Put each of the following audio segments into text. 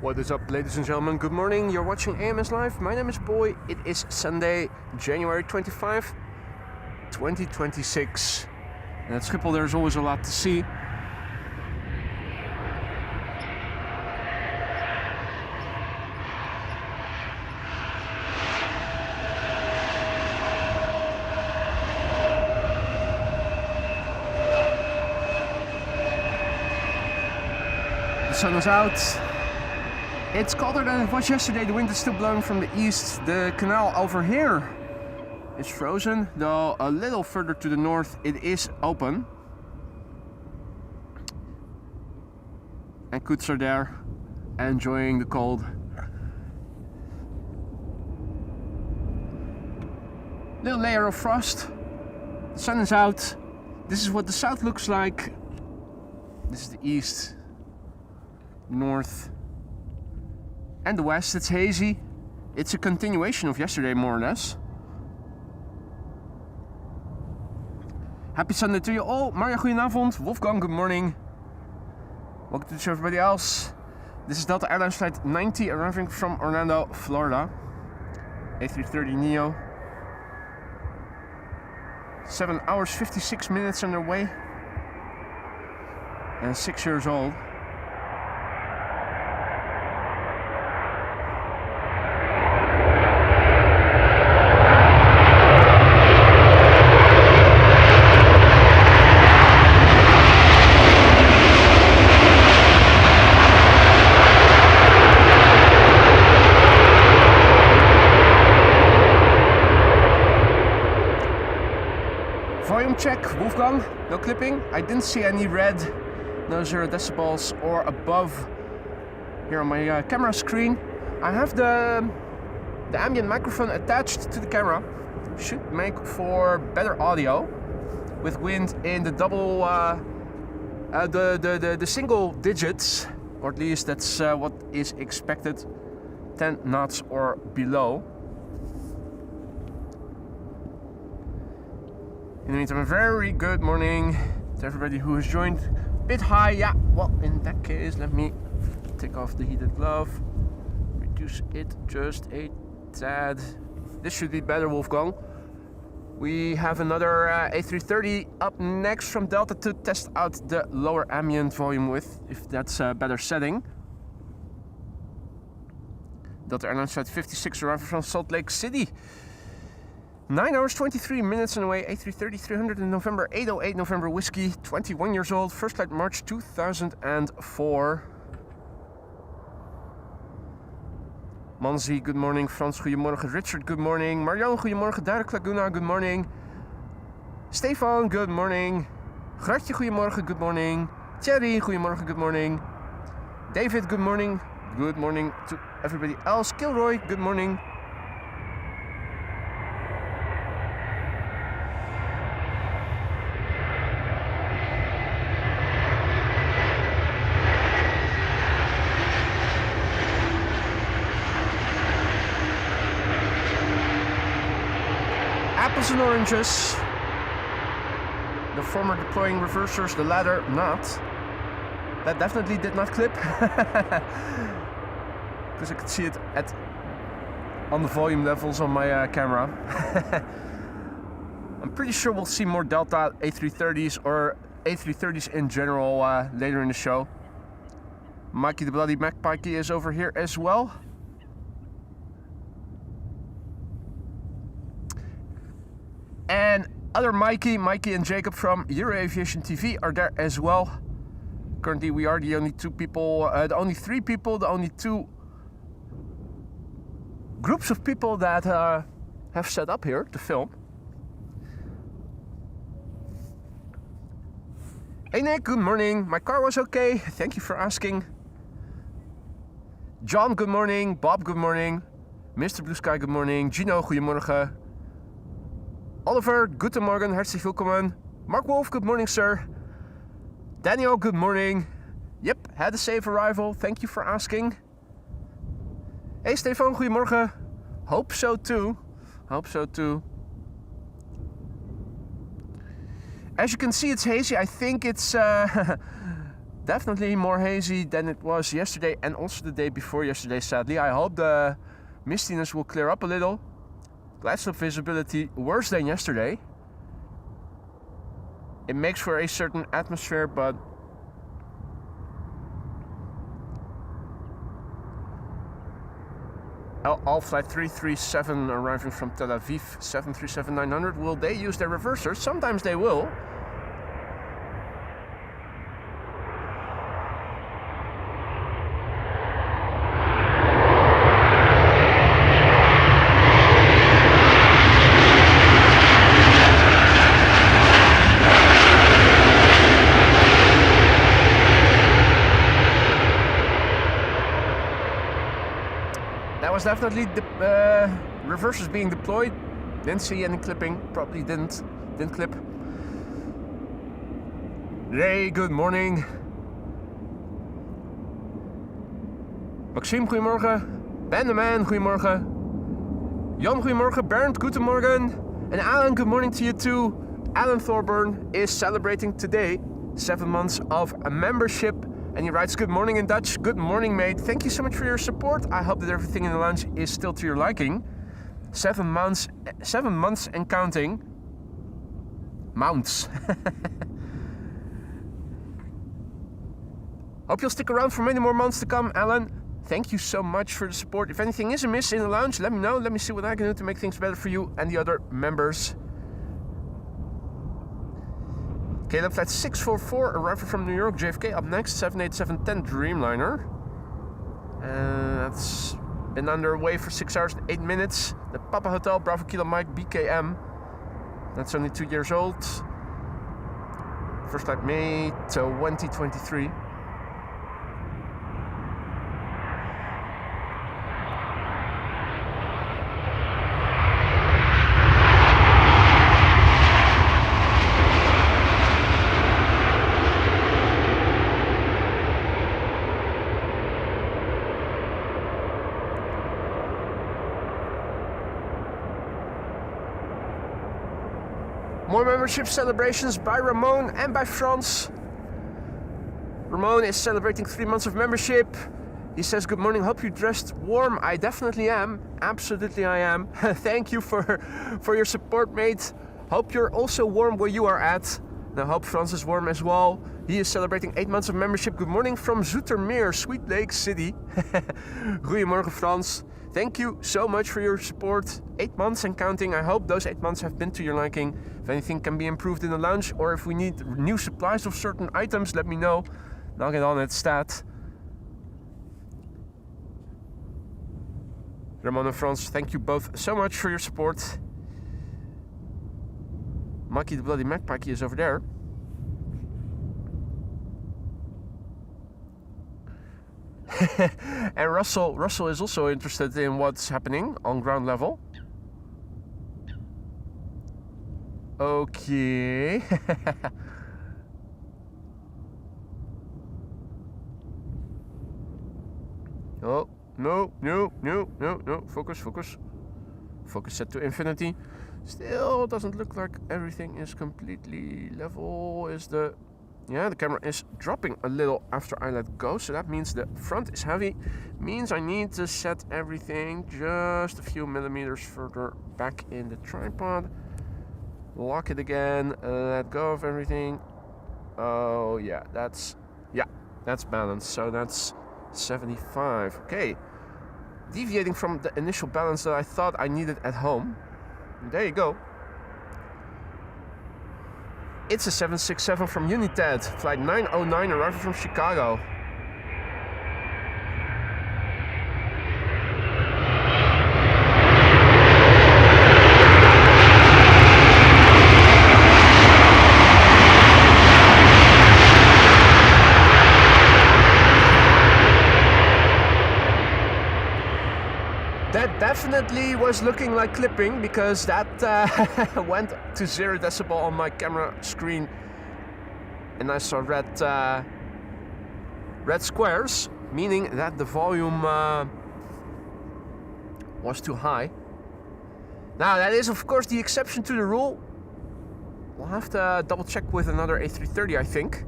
What is up, ladies and gentlemen? Good morning. You're watching AMS Live. My name is Boy. It is Sunday, January 25, 2026. And at Schiphol there's always a lot to see. The sun is out. It's colder than it was yesterday. The wind is still blowing from the east. The canal over here is frozen, though a little further to the north it is open. And coots are there, enjoying the cold. Little layer of frost. The sun is out. This is what the south looks like. This is the east, north, and the west. It's hazy. It's a continuation of yesterday, more or less. Happy Sunday to you all. Maria, goedenavond. Wolfgang, good morning. Welcome to the show, everybody else. This is Delta Airlines Flight 90, arriving from Orlando, Florida. A330 Neo. 7 hours, 56 minutes on their way. And 6 years old. Volume check, Wolfgang, no clipping. I didn't see any red, no 0 decibels or above here on my camera screen. I have the ambient microphone attached to the camera. Should make for better audio with wind in the double, the single digits, or at least that's what is expected, 10 knots or below. In the meantime, a very good morning to everybody who has joined. Bit high, yeah. Well, in that case, let me take off the heated glove, reduce it just a tad. This should be better, Wolfgang. We have another A330 up next from Delta to test out the lower ambient volume with, if that's a better setting. Delta Airlines Flight 56 arriving from Salt Lake City. 9 hours, 23 minutes on the way, A330 300 in November, 808 November Whiskey, 21 years old, first flight March 2004. Manzi, good morning. Frans, goedemorgen. Richard, good morning. Marianne, goedemorgen. Dirk Laguna, good morning. Stefan, good morning. Gratje, goedemorgen, good morning. Thierry, goedemorgen, good morning. David, good morning. Good morning to everybody else. Kilroy, good morning. Apples and oranges. The former deploying reversers, the latter not. That definitely did not clip. Because I could see it on the volume levels on my camera. I'm pretty sure we'll see more Delta A330s or A330s in general later in the show. Mikey the Bloody Magpie is over here as well. And other Mikey and Jacob from Euro Aviation TV are there as well. Currently we are the only two people, the only three people, the only two groups of people that have set up here to film. Hey Nick, good morning. My car was okay. Thank you for asking. John, good morning. Bob, good morning. Mr. Blue Sky, good morning. Gino, goedemorgen. Oliver, guten Morgen, herzlich willkommen. Mark Wolf, good morning, sir. Daniel, good morning. Yep, had a safe arrival. Thank you for asking. Hey Stefan, goedemorgen. Hope so too. Hope so too. As you can see, it's hazy. I think it's Definitely more hazy than it was yesterday and also the day before yesterday, sadly. I hope the mistiness will clear up a little. Glass of visibility worse than yesterday. It makes for a certain atmosphere, but All flight 337 arriving from Tel Aviv, 737-900. Will they use their reversers? Sometimes they will. That was definitely the reversers being deployed. Didn't see any clipping. Probably didn't clip. Hey, good morning. Maxime, goedemorgen. Ben the Man, goedemorgen. Jan, goedemorgen. Bernd, goedemorgen. And Alan, good morning to you too. Alan Thorburn is celebrating today 7 months of a membership. And he writes, good morning in Dutch. Good morning, mate. Thank you so much for your support. I hope that everything in the lounge is still to your liking. 7 months and counting. Mounts. Hope you'll stick around for many more months to come, Alan. Thank you so much for the support. If anything is amiss in the lounge, let me know. Let me see what I can do to make things better for you and the other members. Caleb flight 644 arriving from New York, JFK. Up next, 787-10 Dreamliner. That's been underway for 6 hours and 8 minutes. The Papa Hotel, Bravo Kilo Mike, BKM. That's only 2 years old. First flight May 2023. More membership celebrations by Ramon and by Frans. Ramon is celebrating 3 months of membership. He says, good morning, hope you dressed warm. I definitely am. Absolutely I am. Thank you for your support, mate. Hope you're also warm where you are at. And I hope Frans is warm as well. He is celebrating 8 months of membership. Good morning from Zoetermeer, Sweet Lake City. Goedemorgen, Frans. Thank you so much for your support. 8 months and counting. I hope those 8 months have been to your liking. If anything can be improved in the lounge or if we need new supplies of certain items, let me know. And I'll get on it stat. Ramon and Frans, thank you both so much for your support. Mikey the Bloody Magpie is over there. And Russell is also interested in what's happening on ground level. Okay. Oh, no. Focus. Focus set to infinity. Still doesn't look like everything is completely level. The camera is dropping a little after I let go, so that means the front is heavy. Means I need to set everything just a few millimeters further back in the tripod. Lock it again, let go of everything. Oh yeah, that's balanced. So that's 75. Okay, deviating from the initial balance that I thought I needed at home. There you go. It's a 767 from United, flight 909 arriving from Chicago. That definitely was looking like clipping because that went to 0 decibel on my camera screen and I saw red squares, meaning that the volume was too high. Now that is of course the exception to the rule. We'll have to double check with another A330, I think.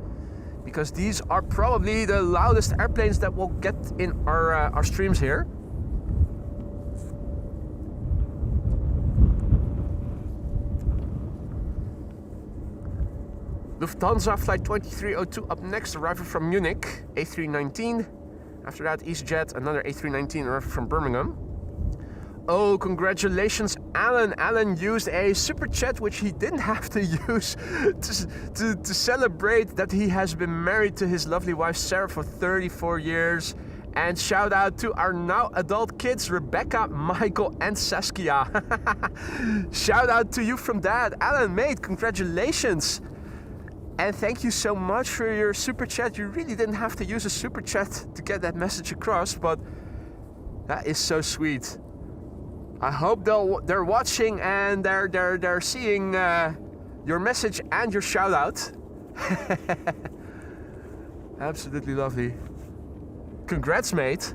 because these are probably the loudest airplanes that we'll get in our streams here. Lufthansa flight 2302 up next, arriving from Munich, A319. After that, EasyJet, another A319 arriving from Birmingham. Oh, congratulations, Alan. Alan used a super chat which he didn't have to use to celebrate that he has been married to his lovely wife Sarah for 34 years. And shout out to our now adult kids, Rebecca, Michael and Saskia. Shout out to you from Dad. Alan, mate, congratulations. And thank you so much for your super chat. You really didn't have to use a super chat to get that message across, but that is so sweet. I hope they're watching and they're seeing your message and your shout out. Absolutely lovely. Congrats, mate.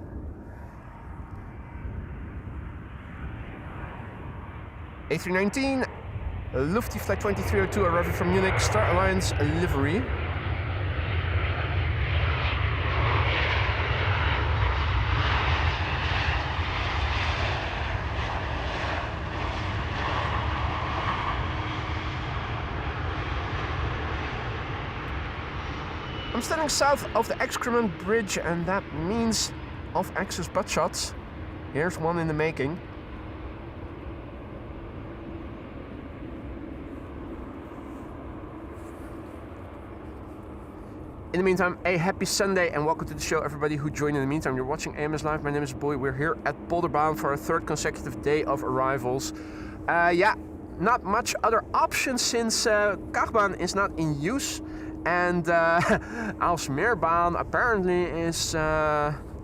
A319, Lufty flight 2302 arriving from Munich, Star Alliance livery. I'm standing south of the excrement bridge, and that means off-axis butt shots. Here's one in the making. In the meantime, a happy Sunday and welcome to the show, everybody who joined in the meantime. You're watching AMS Live. My name is Boy. We're here at Polderbaan for our third consecutive day of arrivals. Yeah, not much other options since Kachbaan is not in use. And Aalsmeerbaan apparently is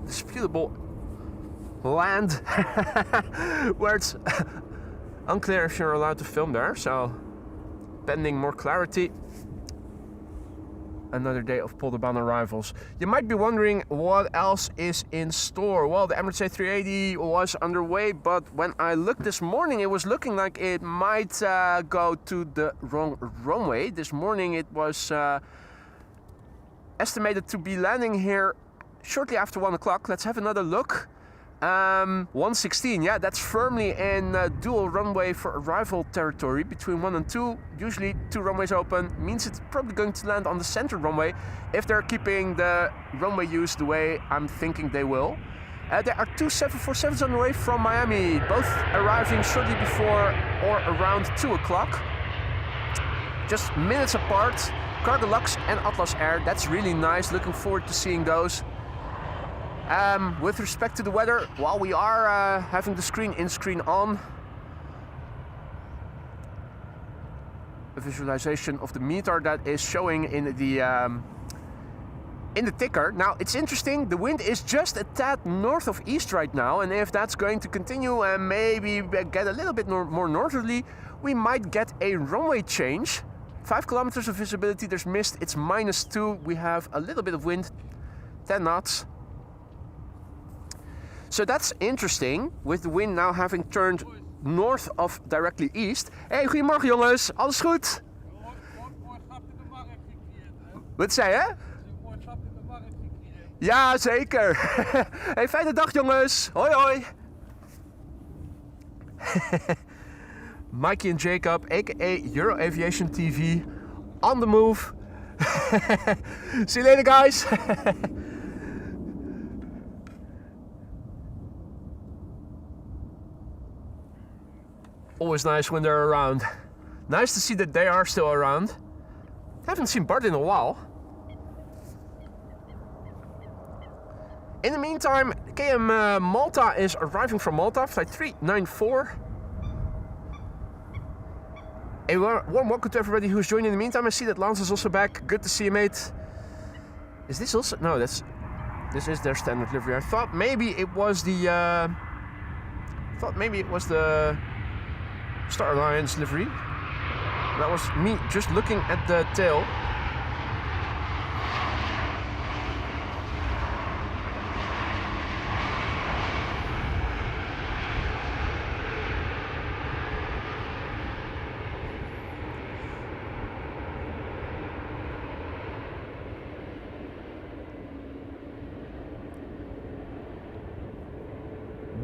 disputable land where it's unclear if you're allowed to film there. So, pending more clarity. Another day of Polderbaan arrivals. You might be wondering what else is in store. Well, the Emirates A380 was underway, but when I looked this morning, it was looking like it might go to the wrong runway. This morning it was estimated to be landing here shortly after 1 o'clock. Let's have another look. 116, yeah, that's firmly in dual runway for arrival territory between 1 and 2. Usually 2 runways open, means it's probably going to land on the center runway if they're keeping the runway use the way I'm thinking they will. There are 2 747s on the way from Miami, both arriving shortly before or around 2 o'clock. Just minutes apart, Cargolux and Atlas Air, that's really nice, looking forward to seeing those. With respect to the weather, while we are having the screen in, screen on, a visualization of the meter that is showing in the ticker. Now it's interesting, the wind is just a tad north of east right now, and if that's going to continue and maybe get a little bit more northerly, we might get a runway change. 5 kilometers of visibility, there's mist, it's -2, we have a little bit of wind, 10 knots. So that's interesting, with the wind now having turned north of directly east. Hey, goedemorgen jongens, alles goed? Mooi gat in de markt gecreëerd, hè? Wat zei je? Een mooi gat in de markt gecreëerd. Ja, zeker. Hey, fijne dag jongens. Hoi hoi. Mikey and Jacob, aka Euro Aviation TV, on the move. See you later guys. Always nice when they're around. Nice to see that they are still around. Haven't seen Bart in a while. In the meantime, KM Malta is arriving from Malta, flight 394. A warm welcome to everybody who's joining in the meantime. I see that Lance is also back. Good to see you, mate. Is this also? No, this is their standard livery. I thought maybe it was the Star Alliance livery. That was me just looking at the tail.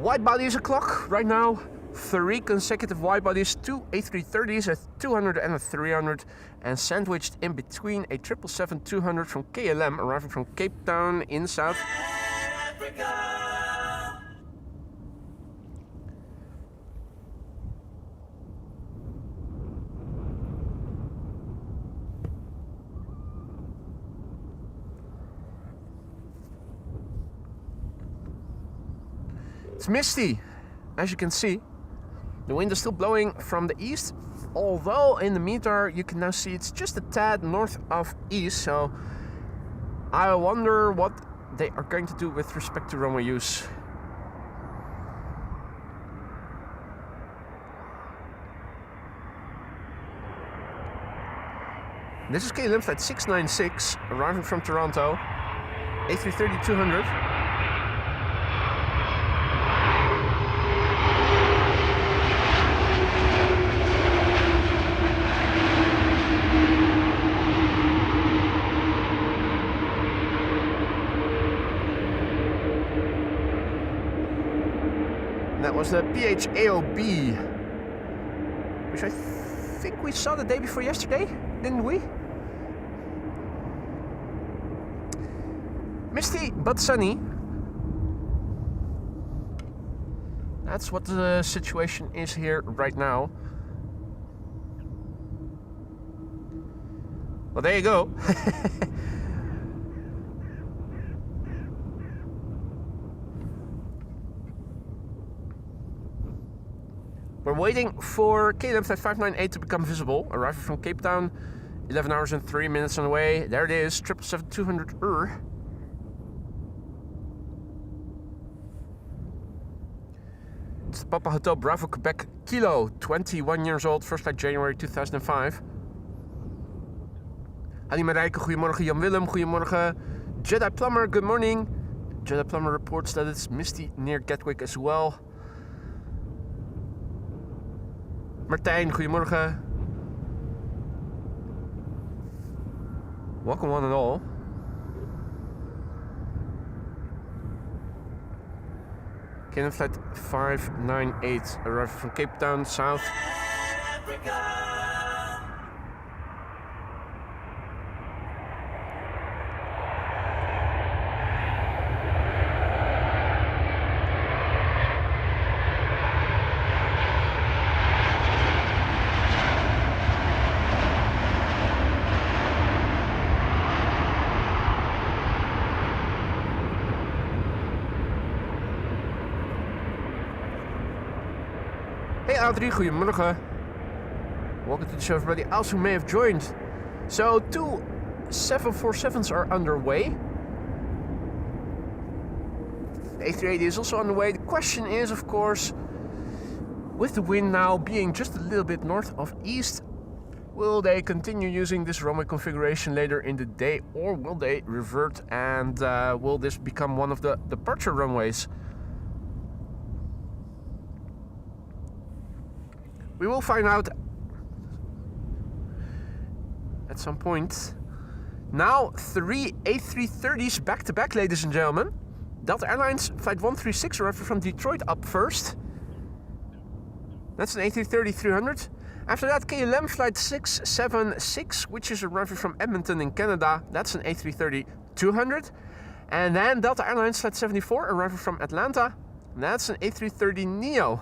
wide bodies o'clock right now. 3 consecutive wide bodies, 2 A330s, a 200 and a 300, and sandwiched in between a 777-200 from KLM arriving from Cape Town in South Africa. It's misty, as you can see. The wind is still blowing from the east, although in the meter you can now see it's just a tad north of east, so I wonder what they are going to do with respect to runway use. This is KLM flight 696, arriving from Toronto, A330-200. That was the PHAOB, which I think we saw the day before yesterday, didn't we? Misty but sunny. That's what the situation is here right now. Well, there you go. We're waiting for KLM flight 598 to become visible, arriving from Cape Town, 11 hours and 3 minutes on the way. There it is, 777-200. It's Papa Hotel Bravo Quebec Kilo, 21 years old, first flight January 2005. Ali Marijke, goedemorgen. Jan Willem, goedemorgen. Jedi Plumber, good morning. Jedi Plumber reports that it's misty near Gatwick as well. Martijn, goedemorgen. Welcome one and all. KLM flight 598 arrived from Cape Town, South Africa. Hey Adrie, goedemorgen. Welcome to the show, everybody else who may have joined. So, 2 747s are underway. The A380 is also underway. The question is, of course, with the wind now being just a little bit north of east, will they continue using this runway configuration later in the day, or will they revert and will this become one of the departure runways? We will find out at some point. Now 3 A330s back to back, ladies and gentlemen. Delta Airlines flight 136 arriving from Detroit up first. That's an A330-300. After that, KLM flight 676, which is arriving from Edmonton in Canada. That's an A330-200. And then Delta Airlines flight 74 arriving from Atlanta. That's an A330neo.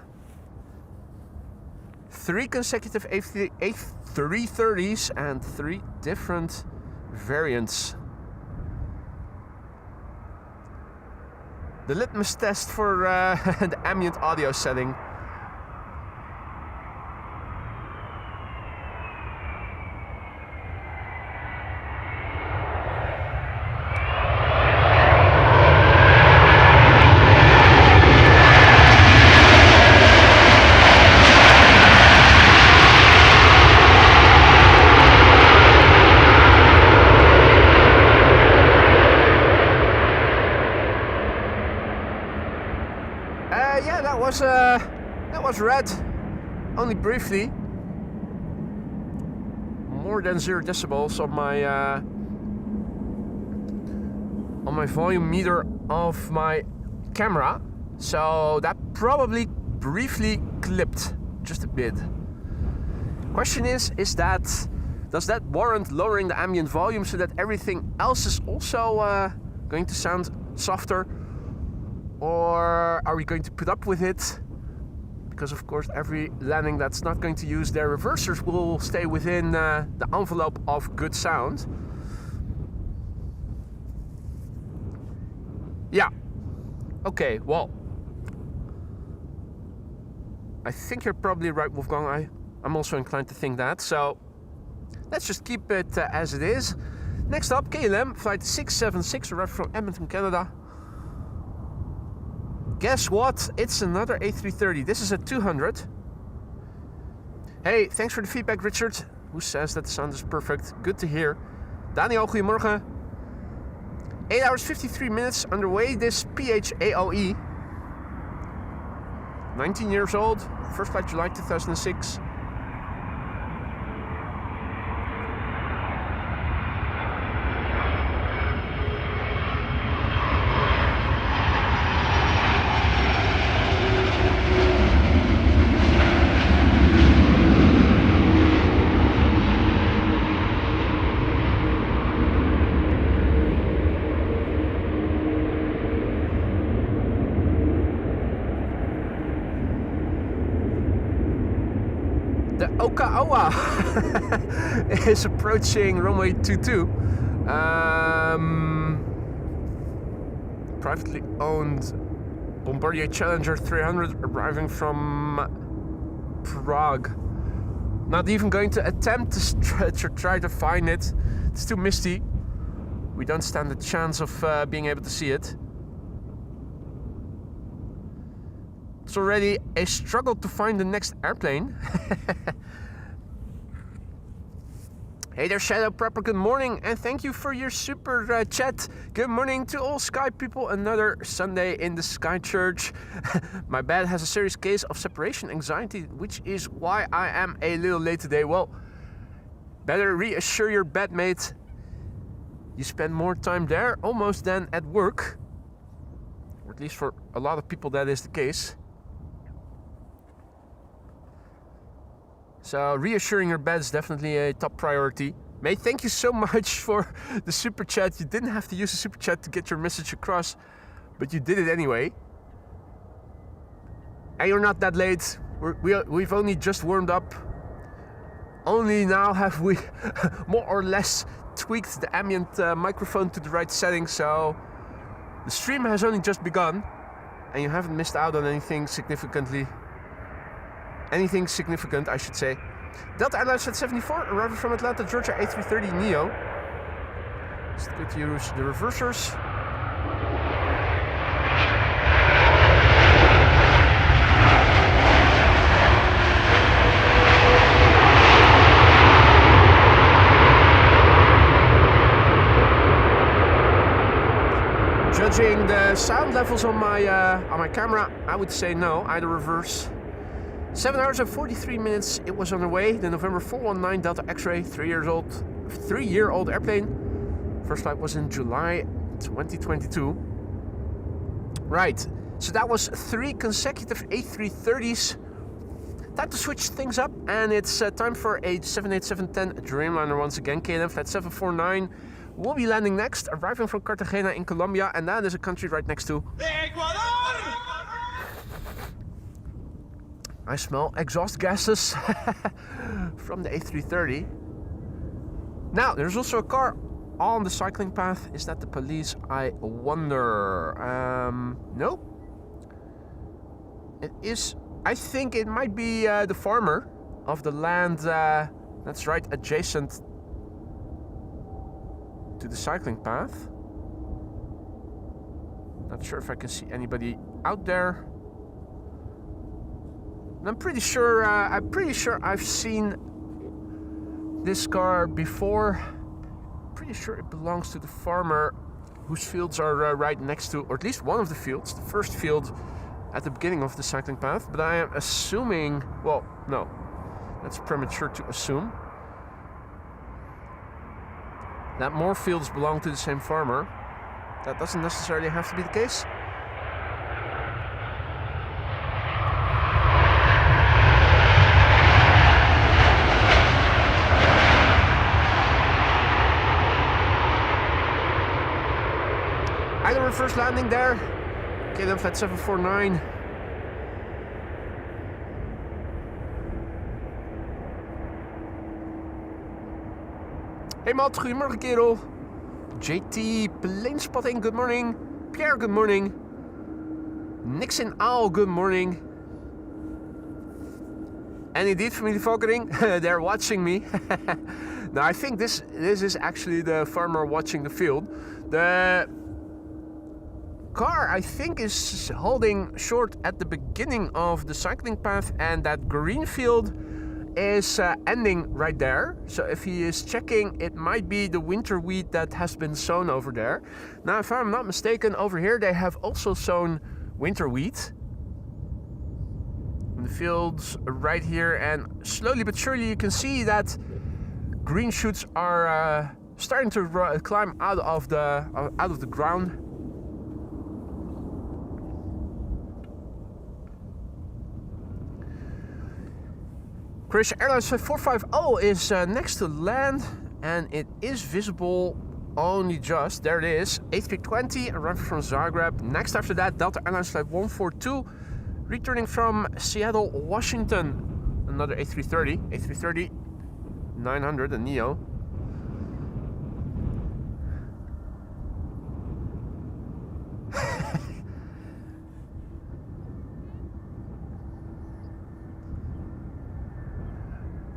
3 consecutive A330s and 3 different variants. The litmus test for the ambient audio setting. That was red, only briefly. More than 0 decibels on my volume meter of my camera. So that probably briefly clipped just a bit. Question is that does that warrant lowering the ambient volume so that everything else is also going to sound softer? Or are we going to put up with it? Because of course every landing that's not going to use their reversers will stay within the envelope of good sound. Yeah. Okay, well, I think you're probably right, Wolfgang. I'm also inclined to think that. So let's just keep it as it is. Next up, KLM flight 676 arrived from Edmonton, Canada. Guess what? It's another A330. This is a 200. Hey, thanks for the feedback, Richard. Who says that the sound is perfect? Good to hear. Daniel, goedemorgen. 8 hours 53 minutes underway. This PHAOE. 19 years old. First flight July 2006. Okawa is approaching runway 22. Privately owned Bombardier Challenger 300 arriving from Prague. Not even going to attempt to try to find it. It's too misty. We don't stand a chance of being able to see it. It's already a struggle to find the next airplane. Hey there, Shadow Prepper, good morning, and thank you for your super chat. Good morning to all Sky people. Another Sunday in the Sky Church. My bed has a serious case of separation anxiety, which is why I am a little late today. Well, better reassure your bedmate. You spend more time there almost than at work. Or at least for a lot of people that is the case. So reassuring your bed is definitely a top priority. Mate, thank you so much for the super chat. You didn't have to use a super chat to get your message across, but you did it anyway. And you're not that late. We've only just warmed up. Only now have we more or less tweaked the ambient microphone to the right setting, so the stream has only just begun, and you haven't missed out on anything significant, I should say. Delta Airlines Flight 74 arriving from Atlanta, Georgia, A330 Neo. Just good to use the reversers. Judging the sound levels on my camera, I would say no, either reverse. 7 hours and 43 minutes it was on the way. The November 419 Delta X-Ray, 3-year-old airplane. First flight was in July 2022. Right, so that was 3 consecutive A330s. Time to switch things up, and it's time for a 787-10 Dreamliner once again. KLM Flight 749 will be landing next, arriving from Cartagena in Colombia, and that is a country right next to Ecuador. I smell exhaust gases from the A330. Now, there's also a car on the cycling path. Is that the police? I wonder. No. It is. I think it might be the farmer of the land that's right adjacent to the cycling path. Not sure if I can see anybody out there. I'm pretty sure I've seen this car before. Pretty sure it belongs to the farmer whose fields are right next to, or at least one of the fields, the first field at the beginning of the cycling path. But I am assuming, well, no, that's premature to assume, that more fields belong to the same farmer. That doesn't necessarily have to be the case. reverse landing there. KLM flight 749. Hey Matt, goedemorgen kerel. JT, plane spotting, good morning. Pierre, good morning. Nixon Owl, good morning. And indeed, familie Volkering, they're watching me. Now I think this is actually the farmer watching the field. The car, I think, is holding short at the beginning of the cycling path, and that green field is ending right there. So if he is checking, it might be the winter wheat that has been sown over there. Now, if I'm not mistaken, over here they have also sown winter wheat in the fields right here, and slowly but surely you can see that green shoots are starting to climb out of the ground. British Airlines 450 is next to land, and it is visible only just. There it is, A320 arriving from Zagreb. Next after that, Delta Airlines flight 142 returning from Seattle, Washington. Another A330 900, a Neo.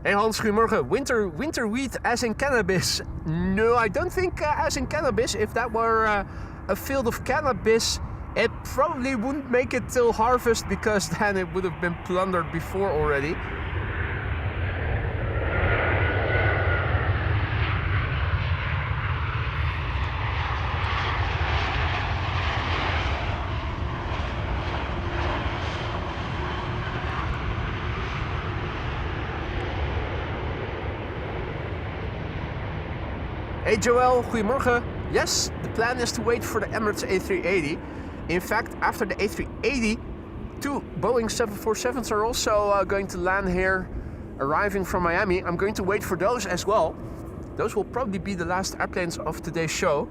Hey Hans, goedemorgen. Winter wheat as in cannabis? No, I don't think as in cannabis. If that were a field of cannabis, it probably wouldn't make it till harvest, because then it would have been plundered before already. Hey Joel, goedemorgen. Yes, the plan is to wait for the Emirates A380. In fact, after the A380, two Boeing 747s are also going to land here, arriving from Miami. I'm going to wait for those as well. Those will probably be the last airplanes of today's show,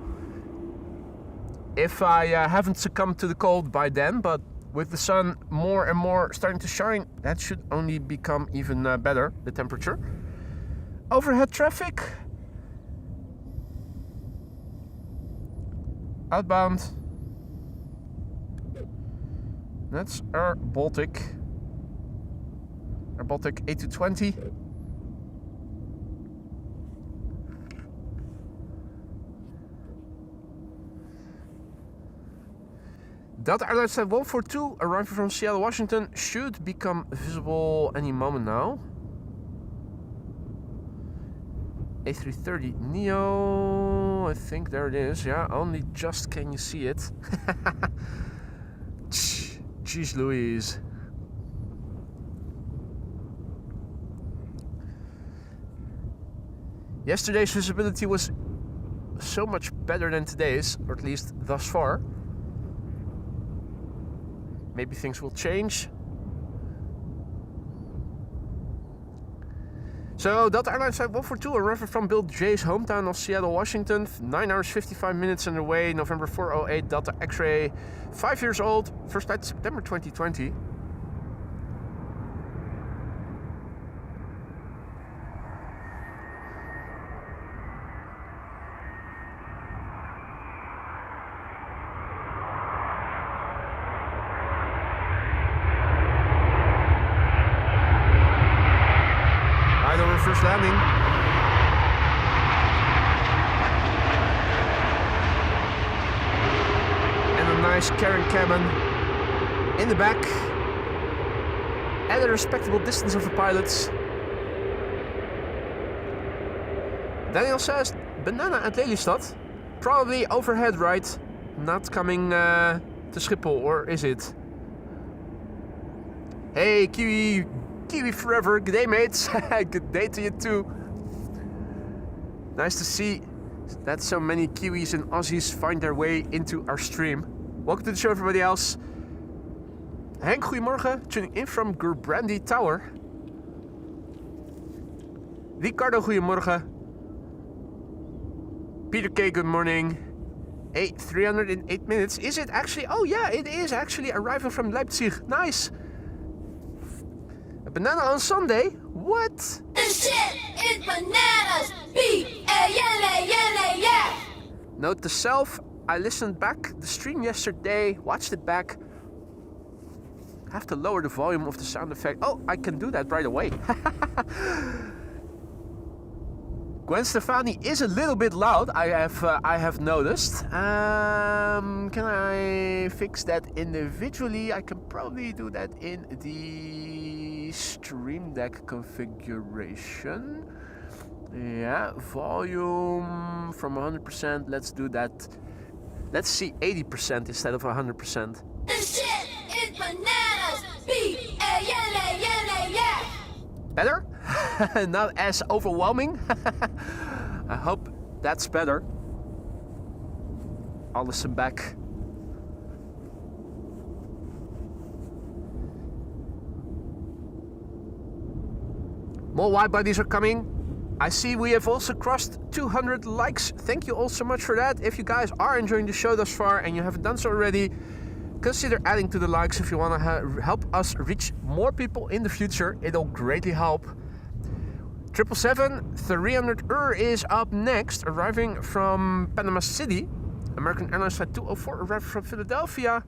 if I haven't succumbed to the cold by then. But with the sun more and more starting to shine, that should only become even better, the temperature. Overhead traffic. Outbound. That's our Baltic. Our Baltic A220. Delta Airlines Flight 142 arriving from Seattle, Washington should become visible any moment now. A330 Neo, I think there it is. Yeah, only just can you see it. Jeez Louise. Yesterday's visibility was so much better than today's, or at least thus far. Maybe things will change. So, Delta Airlines Flight 142 arriving from Bill J's hometown of Seattle, Washington. 9 hours 55 minutes underway, November 408, Delta X-ray. 5 years old, first flight September 2020. First landing. And a nice Karen cabin in the back. At a respectable distance of the pilots. Daniel says banana at Lelystad. Probably overhead ride. Not coming to Schiphol, or is it? Hey Kiwi forever, good day mates. Good day to you too. Nice to see that so many Kiwis and Aussies find their way into our stream. Welcome to the show everybody else. Henk, goedemorgen, tuning in from Gerbrandy Tower. Ricardo, goedemorgen. Peter K, good morning. 308 minutes. Is it actually? Oh yeah, it is actually arriving from Leipzig. Nice. A banana on Sunday? What? This shit is bananas. B-A-N-A-N-A-S. Note to self, I listened back the stream yesterday, watched it back. I have to lower the volume of the sound effect. Oh, I can do that right away. Gwen Stefani is a little bit loud, I have noticed. Can I fix that individually? I can probably do that in the Stream Deck configuration. Yeah, volume from 100%. Let's do that. Let's see 80% instead of 100%. This shit is bananas. B-A-N-A-N-A-S. Better? Not as overwhelming. I hope that's better. I'll listen back. More wide bodies are coming. I see we have also crossed 200 likes. Thank you all so much for that. If you guys are enjoying the show thus far and you haven't done so already, consider adding to the likes if you want to help us reach more people in the future. It'll greatly help. 777 300 is up next, arriving from Panama City. American Airlines Flight 204 arrived from Philadelphia.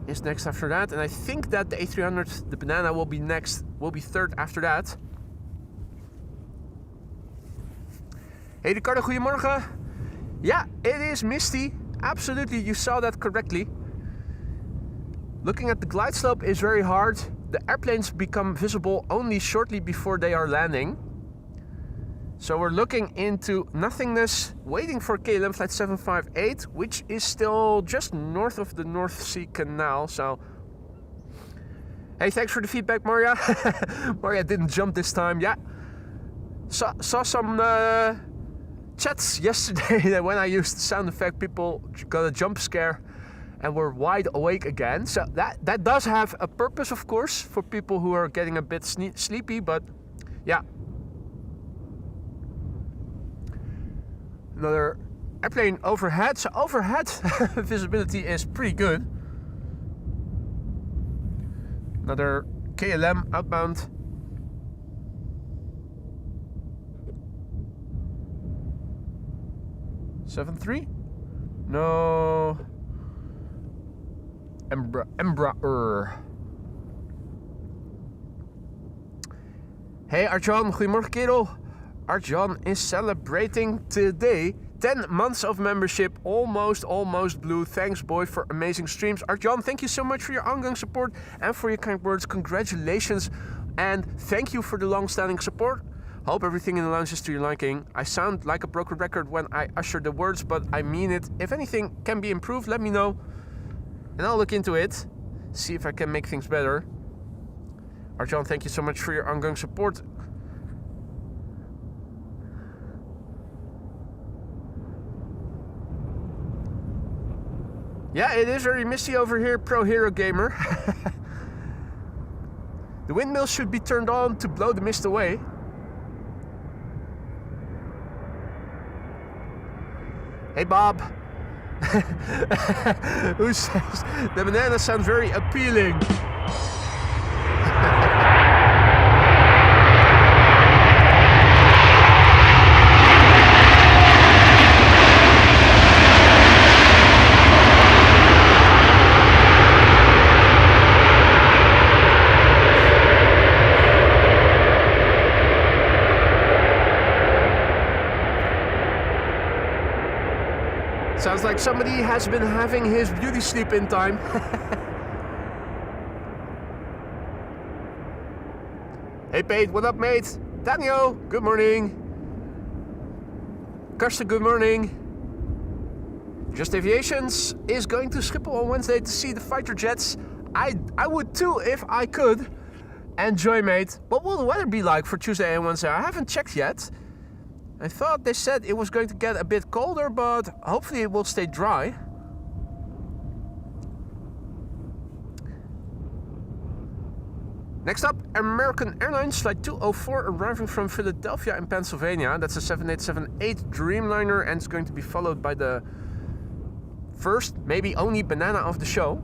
Is next after that, and I think that the A300, the banana, will be next, will be third after that. Hey Ricardo, goedemorgen. Yeah, it is misty. Absolutely, you saw that correctly. Looking at the glide slope is very hard. The airplanes become visible only shortly before they are landing. So we're looking into nothingness, waiting for KLM flight 758, which is still just north of the North Sea Canal. So, hey, thanks for the feedback, Maria. Maria didn't jump this time. Yeah, saw some chats yesterday when I used the sound effect. People got a jump scare and were wide awake again. So that does have a purpose, of course, for people who are getting a bit sleepy. But yeah. Another airplane overhead. So overhead visibility is pretty good. Another KLM outbound. (7-3) No. Embraer. Hey Arjan, goedemorgen kerel. Arjan is celebrating today 10 months of membership, almost blue. Thanks boy for amazing streams. Arjan, thank you so much for your ongoing support and for your kind words. Congratulations and thank you for the long-standing support. Hope everything in the lounge is to your liking. I sound like a broken record when I usher the words, but I mean it. If anything can be improved, let me know and I'll look into it, see if I can make things better. Arjan, thank you so much for your ongoing support. Yeah, it is very misty over here, Pro Hero Gamer. The windmill should be turned on to blow the mist away. Hey Bob. Who says the banana sounds very appealing? Sounds like somebody has been having his beauty sleep in time. Hey Pete, what up mate? Daniel, good morning. Karsten, good morning. Just Aviations is going to Schiphol on Wednesday to see the fighter jets. I would too if I could. Enjoy mate. What will the weather be like for Tuesday and Wednesday? I haven't checked yet. I thought they said it was going to get a bit colder, but hopefully it will stay dry. Next up, American Airlines Flight 204 arriving from Philadelphia in Pennsylvania. That's a 7878 Dreamliner, and it's going to be followed by the first, maybe only banana of the show.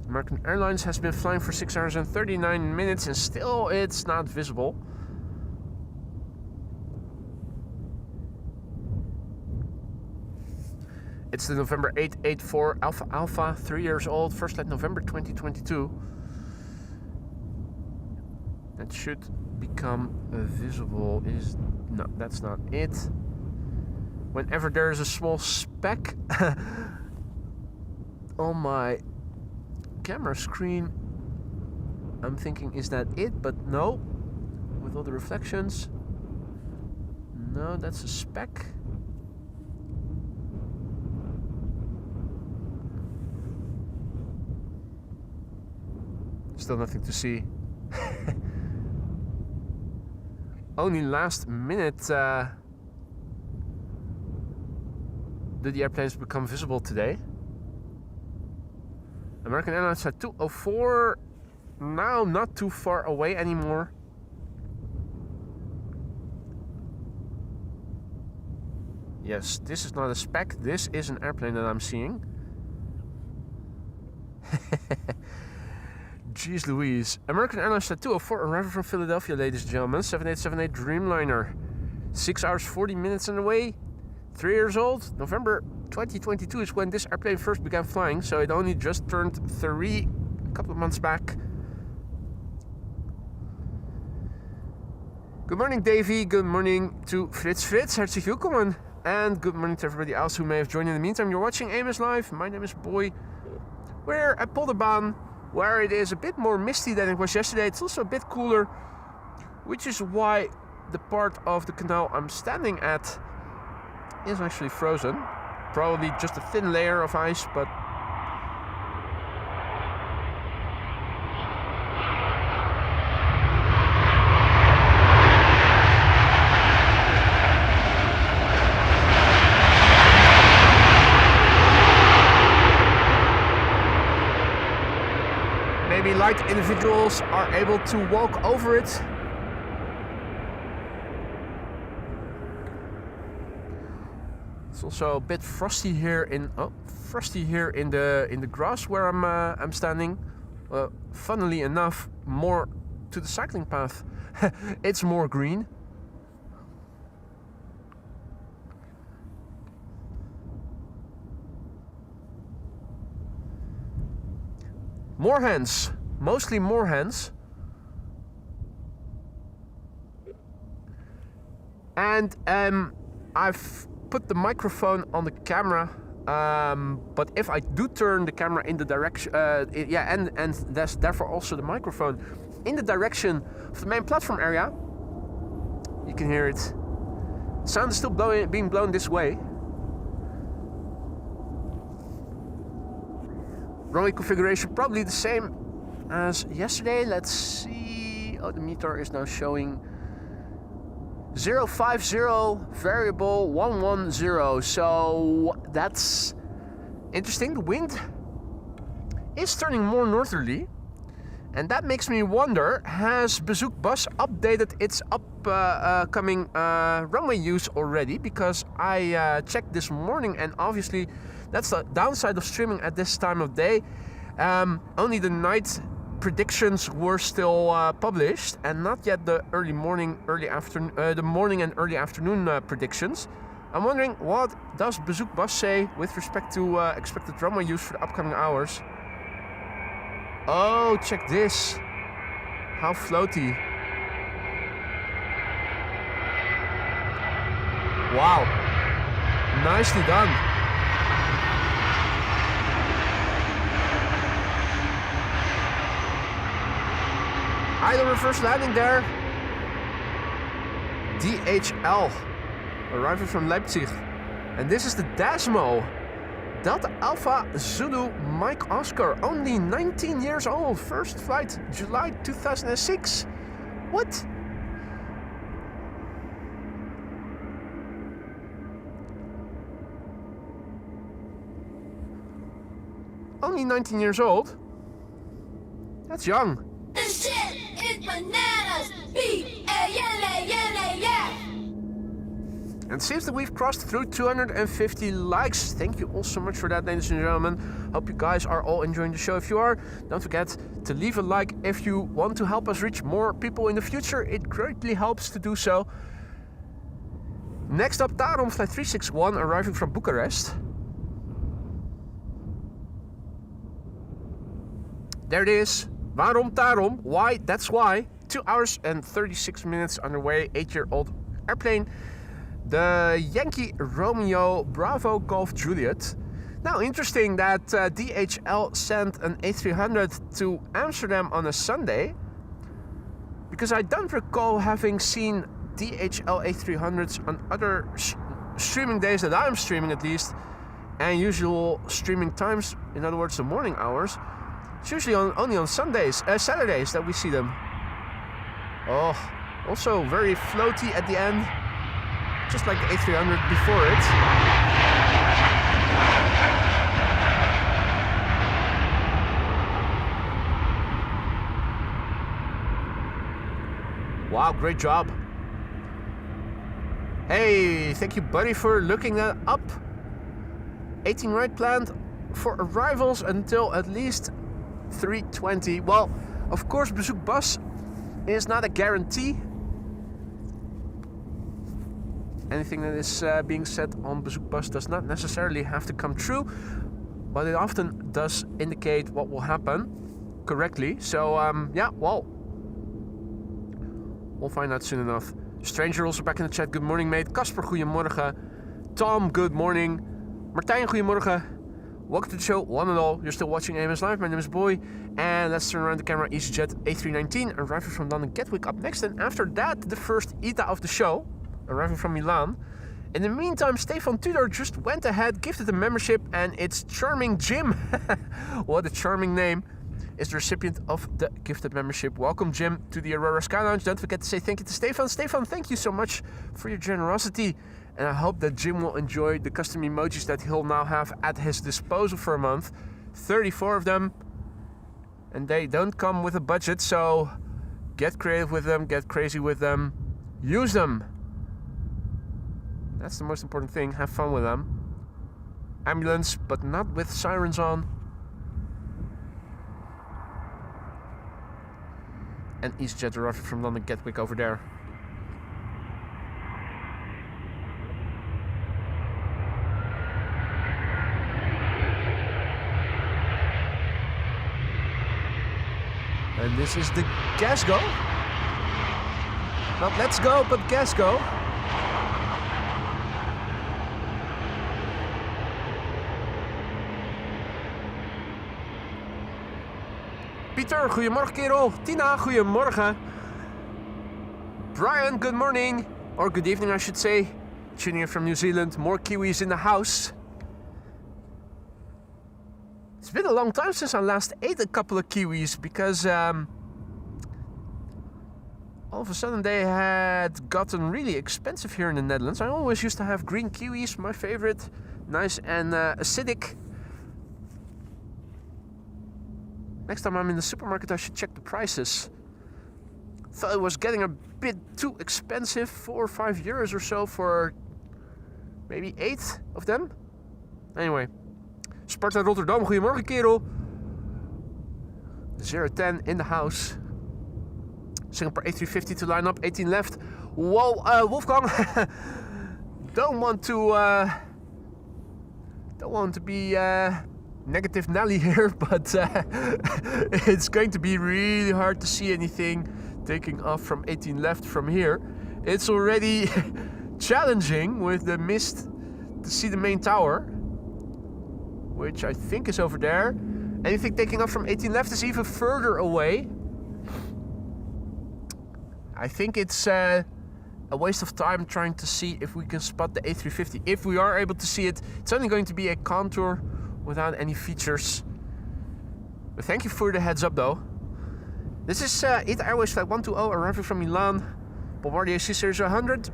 American Airlines has been flying for 6 hours and 39 minutes and still it's not visible. It's the November 884 Alpha Alpha, 3 years old, first flight November 2022. That should become visible. No, that's not it. Whenever there is a small speck on my camera screen, I'm thinking, is that it? But no, with all the reflections, no, that's a speck. Still nothing to see. Only last minute did the airplanes become visible today. American Airlines at 204, now not too far away anymore. Yes, this is not a speck, this is an airplane that I'm seeing. Jeez Louise. American Airlines at 204 arriving from Philadelphia, ladies and gentlemen. 7878 Dreamliner. 6 hours 40 minutes on the way. 3 years old. November 2022 is when this airplane first began flying, so it only just turned 3 a couple of months back. Good morning, Davey. Good morning to Frits Frits. Herzlich willkommen. And good morning to everybody else who may have joined in the meantime. You're watching Amos Live. My name is Boy. We're at Polderbaan, where it is a bit more misty than it was yesterday. It's also a bit cooler, which is why the part of the canal I'm standing at is actually frozen. Probably just a thin layer of ice, but maybe light individuals are able to walk over it. It's also a bit frosty here in the grass where I'm standing. Funnily enough, more to the cycling path. It's more green. Moorhens, mostly moorhens. And I've put the microphone on the camera, but if I do turn the camera in the direction, and that's therefore also the microphone in the direction of the main platform area, you can hear it. Sound is still being blown this way. Runway configuration probably the same as yesterday. Let's see. Oh, the meter is now showing 050 variable 110. So that's interesting. The wind is turning more northerly, and that makes me wonder, has Bezoek Bus updated its upcoming runway use already? Because I checked this morning, and obviously that's the downside of streaming at this time of day. Only the night predictions were still published, and not yet the early morning, early afternoon, the morning and early afternoon predictions. I'm wondering, what does Bezoek Bus say with respect to expected runway use for the upcoming hours? Oh, check this! How floaty! Wow, nicely done. Idle reverse landing there. DHL arriving from Leipzig. And this is the Dasmo. Delta Alpha Zulu Mike Oscar, only 19 years old. First flight July 2006. What? only 19 years old. That's young. This shit is bananas. B-A-N-A-N-A-S. And it seems that we've crossed through 250 likes. Thank you all so much for that, ladies and gentlemen. Hope you guys are all enjoying the show. If you are, don't forget to leave a like if you want to help us reach more people in the future. It greatly helps to do so. Next up, Tarom Flight 361 arriving from Bucharest. There it is. Waarom Tarom? Why? That's why. 2 hours and 36 minutes underway. 8-year-old airplane. The Yankee Romeo Bravo Golf Juliet. Now, interesting that DHL sent an A300 to Amsterdam on a Sunday, because I don't recall having seen DHL A300s on other streaming days that I'm streaming at least, and usual streaming times, in other words the morning hours. It's usually only on Saturdays that we see them. Oh, also very floaty at the end. Just like the A300 before it. Wow, great job. Hey, thank you buddy for looking that up. 18 right planned for arrivals until at least 3:20. Well, of course, bezoekbus is not a guarantee. Anything that is being said on bezoekbus does not necessarily have to come true, but it often does indicate what will happen correctly. So yeah, well, we'll find out soon enough. Stranger also back in the chat. Good morning, mate. Casper, goedemorgen. Tom, good morning. Martijn, goedemorgen. Welcome to the show, one and all. You're still watching AMS Live. My name is Boy, and let's turn around the camera. EasyJet A319 arriving from London Gatwick up next, and after that, the first ETA of the show, arriving from Milan. In the meantime, Stefan Tudor just went ahead, gifted a membership, and it's Charming Jim. What a charming name. Is the recipient of the gifted membership. Welcome, Jim, to the Aurora Sky Lounge. Don't forget to say thank you to Stefan. Stefan, thank you so much for your generosity. And I hope that Jim will enjoy the custom emojis that he'll now have at his disposal for a month. 34 of them. And they don't come with a budget, so get creative with them, get crazy with them, use them. That's the most important thing. Have fun with them. Ambulance, but not with sirens on. And EasyJet arriving from London Gatwick over there. And this is the gas go. Not let's go, but gas go. Pieter, goedemorgen kerel. Tina, goedemorgen. Brian, good morning. Or good evening, I should say. Tuning in from New Zealand. More Kiwis in the house. It's been a long time since I last ate a couple of Kiwis, because all of a sudden they had gotten really expensive here in the Netherlands. I always used to have green Kiwis, my favorite. Nice and acidic. Next time I'm in the supermarket, I should check the prices. Thought it was getting a bit too expensive, 4 or 5 euros or so for maybe 8 of them. Anyway, Sparta Rotterdam, goedemorgen kerel. 010 in the house. Singapore A350 to line up, 18 left. Whoa, Wolfgang, don't want to be negative Nelly here, but it's going to be really hard to see anything taking off from 18 left from here. It's already challenging with the mist to see the main tower, which I think is over there. Anything taking off from 18 left is even further away. I think it's a waste of time trying to see if we can spot the A350. If we are able to see it, it's only going to be a contour without any features. But thank you for the heads up though. This is ETA Airways Flight 120 arriving from Milan. Bombardier C-Series 100.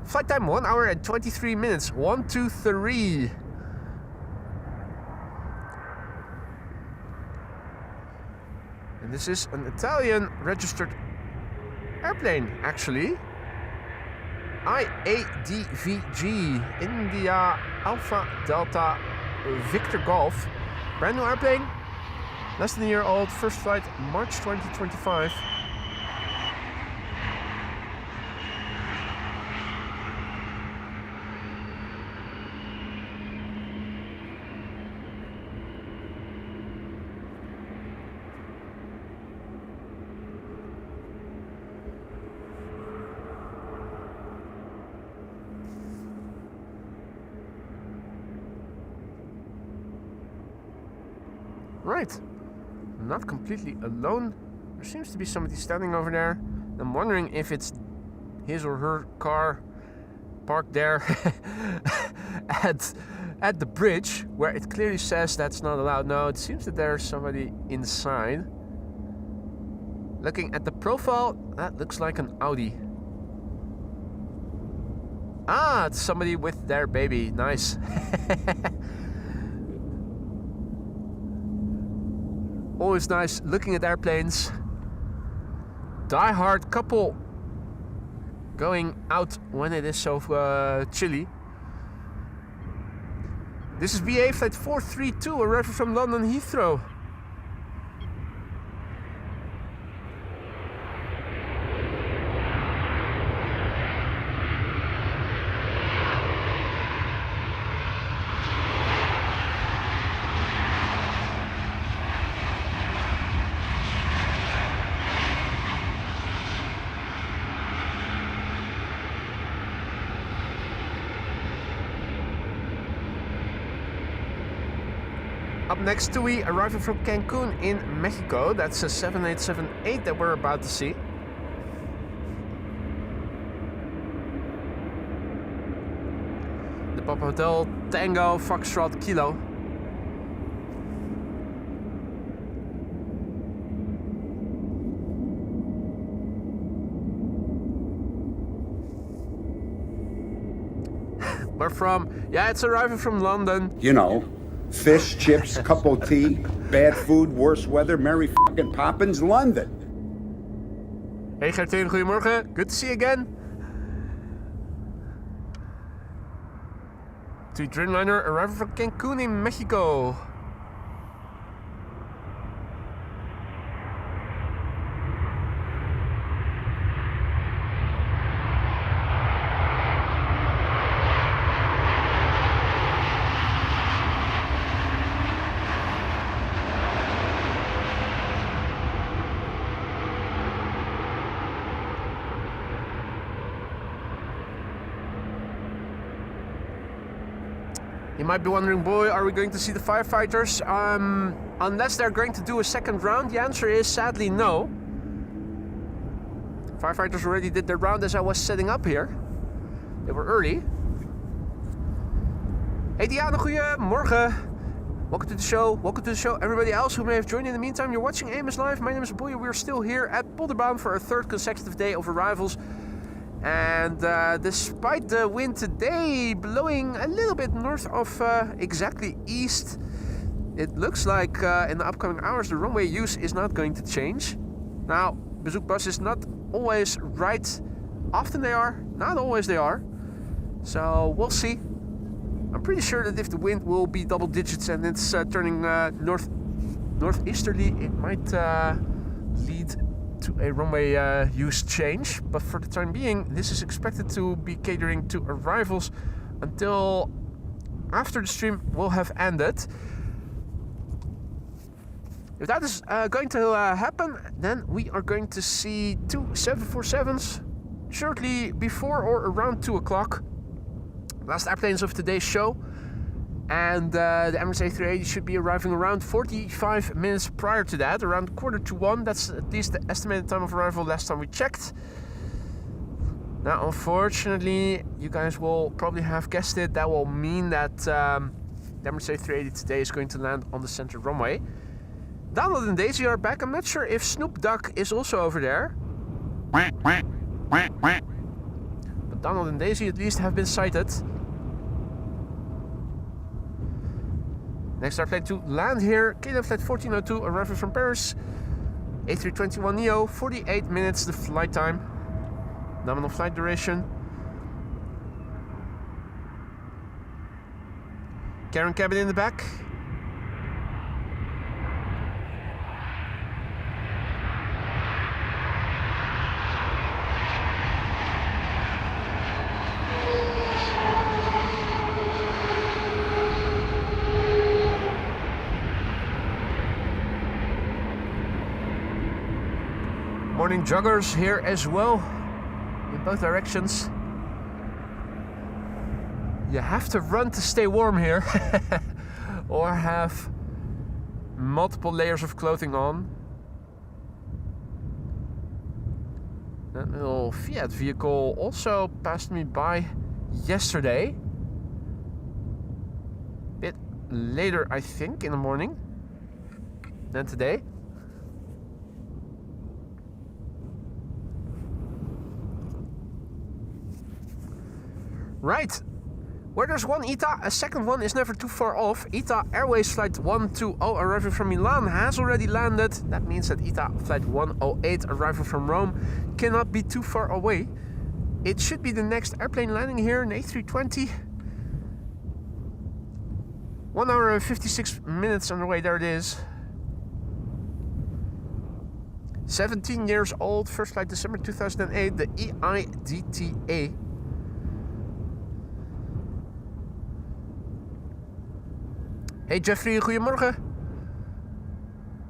Flight time 1 hour and 23 minutes. 123. And this is an Italian registered airplane, actually. IADVG, India Alpha Delta Victor Golf. Brand new airplane, less than a year old, first flight March 2025. Right, not completely alone. There seems to be somebody standing over there. I'm wondering if it's his or her car parked there at the bridge, where it clearly says that's not allowed. No, it seems that there's somebody inside. Looking at the profile, that looks like an Audi. Ah, it's somebody with their baby. Nice. Always nice looking at airplanes. Die-hard couple going out when it is so chilly. This is BA flight 432, arriving from London Heathrow. Up next to we arriving from Cancun in Mexico. That's a 7878 that we're about to see. The Papa Hotel Tango Foxtrot Kilo. We're from, yeah, it's arriving from London. You know. Fish, chips, cup of tea, bad food, worse weather, Merry fucking Poppins, London. Hey Gertijn, goedemorgen. Good to see you again. To Dreamliner arriving from Cancun in Mexico. You might be wondering, boy, are we going to see the firefighters? Unless they're going to do a second round, the answer is sadly no. Firefighters already did their round as I was setting up here. They were early. Hey Diana, goedemorgen. Welcome to the show. Welcome to the show. Everybody else who may have joined in the meantime, you're watching AMS Live. My name is Boy. We're still here at Polderbaan for our third consecutive day of arrivals. And despite the wind today blowing a little bit north of exactly east, it looks like in the upcoming hours the runway use is not going to change. Now, bezoekbus is not always right. Often they are, not always they are. So we'll see. I'm pretty sure that if the wind will be double digits and it's turning northeasterly, it might lead to a runway use change, but for the time being this is expected to be catering to arrivals until after the stream will have ended. If that is going to happen, then we are going to see two 747s shortly before or around 2 o'clock. Last airplanes of today's show. And the Emirates A380 should be arriving around 45 minutes prior to that, around 1:45. That's at least the estimated time of arrival last time we checked. Now, unfortunately, you guys will probably have guessed it. That will mean that the Emirates A380 today is going to land on the center runway. Donald and Daisy are back. I'm not sure if Snoop Duck is also over there. But Donald and Daisy at least have been sighted. Next airplane to land here, KLM flight 1402, arriving from Paris. A321neo, 48 minutes the flight time. Nominal flight duration. Carrying cabin in the back. Morning joggers here as well, in both directions. You have to run to stay warm here, or have multiple layers of clothing on. That little Fiat vehicle also passed me by yesterday. Bit later, I think, in the morning than today. Right, where there's one ETA, a second one is never too far off. ETA Airways Flight 120 arriving from Milan has already landed. That means that ETA Flight 108 arriving from Rome cannot be too far away. It should be the next airplane landing here, an A320. 1 hour and 56 minutes on the way, there it is. 17 years old, first flight December 2008, the EIDTA. Hey Jeffrey, goedemorgen.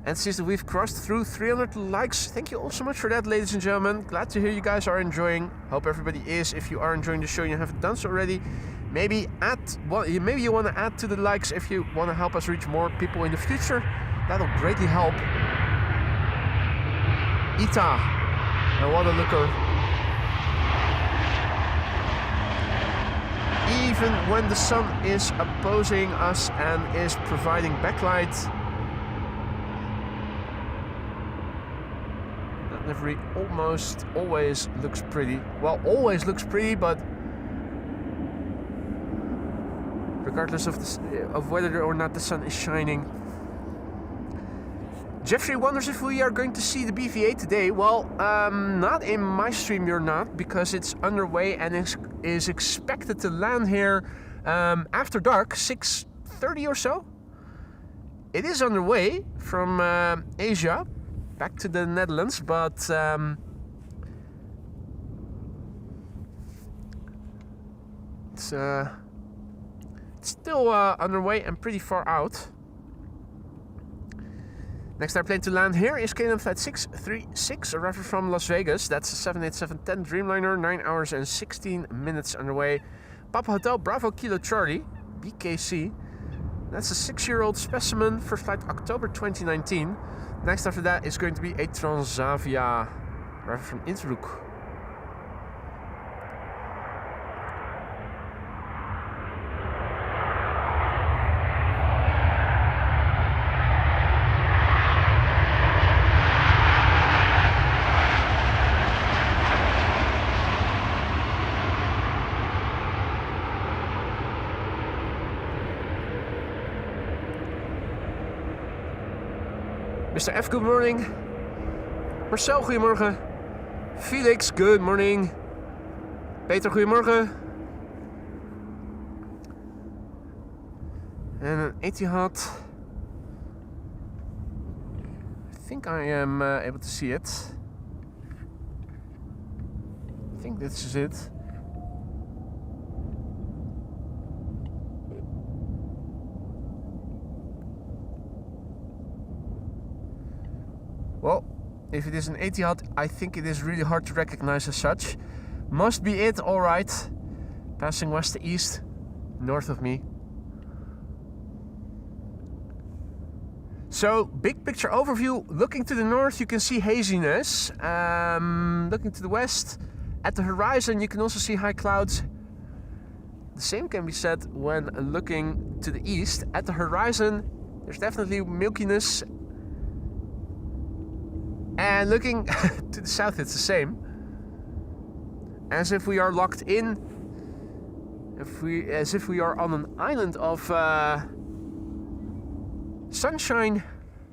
And since that we've crossed through 300 likes, thank you all so much for that, ladies and gentlemen. Glad to hear you guys are enjoying. Hope everybody is. If you are enjoying the show and you haven't done so already, maybe you want to add to the likes if you want to help us reach more people in the future. That'll greatly help. ETA, and what a looker. Even when the sun is opposing us and is providing backlight, that livery almost always looks pretty. Well, always looks pretty, but regardless of whether or not the sun is shining. Jeffrey wonders if we are going to see the BVA today. Well, not in my stream you're not, because it's underway and is expected to land here after dark, 6:30 or so. It is underway from Asia back to the Netherlands, but it's still underway and pretty far out. Next airplane to land here is KLM Flight 636, arriving from Las Vegas. That's a 787-10 Dreamliner, 9 hours and 16 minutes underway. Papa Hotel Bravo Kilo Charlie, BKC. That's a 6-year-old specimen, first flight October 2019. Next after that is going to be a Transavia, arriving from Innsbruck. Mr. F, good morning. Marcel, goedemorgen. Felix, good morning. Peter, goedemorgen. En een Etihad. I think I am able to see it. I think this is it. Well, if it is an Etihad, I think it is really hard to recognize as such. Must be it, alright. Passing west to east, north of me. So, big picture overview. Looking to the north, you can see haziness. Looking to the west, at the horizon, you can also see high clouds. The same can be said when looking to the east. At the horizon, there's definitely milkiness. And looking to the south, it's the same. As if we are locked in. As if we are on an island of sunshine,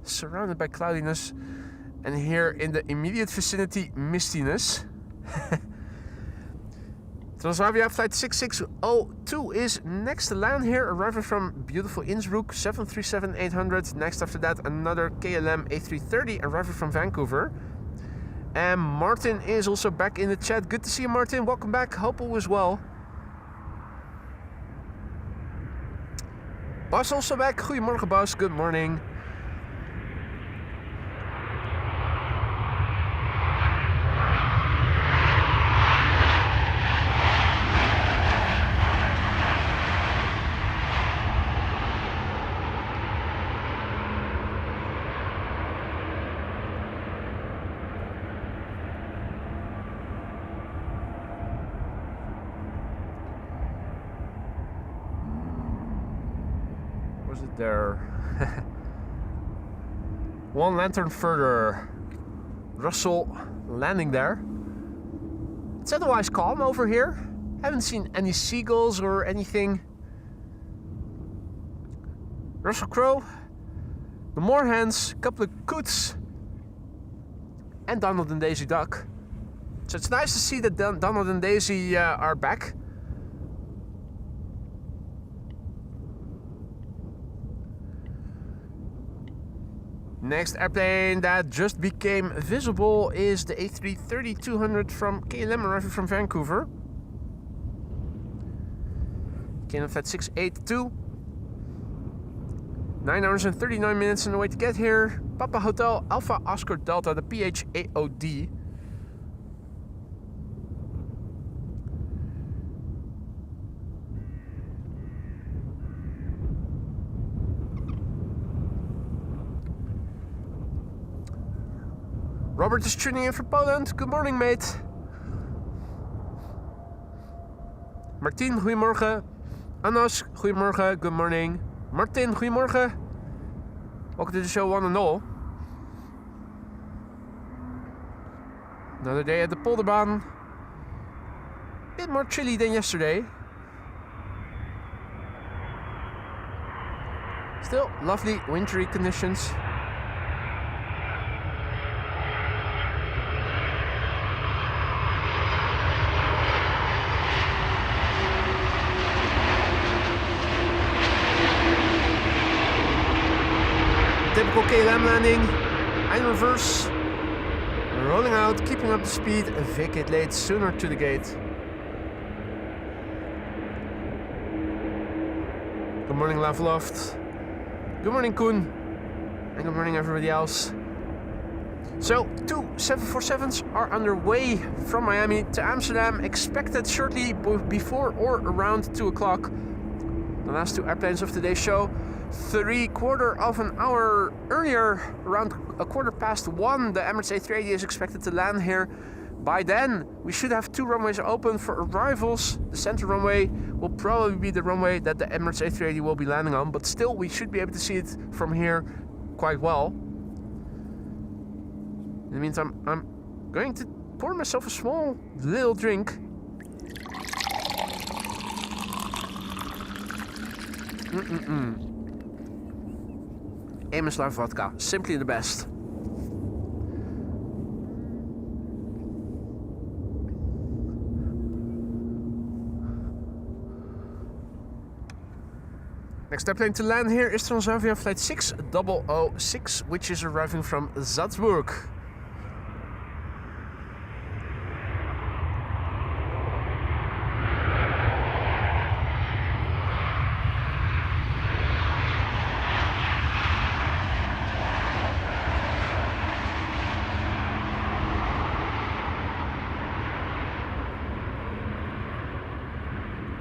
surrounded by cloudiness. And here in the immediate vicinity, mistiness. Transavia flight 6602 is next to land here, arriving from beautiful Innsbruck, 737-800. Next after that, another KLM A330 arriving from Vancouver. And Martin is also back in the chat. Good to see you, Martin. Welcome back. Hope all is well. Bas also back. Goedemorgen, Bas. Good morning. There. One lantern further. Russell landing there. It's otherwise calm over here. Haven't seen any seagulls or anything. Russell Crowe, the Moorhens, a couple of coots, and Donald and Daisy Duck. So it's nice to see that Donald and Daisy are back. Next airplane that just became visible is the A330-200 from KLM arriving from Vancouver. KLM flight 682. 9 hours and 39 minutes on the way to get here. Papa Hotel Alpha Oscar Delta, the PHAOD. Robert is tuning in from Poland. Good morning, mate. Martin, goedemorgen. Anas, goedemorgen. Good morning. Martin, goedemorgen. Welcome to the show, one and all. Another day at the Polderbaan. Bit more chilly than yesterday. Still lovely wintry conditions. Typical KLM landing, in reverse, rolling out, keeping up the speed, vacate late, sooner to the gate. Good morning, Love Loft. Good morning, Koen. And good morning, everybody else. So, two 747s are underway from Miami to Amsterdam, expected shortly before or around 2 o'clock. The last two airplanes of today's show. 3/4 of an hour earlier, around 1:15, the Emirates A380 is expected to land here. By then, we should have two runways open for arrivals. The center runway will probably be the runway that the Emirates A380 will be landing on, but still, we should be able to see it from here quite well. In the meantime, I'm going to pour myself a small little drink. Amos Live vodka, simply the best. Next airplane to land here is Transavia flight 6006, which is arriving from Salzburg.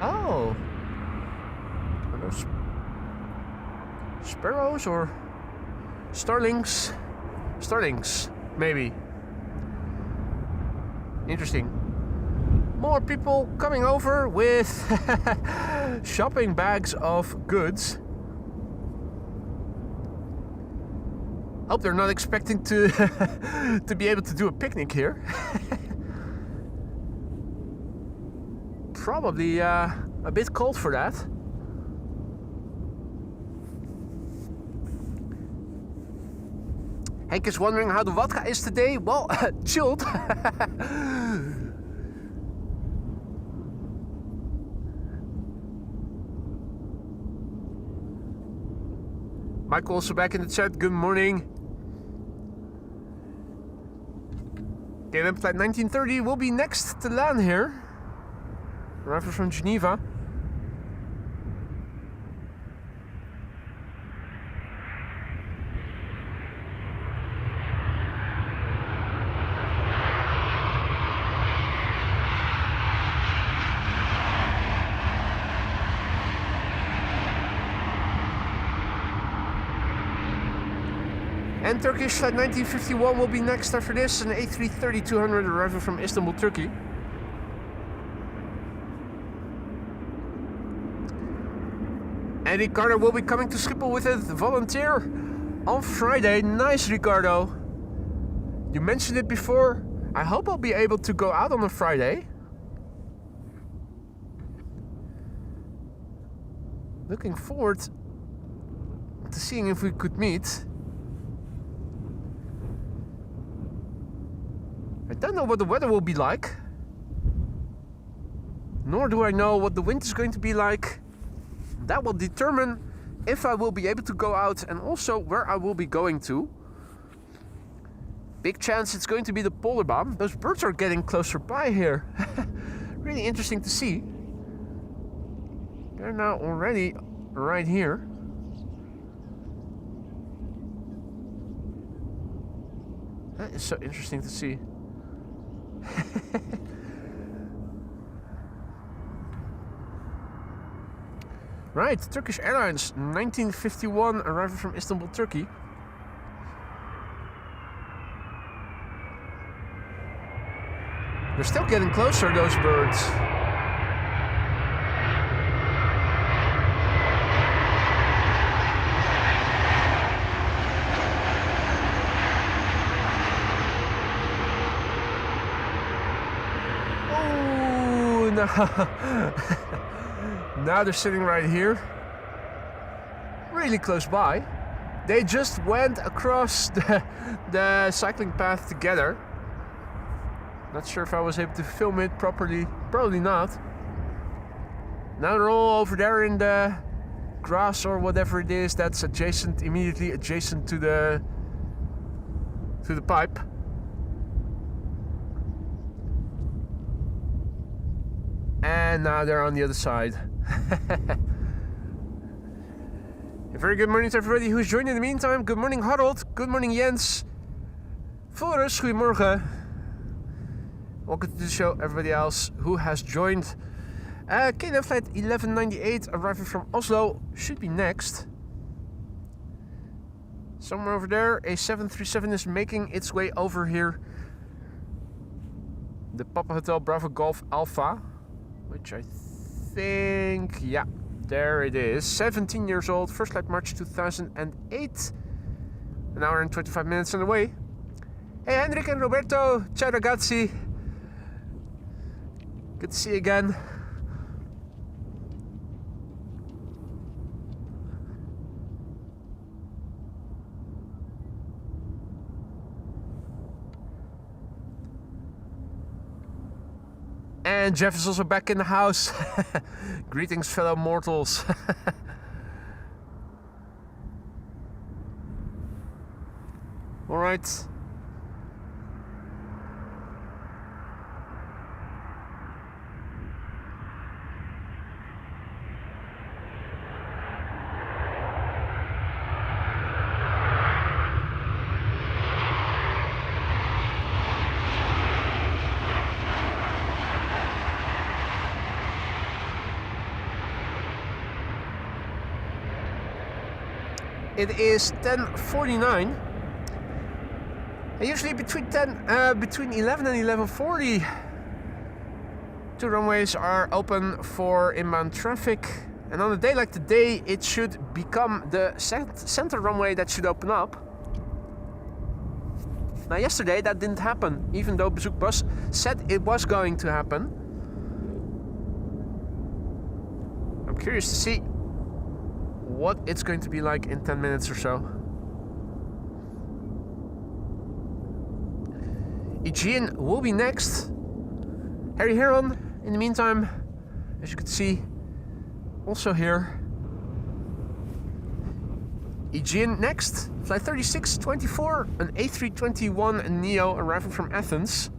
Oh, are those sparrows or starlings? Starlings, maybe. Interesting. More people coming over with shopping bags of goods. Hope they're not expecting to to be able to do a picnic here. Probably a bit cold for that. Hank is wondering how the vodka is today. Well, chilled. Michael also back in the chat. Good morning. KLM flight 1930 will be next to land here. Arrival from Geneva. And Turkish flight 1951 will be next after this, an A330-200 arrival from Istanbul, Turkey. And Ricardo will be coming to Schiphol with a volunteer on Friday. Nice, Ricardo. You mentioned it before. I hope I'll be able to go out on a Friday. Looking forward to seeing if we could meet. I don't know what the weather will be like. Nor do I know what the wind is going to be like. That will determine if I will be able to go out and also where I will be going to. Big chance it's going to be the Polderbaan. Those birds are getting closer by here. Really interesting to see. They're now already right here. That is so interesting to see. Right, Turkish Airlines 1951 arrival from Istanbul, Turkey. They're still getting closer, those birds. Oh, no. Now they're sitting right here. Really close by. They just went across the cycling path together. Not sure if I was able to film it properly. Probably not. Now they're all over there in the grass or whatever it is that's adjacent, immediately adjacent to the pipe. And now they're on the other side. A very good morning to everybody who's joined in the meantime. Good morning, Harold. Good morning, Jens. Floris, goedemorgen. Welcome to the show, everybody else who has joined. KLM flight 1198 arriving from Oslo should be next. Somewhere over there, a 737 is making its way over here. The Papa Hotel Bravo Golf Alpha, which I think, yeah, there it is. 17 years old, first flight March 2008. An hour and 25 minutes on the way. Hey, Henrik and Roberto, ciao ragazzi. Good to see you again. And Jeff is also back in the house. Greetings, fellow mortals. All right. It is 10:49. And usually between 11 and 11:40, two runways are open for inbound traffic. And on a day like today, it should become the center runway that should open up. Now yesterday that didn't happen, even though Bezoekbus said it was going to happen. I'm curious to see what it's going to be like in 10 minutes or so. Aegean will be next. Harry Heron, in the meantime, as you can see, also here. Aegean next, flight 3624, an A321neo arriving from Athens.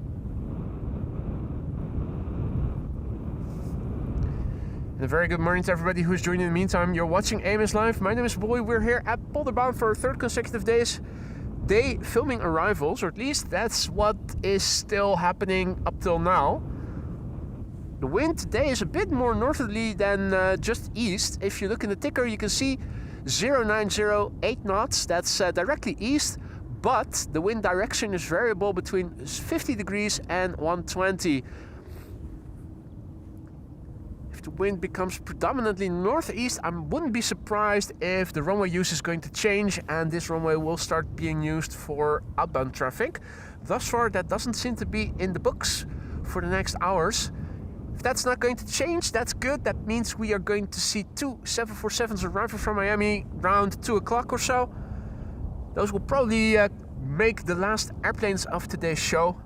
And a very good morning to everybody who's joining in the meantime. You're watching AMS Live. My name is Boy. We're here at Polderbaan for our third consecutive day filming arrivals, or at least that's what is still happening up till now. The wind today is a bit more northerly than just east. If you look in the ticker, you can see 0908 knots. That's directly east, but the wind direction is variable between 50 degrees and 120. If the wind becomes predominantly northeast, I wouldn't be surprised if the runway use is going to change and this runway will start being used for outbound traffic. Thus far, that doesn't seem to be in the books for the next hours. If that's not going to change, that's good. That means we are going to see two 747s arriving from Miami around 2 o'clock or so. Those will probably make the last airplanes of today's show.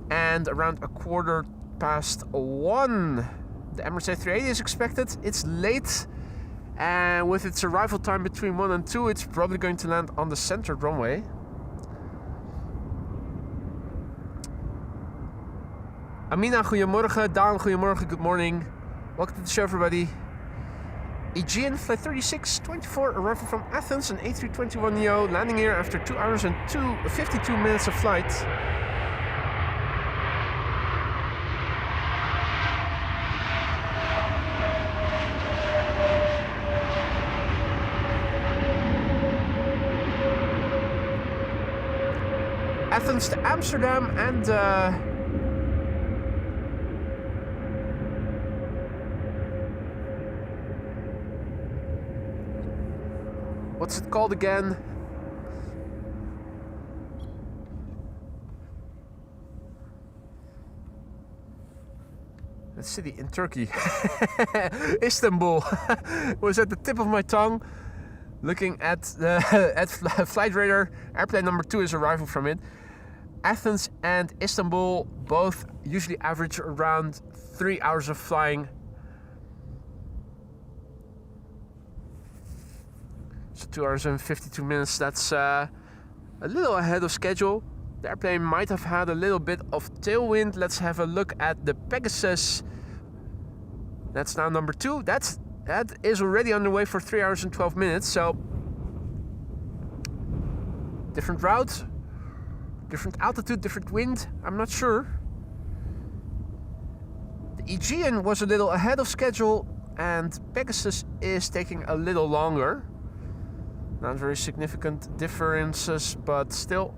And around 1:15, the Emirates A380 is expected. It's late, and with its arrival time between 1 and 2, it's probably going to land on the centered runway. Amina, goedemorgen. Daan, goedemorgen. Good morning. Welcome to the show, everybody. Aegean, flight 3624, arriving from Athens, an A321neo, landing here after 2 hours and 52 minutes of flight. Athens to Amsterdam and what's it called again? The city in Turkey. Istanbul. Was at the tip of my tongue. Looking at the flight radar, airplane number 2 is arriving from it. Athens and Istanbul both usually average around 3 hours of flying. So 2 hours and 52 minutes, that's a little ahead of schedule. The airplane might have had a little bit of tailwind. Let's have a look at the Pegasus. That's now number 2. That is already underway for 3 hours and 12 minutes. So different route, different altitude, different wind. I'm not sure. The Aegean was a little ahead of schedule and Pegasus is taking a little longer. Not very significant differences, but still.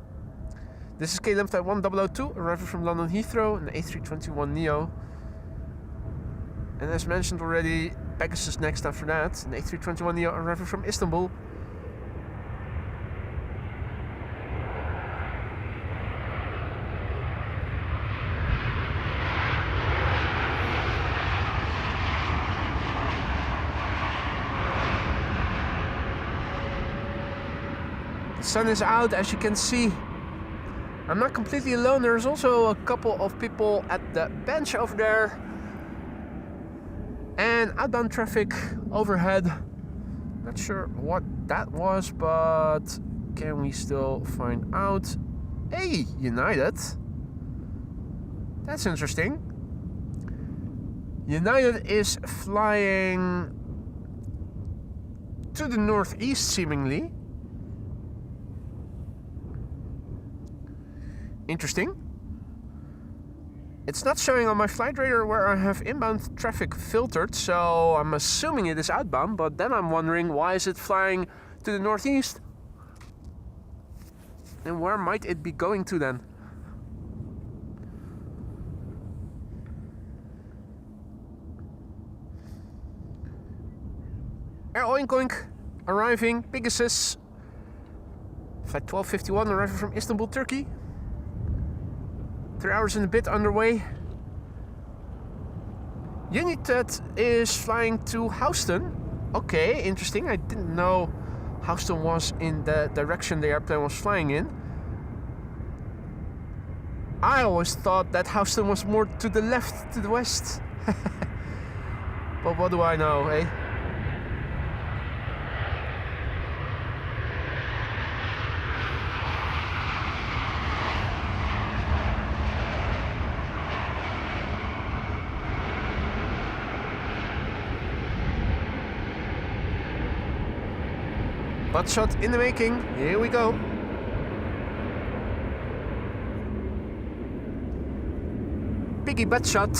This is KLM flight 1002, arriving from London Heathrow, an A321neo. And as mentioned already, Pegasus next after that, an A321neo arriving from Istanbul. The sun is out, as you can see. I'm not completely alone. There's also a couple of people at the bench over there. And outbound traffic overhead. Not sure what that was, but can we still find out? Hey, United. That's interesting. United is flying to the northeast, seemingly. Interesting. It's not showing on my flight radar where I have inbound traffic filtered, so I'm assuming it is outbound, but then I'm wondering why is it flying to the northeast? And where might it be going to then? Air Oink Oink arriving, Pegasus. Flight 1251 arriving from Istanbul, Turkey. 3 hours and a bit underway. United is flying to Houston. Okay, interesting. I didn't know Houston was in the direction the airplane was flying in. I always thought that Houston was more to the left, to the west. But what do I know, eh? Butt shot in the making. Here we go. Piggy butt shot.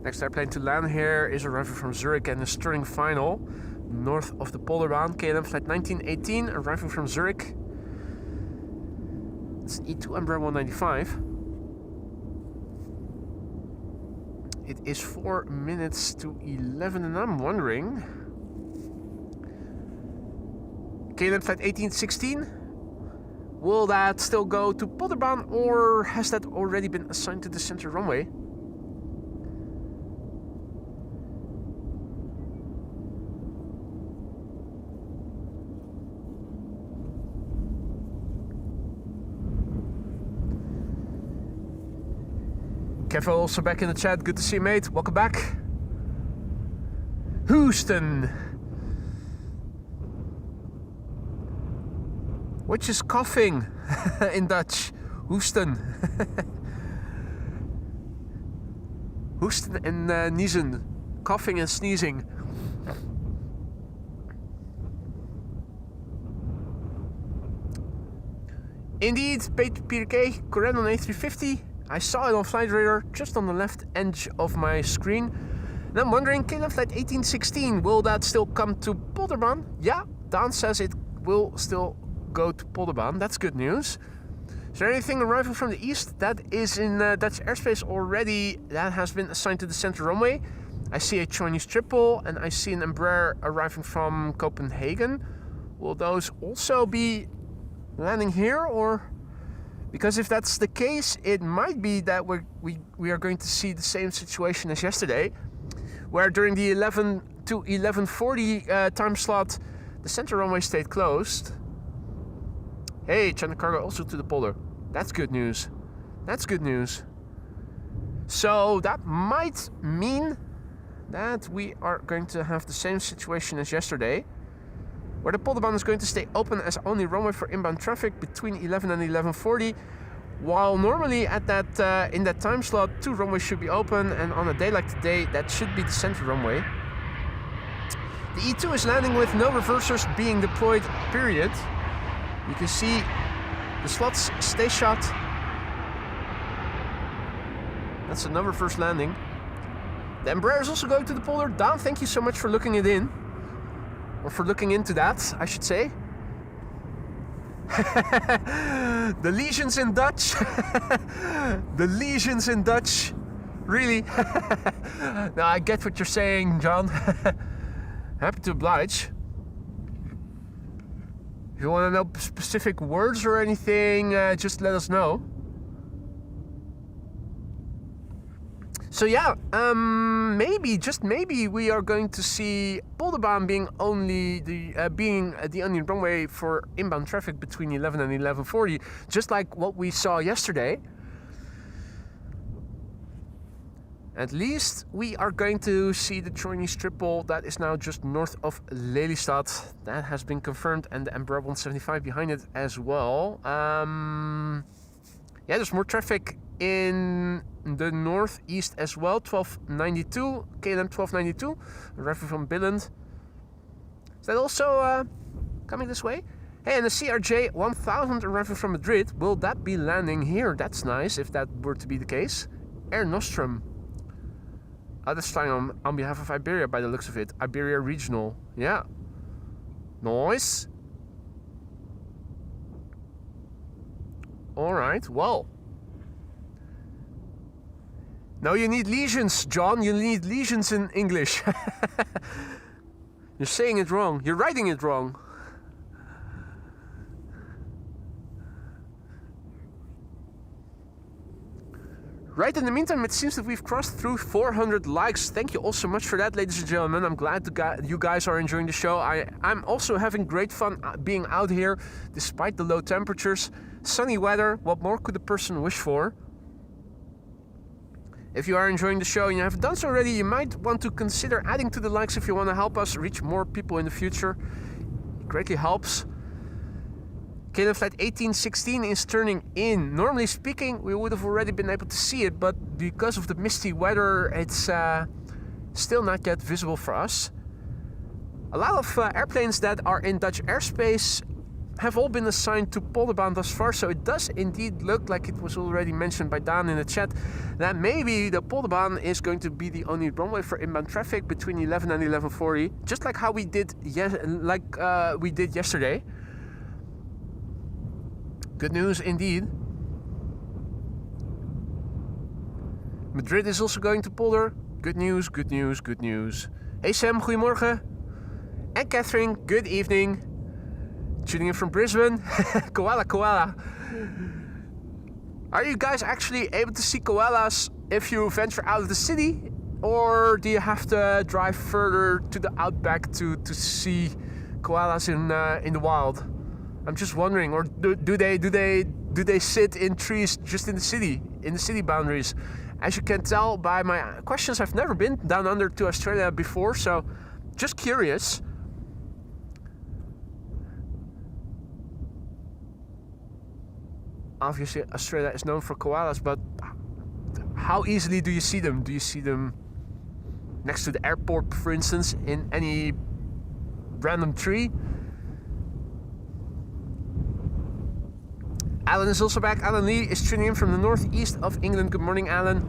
Next airplane to land here is arriving from Zurich and a stirring final north of the Polderbaan, KLM flight 1918, arriving from Zurich. It's an E2 Embraer 195. It is 4 minutes to 11 and I'm wondering, KLM flight 1816, will that still go to Polderbaan or has that already been assigned to the center runway? Kevo also back in the chat. Good to see you, mate. Welcome back. Houston. Which is coughing in Dutch. Houston. Houston and niezen. Coughing and sneezing. Indeed, Peter K. Korean on A350. I saw it on Flight Radar just on the left edge of my screen. And I'm wondering, KLM flight 1816, will that still come to Polderbaan? Yeah, Dan says it will still go to Polderbaan. That's good news. Is there anything arriving from the east that is in Dutch airspace already that has been assigned to the center runway? I see a Chinese triple and I see an Embraer arriving from Copenhagen. Will those also be landing here or? Because if that's the case, it might be that we are going to see the same situation as yesterday, where during the 11 to 11:40 time slot, the center runway stayed closed. Hey, China cargo also to the Polder. That's good news. That's good news. So that might mean that we are going to have the same situation as yesterday, where the Polderbaan is going to stay open as only runway for inbound traffic between 11 and 11:40, while normally at that in that time slot 2 runways should be open, and on a day like today that should be the center runway. The E2 is landing with no reversers being deployed, period. You can see the slots stay shut. That's a no reverse landing. The Embraer is also going to the Polder. Dan, thank you so much for looking it in. Or for looking into that, I should say. The lesions in Dutch. The lesions in Dutch. Really? Now I get what you're saying, John. Happy to oblige. If you want to know specific words or anything, just let us know. So yeah, maybe, just maybe, we are going to see Polderbaan being only the only runway for inbound traffic between 11 and 11:40, just like what we saw yesterday. At least we are going to see the Chinese triple that is now just north of Lelystad. That has been confirmed, and the Embraer 175 behind it as well. Yeah, there's more traffic in the northeast as well. 1292, KLM 1292, arriving from Billund. Is that also coming this way? Hey, and the CRJ 1000 arriving from Madrid. Will that be landing here? That's nice if that were to be the case. Air Nostrum. Oh, that's flying on behalf of Iberia by the looks of it. Iberia Regional. Yeah. Nice. Alright, well. Now you need lesions, John. You need lesions in English. You're saying it wrong. You're writing it wrong. Right, in the meantime, it seems that we've crossed through 400 likes. Thank you all so much for that, ladies and gentlemen. I'm glad you guys are enjoying the show. I'm also having great fun being out here, despite the low temperatures. Sunny weather, what more could a person wish for? If you are enjoying the show and you haven't done so already, you might want to consider adding to the likes if you want to help us reach more people in the future. It greatly helps. KLM flight 1816 is turning in. Normally speaking, we would have already been able to see it, but because of the misty weather, it's still not yet visible for us. A lot of airplanes that are in Dutch airspace have all been assigned to Polderbaan thus far, so it does indeed look like it was already mentioned by Dan in the chat that maybe the Polderbaan is going to be the only runway for inbound traffic between 11 and 11:40, just like how we did yesterday. Good news indeed. Madrid is also going to Polder. Good news, good news, good news. Hey Sam, goedemorgen. And Catherine, good evening. Tuning in from Brisbane. Koala. Are you guys actually able to see koalas if you venture out of the city? Or do you have to drive further to the outback to see koalas in the wild? I'm just wondering, or do they sit in trees just in the city boundaries? As you can tell by my questions, I've never been down under to Australia before, so just curious. Obviously, Australia is known for koalas, but how easily do you see them? Do you see them next to the airport, for instance, in any random tree? Alan is also back. Alan Lee is tuning in from the northeast of England. Good morning, Alan.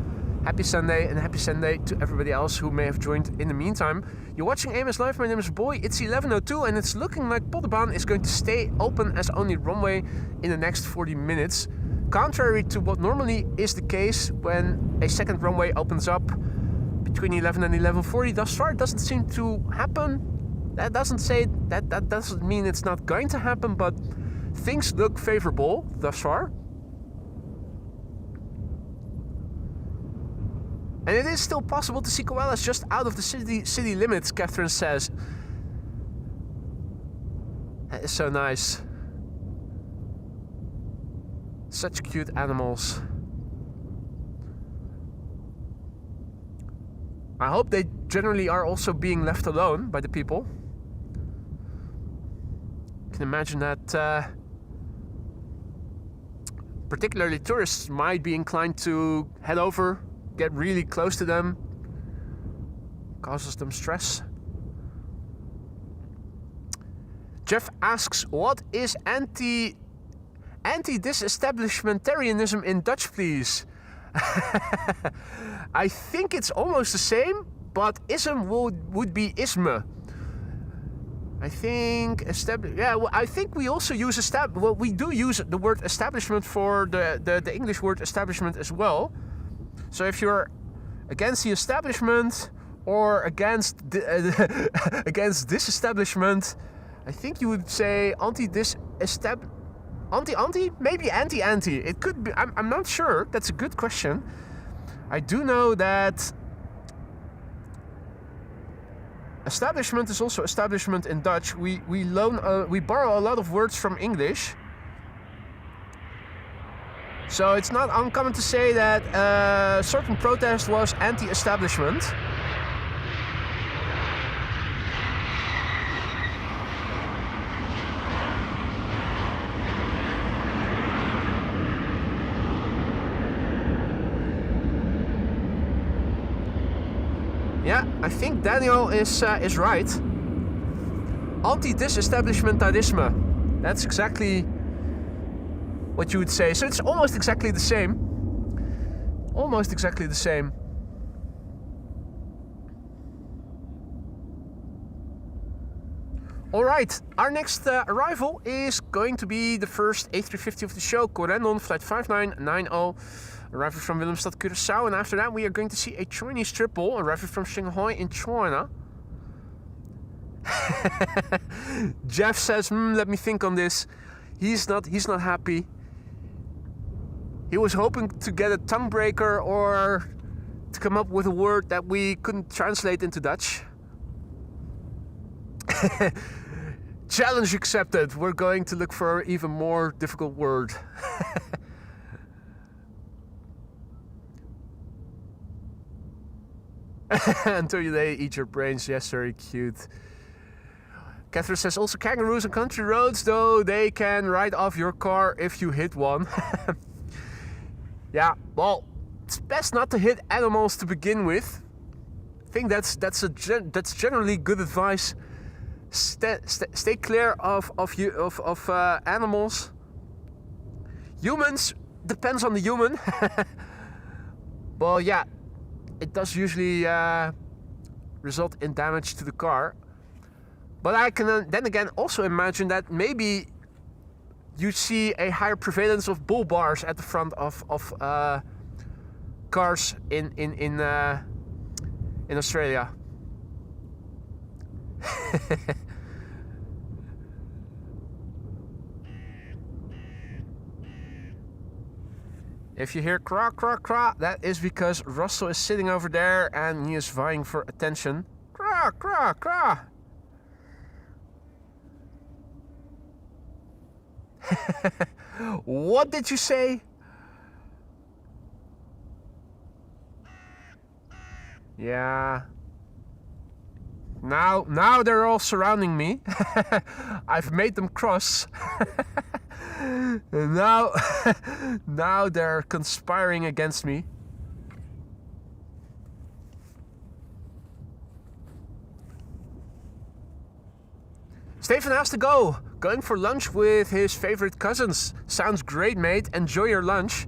Happy Sunday, and happy Sunday to everybody else who may have joined in the meantime. You're watching AMS Live. My name is Boy. It's 11:02, and it's looking like Polderbaan is going to stay open as only runway in the next 40 minutes. Contrary to what normally is the case when a second runway opens up between 11 and 11:40. Thus far, it doesn't seem to happen. That doesn't mean it's not going to happen, but things look favorable thus far. And it is still possible to see koalas just out of the city limits, Catherine says. That is so nice. Such cute animals. I hope they generally are also being left alone by the people. I can imagine that particularly tourists might be inclined to head over, get really close to them, causes them stress. Jeff asks, what is anti-disestablishmentarianism in Dutch, please? I think it's almost the same, but ism would be isme. I think I think we also use we do use the word establishment for the English word establishment as well. So if you're against the establishment or against disestablishment, I think you would say anti, maybe anti. It could be. I'm not sure. That's a good question. I do know that establishment is also establishment in Dutch. We borrow a lot of words from English. So it's not uncommon to say that a certain protest was anti-establishment. Yeah, I think Daniel is right. Anti-disestablishmentarisme. That's exactly what you would say. So it's almost exactly the same. Almost exactly the same. Alright, our next arrival is going to be the first A350 of the show, Corendon, flight 5990, arriving from Willemstad, Curaçao, and after that we are going to see a Chinese triple, arriving from Shanghai in China. Jeff says, let me think on this. He's not happy. He was hoping to get a tongue breaker or to come up with a word that we couldn't translate into Dutch. Challenge accepted. We're going to look for an even more difficult word. Until they eat your brains. Yes, very cute. Catherine says also kangaroos on country roads, though they can ride off your car if you hit one. Yeah, well, it's best not to hit animals to begin with. I think that's generally good advice. Stay clear of animals. Humans depends on the human. Well, yeah, it does usually result in damage to the car. But I can then again also imagine that maybe you see a higher prevalence of bull bars at the front of cars in Australia. If you hear craw, craw, craw, that is because Russell is sitting over there and he is vying for attention. Craw, craw, craw. What did you say? Yeah. Now they're all surrounding me. I've made them cross. And now they're conspiring against me. Stefan has to go. Going for lunch with his favorite cousins. Sounds great, mate. Enjoy your lunch.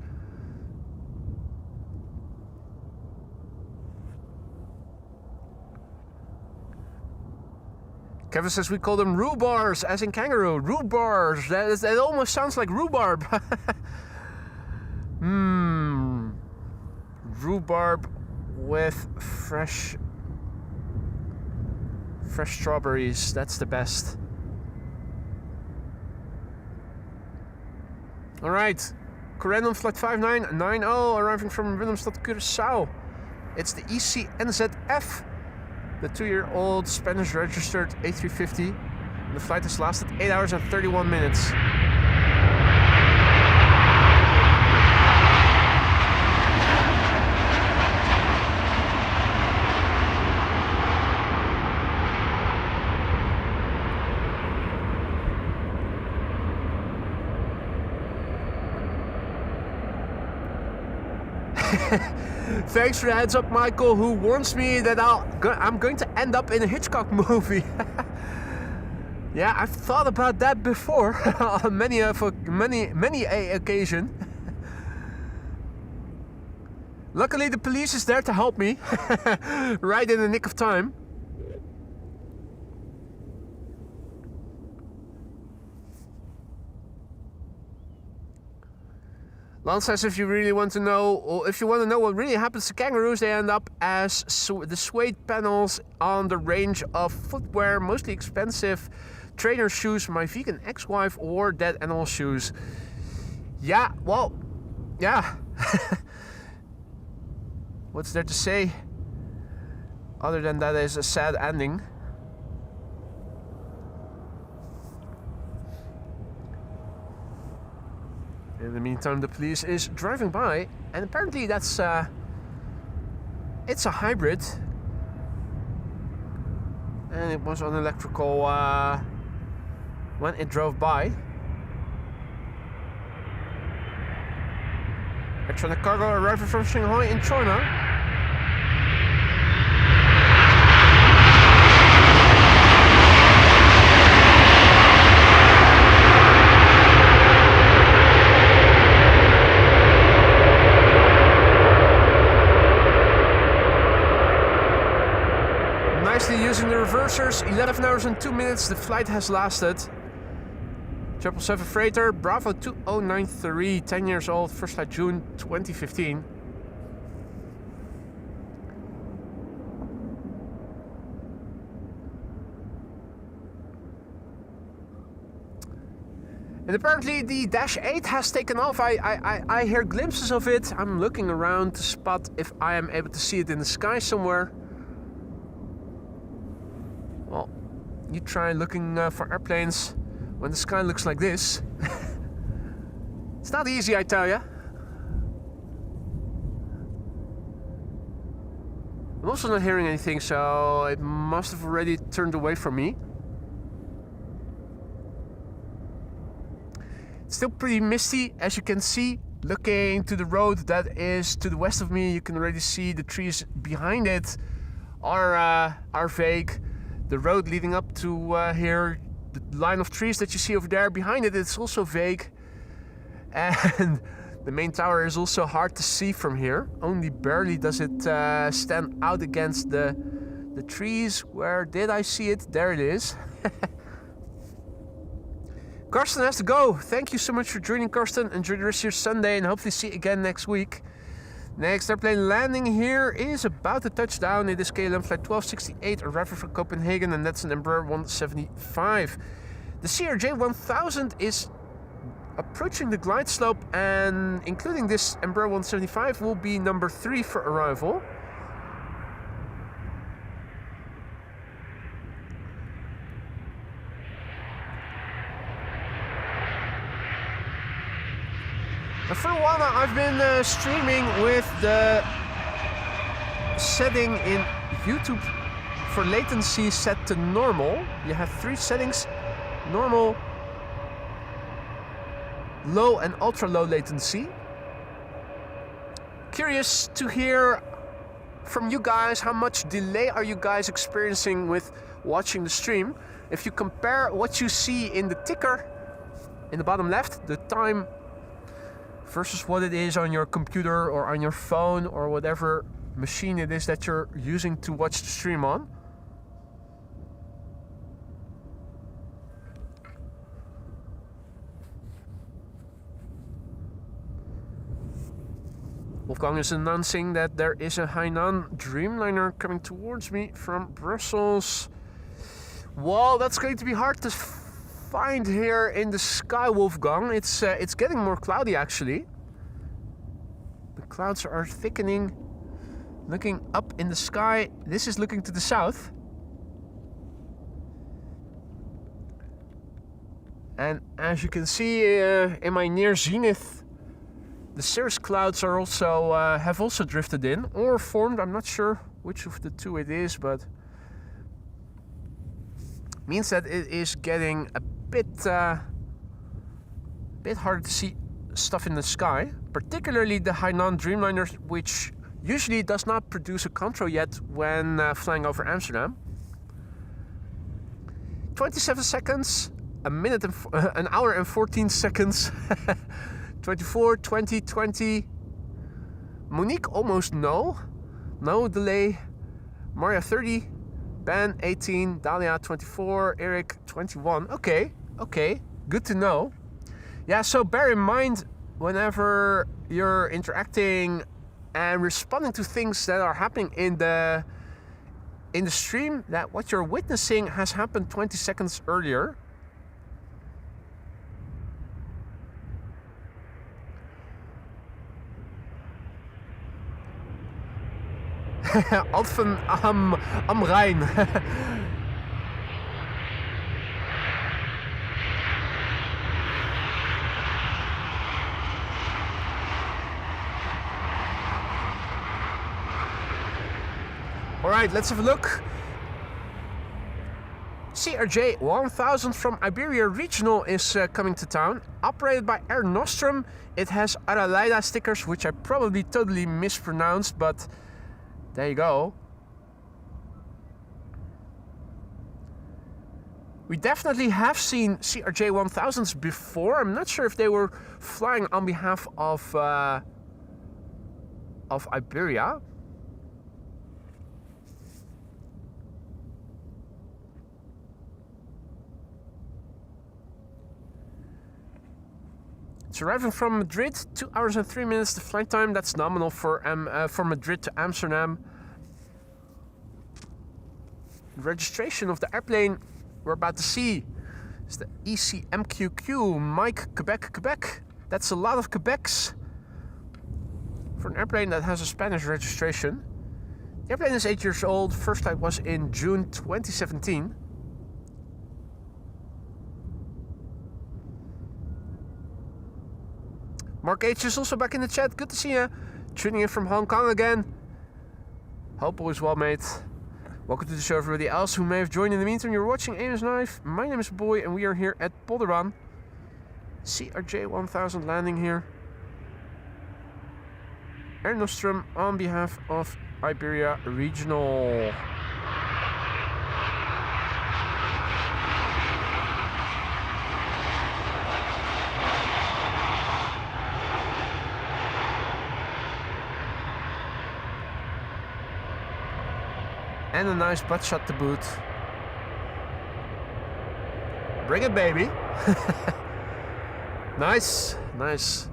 Kevin says we call them rhubars, as in kangaroo. Rhubars. That almost sounds like rhubarb. Rhubarb with fresh strawberries. That's the best. All right. Corendon flight 5990 arriving from Willemstad, Curaçao. It's the ECNZF. The 2-year-old Spanish registered A350. And the flight has lasted 8 hours and 31 minutes. Thanks for the heads up, Michael, who warns me that I'm going to end up in a Hitchcock movie. Yeah, I've thought about that before on many a occasion. Luckily, the police is there to help me, right in the nick of time. Lance says if you really want to know, or if you want to know what really happens to kangaroos, they end up as the suede panels on the range of footwear, mostly expensive trainer shoes, my vegan ex-wife, or dead animal shoes. Yeah, well, yeah. What's there to say? Other than that is a sad ending. In the meantime, the police is driving by, and apparently that's it's a hybrid, and it was on electrical when it drove by. Electronic cargo arriving from Shanghai in China. Using the reversers, 11 hours and 2 minutes the flight has lasted. 777 freighter, Bravo 2093, 10 years old, first flight June 2015. And apparently the Dash 8 has taken off. I hear glimpses of it. I'm looking around to spot if I am able to see it in the sky somewhere. Well, you try looking for airplanes when the sky looks like this. It's not easy, I tell ya. I'm also not hearing anything, so it must have already turned away from me. It's still pretty misty, as you can see. Looking to the road that is to the west of me, you can already see the trees behind it are vague. The road leading up to here, the line of trees that you see over there behind it, it's also vague. And the main tower is also hard to see from here. Only barely does it stand out against the trees. Where did I see it? There it is. Karsten has to go. Thank you so much for joining, Karsten. Enjoy the rest of your Sunday and hopefully see you again next week. Next airplane landing here is about to touch down. It is KLM flight 1268 arriving from Copenhagen, and that's an Embraer 175. The CRJ 1000 is approaching the glide slope, and including this Embraer 175 will be number 3 for arrival. Now for a while now I've been streaming with the setting in YouTube for latency set to normal. You have 3 settings: normal, low and ultra low latency. Curious to hear from you guys, how much delay are you guys experiencing with watching the stream? If you compare what you see in the ticker in the bottom left, the time, versus what it is on your computer or on your phone or whatever machine it is that you're using to watch the stream on. Wolfgang is announcing that there is a Hainan Dreamliner coming towards me from Brussels. Well, that's going to be hard to find here in the sky, Wolfgang. It's getting more cloudy actually. The clouds are thickening. Looking up in the sky, this is looking to the south. And as you can see in my near zenith, the cirrus clouds are also have also drifted in or formed. I'm not sure which of the two it is, but means that it is getting a bit harder to see stuff in the sky, particularly the Hainan Dreamliner, which usually does not produce a contour yet when flying over Amsterdam. 27 seconds, a minute and an hour and 14 seconds. 24, 20, 20. Monique almost no delay. Maria 30, Ben 18, Dahlia 24, Eric 21. Okay, good to know. Yeah, so bear in mind whenever you're interacting and responding to things that are happening in the stream, that what you're witnessing has happened 20 seconds earlier. Alphen am Rhein. All right, let's have a look. CRJ 1000 from Iberia Regional is coming to town. Operated by Air Nostrum. It has Araleida stickers, which I probably totally mispronounced, but there you go. We definitely have seen CRJ 1000s before. I'm not sure if they were flying on behalf of Iberia. It's arriving from Madrid, 2 hours and 3 minutes the flight time. That's nominal for Madrid to Amsterdam. The registration of the airplane we're about to see It's the ECMQQ, Mike, Quebec, Quebec. That's a lot of Quebecs for an airplane that has a Spanish registration. The airplane is 8 years old. First flight was in June 2017. Mark H is also back in the chat. Good to see you. Tuning in from Hong Kong again. Hope all is well, mate. Welcome to the show, everybody else who may have joined in the meantime. You're watching Aim's Knife. My name is Boy, and we are here at Polderbaan. CRJ 1000 landing here. Air Nostrum on behalf of Iberia Regional. And a nice butt shot to boot. Bring it, baby. Nice, nice.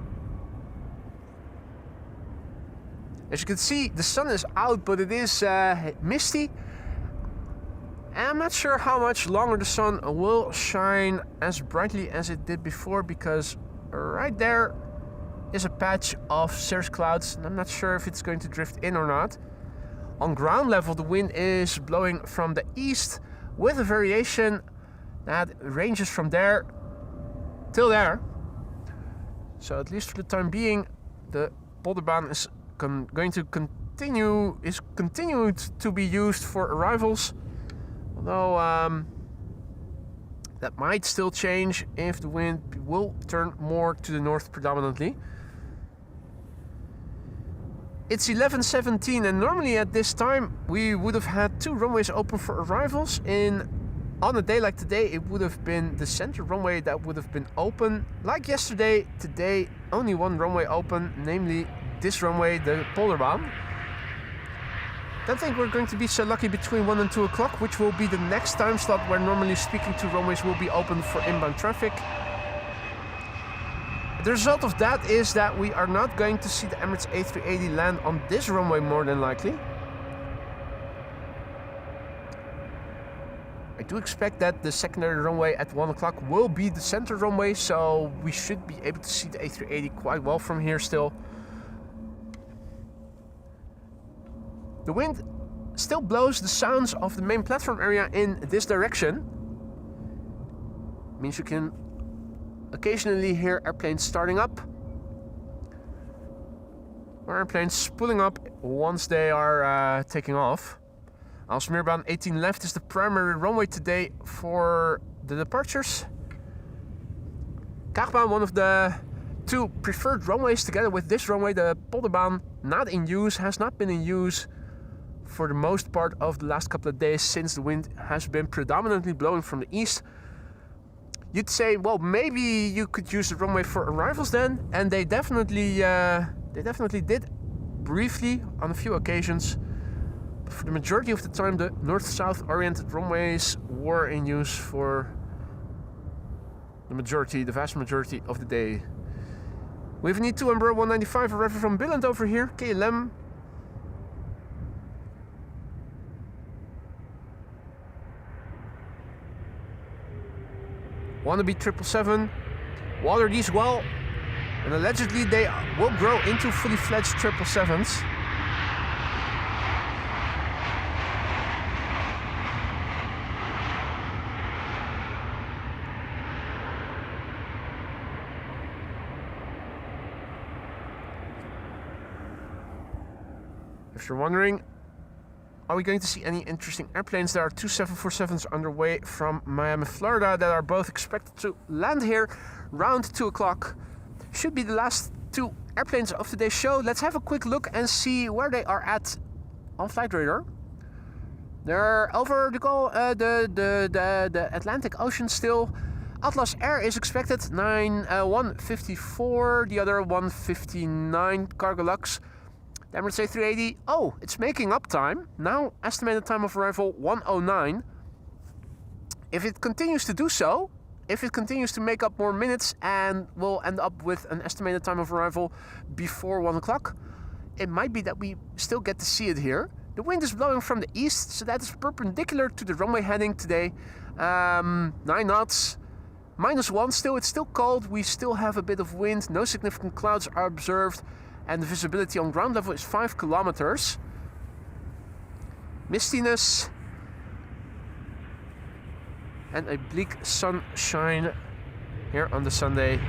As you can see, the sun is out, but it is misty. And I'm not sure how much longer the sun will shine as brightly as it did before, because right there is a patch of cirrus clouds, and I'm not sure if it's going to drift in or not. On ground level, the wind is blowing from the east with a variation that ranges from there till there. So at least for the time being, the Polderbaan is going to continued to be used for arrivals. Although that might still change if the wind will turn more to the north predominantly. It's 11:17, and normally at this time we would have had 2 runways open for arrivals. On a day like today, it would have been the center runway that would have been open. Like yesterday, today only 1 runway open, namely this runway, the Polderbaan. Don't think we're going to be so lucky between 1 and 2 o'clock, which will be the next time slot where normally speaking 2 runways will be open for inbound traffic. The result of that is that we are not going to see the Emirates A380 land on this runway more than likely. I do expect that the secondary runway at 1 o'clock will be the center runway, so we should be able to see the A380 quite well from here still. The wind still blows the sounds of the main platform area in this direction. Means you can occasionally hear airplanes starting up or airplanes pulling up once they are taking off. Alsmeerbaan 18 left is the primary runway today for the departures. Kaagbaan, one of the 2 preferred runways together with this runway, the Polderbaan, not in use, has not been in use for the most part of the last couple of days since the wind has been predominantly blowing from the east. You'd say, well, maybe you could use the runway for arrivals then, and they definitely did briefly on a few occasions. But for the majority of the time, the north-south oriented runways were in use for the vast majority of the day. We have need 2 Embraer 195 arriving from Billund over here, KLM. Wannabe 777, water these well, and allegedly they will grow into fully fledged 777s. If you're wondering, are we going to see any interesting airplanes? There are 2 747s underway from Miami, Florida that are both expected to land here around 2 o'clock. Should be the last 2 airplanes of today's show. Let's have a quick look and see where they are at on Flight Radar. They're over the Atlantic Ocean still. Atlas Air is expected 154, the other 159 Cargo Lux. The Emirates A380, oh, it's making up time. Now, estimated time of arrival 1:09. If it continues to do so, if it continues to make up more minutes and will end up with an estimated time of arrival before 1 o'clock, it might be that we still get to see it here. The wind is blowing from the east, so that is perpendicular to the runway heading today. 9 knots. -1 still, it's still cold, we still have a bit of wind, no significant clouds are observed, and the visibility on ground level is 5 kilometers. Mistiness and a bleak sunshine here on the Sunday.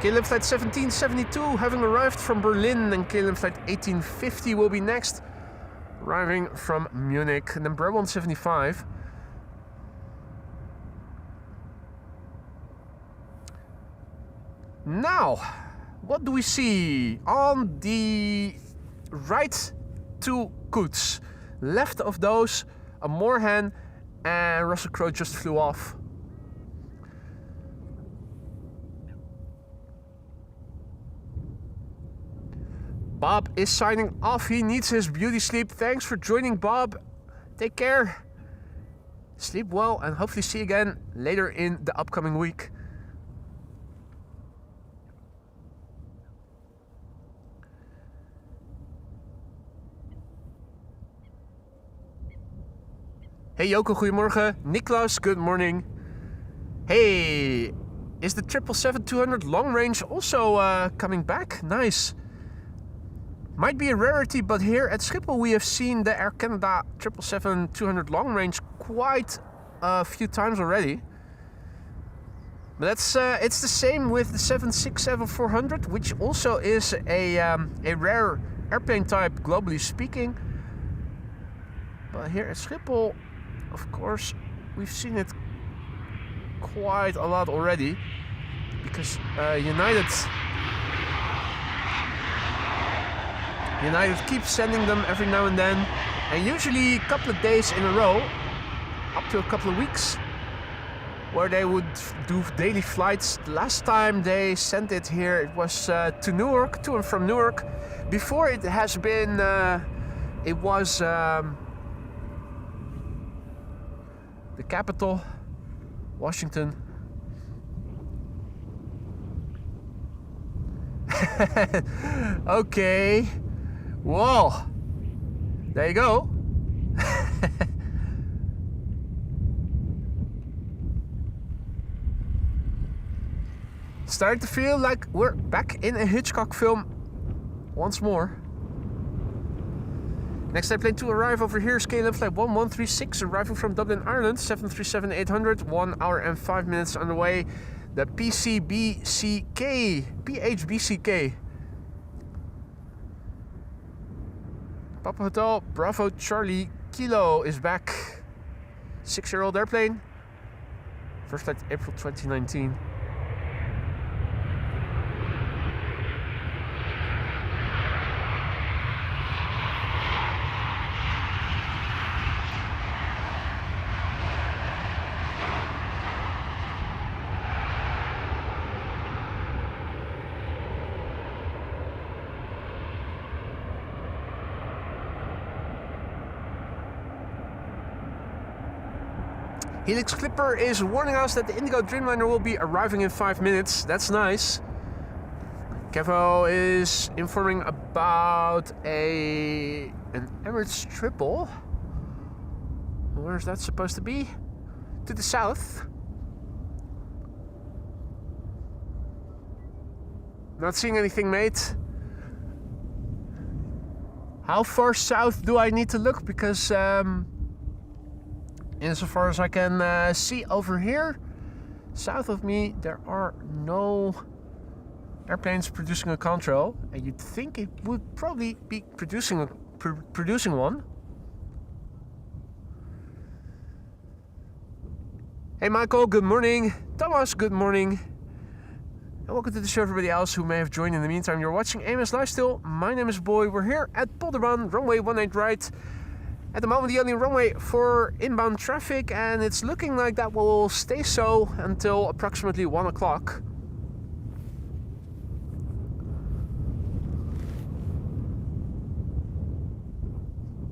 KLM flight 1772 having arrived from Berlin, and KLM flight 1850 will be next, arriving from Munich, and then Embraer 175. Now, what do we see? On the right, 2 Coots. Left of those, a Moorhen, and Russell Crowe just flew off. Bob is signing off. He needs his beauty sleep. Thanks for joining, Bob. Take care. Sleep well, and hopefully see you again later in the upcoming week. Hey Joko, goedemorgen. Niklaus, good morning. Hey, is the 777-200 long range also coming back? Nice. Might be a rarity, but here at Schiphol we have seen the Air Canada 777-200 long range quite a few times already. But that's it's the same with the 767-400, which also is a rare airplane type globally speaking. But here at Schiphol, of course, we've seen it quite a lot already, because United keeps sending them every now and then, and usually a couple of days in a row, up to a couple of weeks, where they would do daily flights. The last time they sent it here, it was to Newark, to and from Newark. Before it has been, it was the capital, Washington. Okay. Whoa. There you go. Starting to feel like we're back in a Hitchcock film once more. Next airplane to arrive over here is KLM flight 1136, arriving from Dublin, Ireland, 737-800, 1 hour and 5 minutes on the way. The PHBCK. Papa Hotel, Bravo Charlie Kilo is back. 6-year-old airplane. First flight April 2019. Helix Clipper is warning us that the Indigo Dreamliner will be arriving in 5 minutes. That's nice. Kevo is informing about an Emirates triple. Where's that supposed to be? To the south. Not seeing anything, mate. How far south do I need to look? Because insofar as I can see over here, south of me, there are no airplanes producing a contrail, and you'd think it would probably be producing one. Hey Michael, good morning. Thomas, good morning. And welcome to the show, everybody else who may have joined in the meantime. You're watching AMS Lifestyle. My name is Boy. We're here at Polderbaan, runway 18 right. At the moment, the only runway for inbound traffic, and it's looking like that will stay so until approximately 1 o'clock.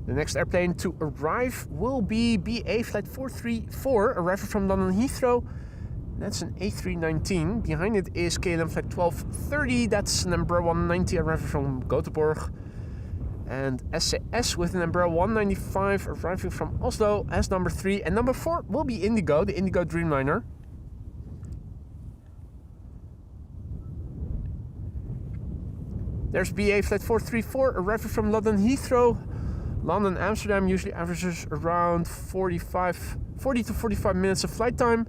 The next airplane to arrive will be BA Flight 434, arriving from London Heathrow, That's an A319. Behind it is KLM flight 1230. That's an Embraer 190 arriving from Göteborg. And SAS with an Embraer 195 arriving from Oslo as number 3. And number 4 will be Indigo, the Indigo Dreamliner. There's BA flight 434 arriving from London Heathrow. London Amsterdam usually averages around 40 to 45 minutes of flight time.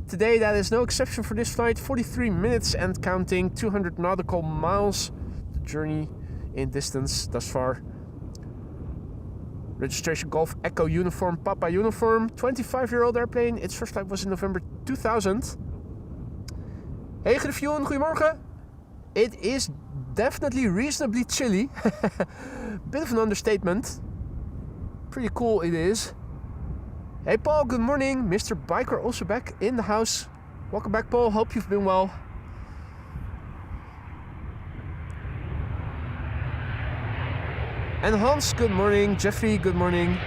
Today that is no exception for this flight, 43 minutes and counting, 200 nautical miles. The journey in distance thus far. Registration Golf Echo Uniform Papa Uniform, 25-year-old airplane. Its first flight was in November 2000. Hey Griffioen, goedemorgen. It is definitely reasonably chilly. Bit of an understatement. Pretty cool it is. Hey Paul, good morning. Mr. Biker also back in the house. Welcome back, Paul. Hope you've been well. And Hans, good morning. Jeffrey, good morning.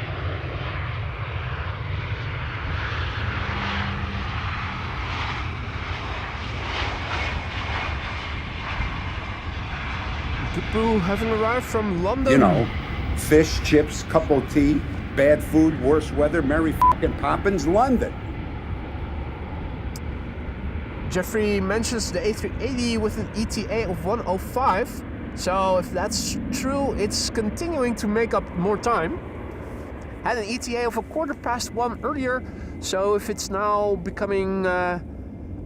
Kipu having arrived from London. You know, fish, chips, cup of tea, bad food, worse weather, Mary fucking Poppins, London. Jeffrey mentions the A380 with an ETA of 105. So if that's true, it's continuing to make up more time. Had an ETA of 1:15 earlier. So if it's now becoming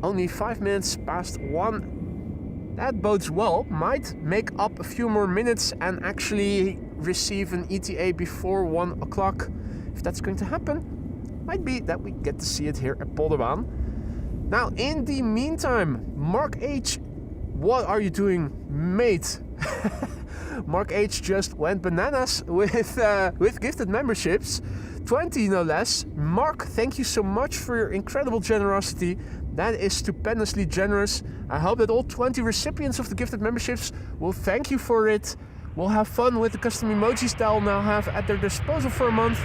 only 5 minutes past 1, that bodes well. Might make up a few more minutes and actually receive an ETA before 1 o'clock. If that's going to happen, might be that we get to see it here at Polderbaan. Now, in the meantime, Mark H, what are you doing, mate? Mark H just went bananas with gifted memberships, 20 no less. Mark, thank you so much for your incredible generosity. That is stupendously generous. I hope that all 20 recipients of the gifted memberships will thank you for it. We'll have fun with the custom emojis they'll now have at their disposal for a month.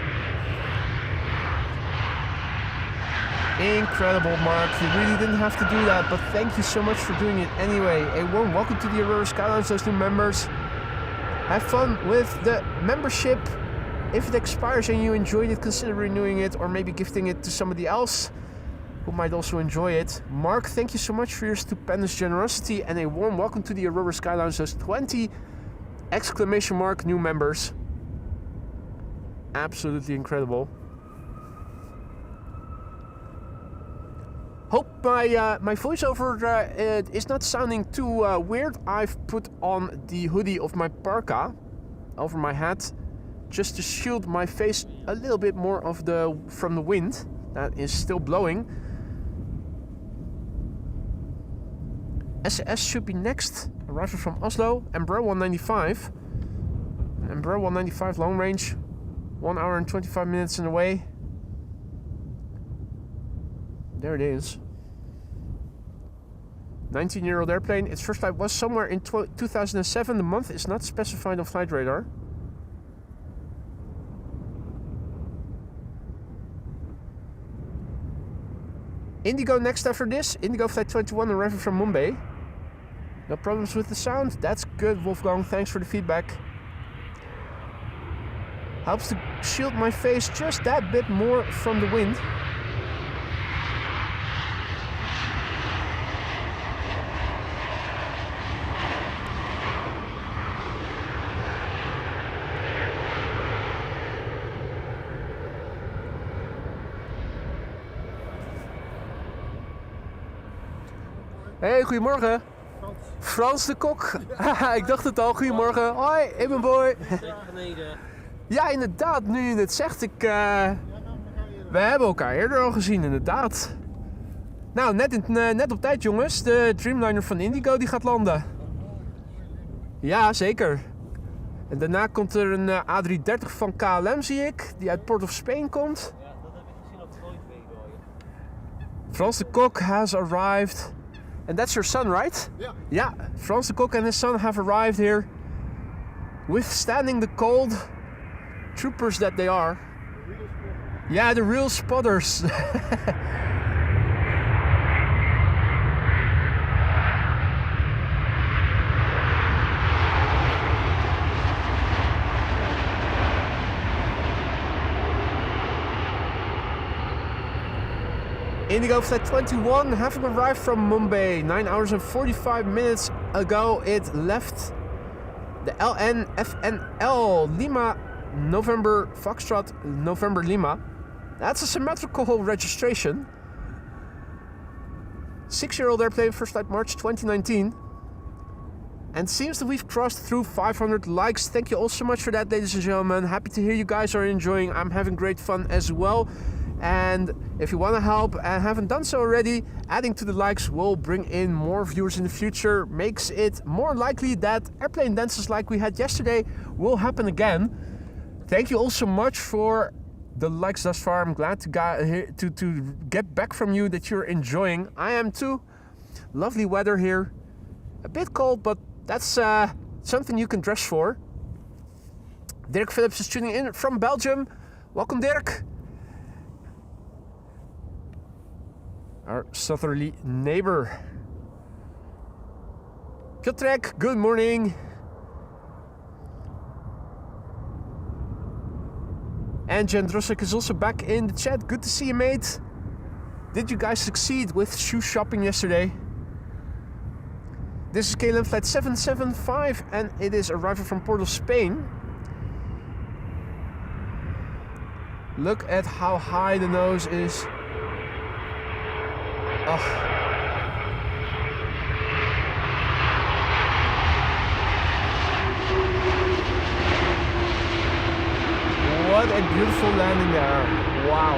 Incredible, Mark. You really didn't have to do that, but thank you so much for doing it anyway. A warm welcome to the Aurora Skylines, those new members. Have fun with the membership. If it expires and you enjoyed it, consider renewing it or maybe gifting it to somebody else who might also enjoy it. Mark, thank you so much for your stupendous generosity and a warm welcome to the Aurora Skylines, those 20 exclamation mark new members. Absolutely incredible. Hope my voiceover is not sounding too weird. I've put on the hoodie of my parka over my hat just to shield my face a little bit more from the wind that is still blowing. SAS should be next, arriving from Oslo. Embraer 195. Embraer 195 long range, 1 hour and 25 minutes in the way. There it is. 19-year-old airplane. Its first flight was somewhere in 2007. The month is not specified on flight radar. Indigo next after this. Indigo flight 21 arriving from Mumbai. No problems with the sound. That's good, Wolfgang. Thanks for the feedback. Helps to shield my face just that bit more from the wind. Hey, goedemorgen. Frans de Kok. Ik dacht het al, goedemorgen. Hoi, ik ben Boy. Ja, inderdaad, nu je het zegt. We hebben elkaar eerder al gezien, inderdaad. Nou, net op tijd, jongens. De Dreamliner van Indigo die gaat landen. Ja, zeker. En daarna komt er een A330 van KLM, zie ik. Die uit Port of Spain komt. Ja, dat heb ik gezien op Crosswind. Frans de Kok has arrived. And that's your son, right? Yeah. Yeah, Frans de Kok and his son have arrived here, withstanding the cold. Troopers that they are. Yeah, the real spotters. Indigo Flight 21, having arrived from Mumbai 9 hours and 45 minutes ago. It left the LNFNL Lima November Foxtrot November Lima. That's a symmetrical registration. 6-year-old airplane, first flight March 2019. And seems that we've crossed through 500 likes. Thank you all so much for that, ladies and gentlemen. Happy to hear you guys are enjoying. I'm having great fun as well. And if you want to help and haven't done so already, adding to the likes will bring in more viewers in the future. Makes it more likely that airplane dances like we had yesterday will happen again. Thank you all so much for the likes thus far. I'm glad to get back from you that you're enjoying. I am too. Lovely weather here. A bit cold, but that's something you can dress for. Dirk Phillips is tuning in from Belgium. Welcome, Dirk. Our southerly neighbor. Piotrek, good morning. And Jen Drossek is also back in the chat. Good to see you, mate. Did you guys succeed with shoe shopping yesterday? This is KLM flight 775 and it is arriving from Port of Spain. Look at how high the nose is. Oh. What a beautiful landing there. Wow.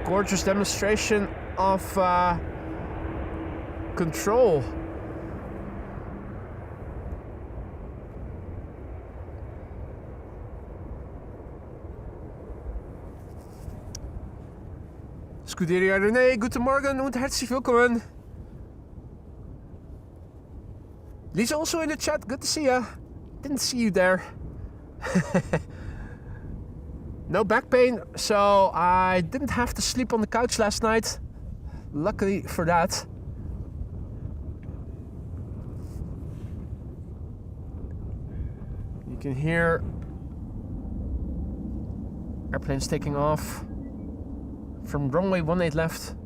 Gorgeous demonstration of control. Scuderia René, guten Morgen und herzlich willkommen. Lisa also in the chat, good to see ya. Didn't see you there. No back pain, so I didn't have to sleep on the couch last night. Luckily for that. You can hear airplanes taking off from runway 18 left.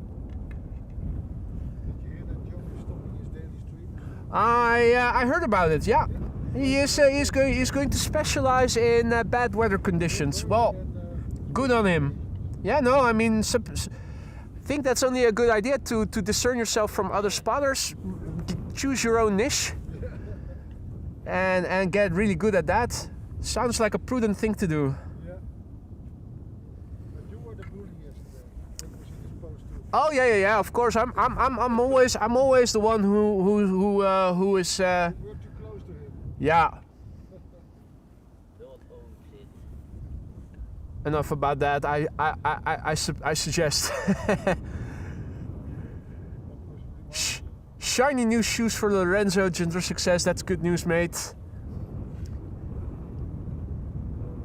Did you hear that Joe is stopping his daily stream? I heard about it. Yeah, he's going to specialize in bad weather conditions. Well, good on him. Yeah, no, I mean, think that's only a good idea to discern yourself from other spotters. Choose your own niche, and get really good at that. Sounds like a prudent thing to do. Yeah. But you were the bully yesterday. That was in his post too. Oh yeah. Of course, I'm always the one who is. You were too close to him. Yeah. Don't overshit. Enough about that. I suggest. Shiny new shoes for Lorenzo. Gender success. That's good news, mate.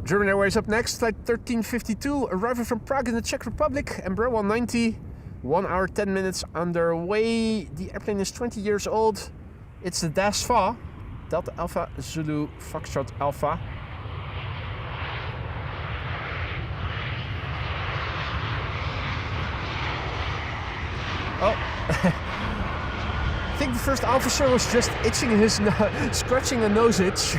German Airways up next. Flight 1352, arriving from Prague in the Czech Republic. Embraer 190. 1 hour 10 minutes underway. The airplane is 20 years old. It's the DAS-FA. Delta Alpha Zulu Foxtrot Alpha. Oh, I think the first officer was just itching his scratching a nose itch.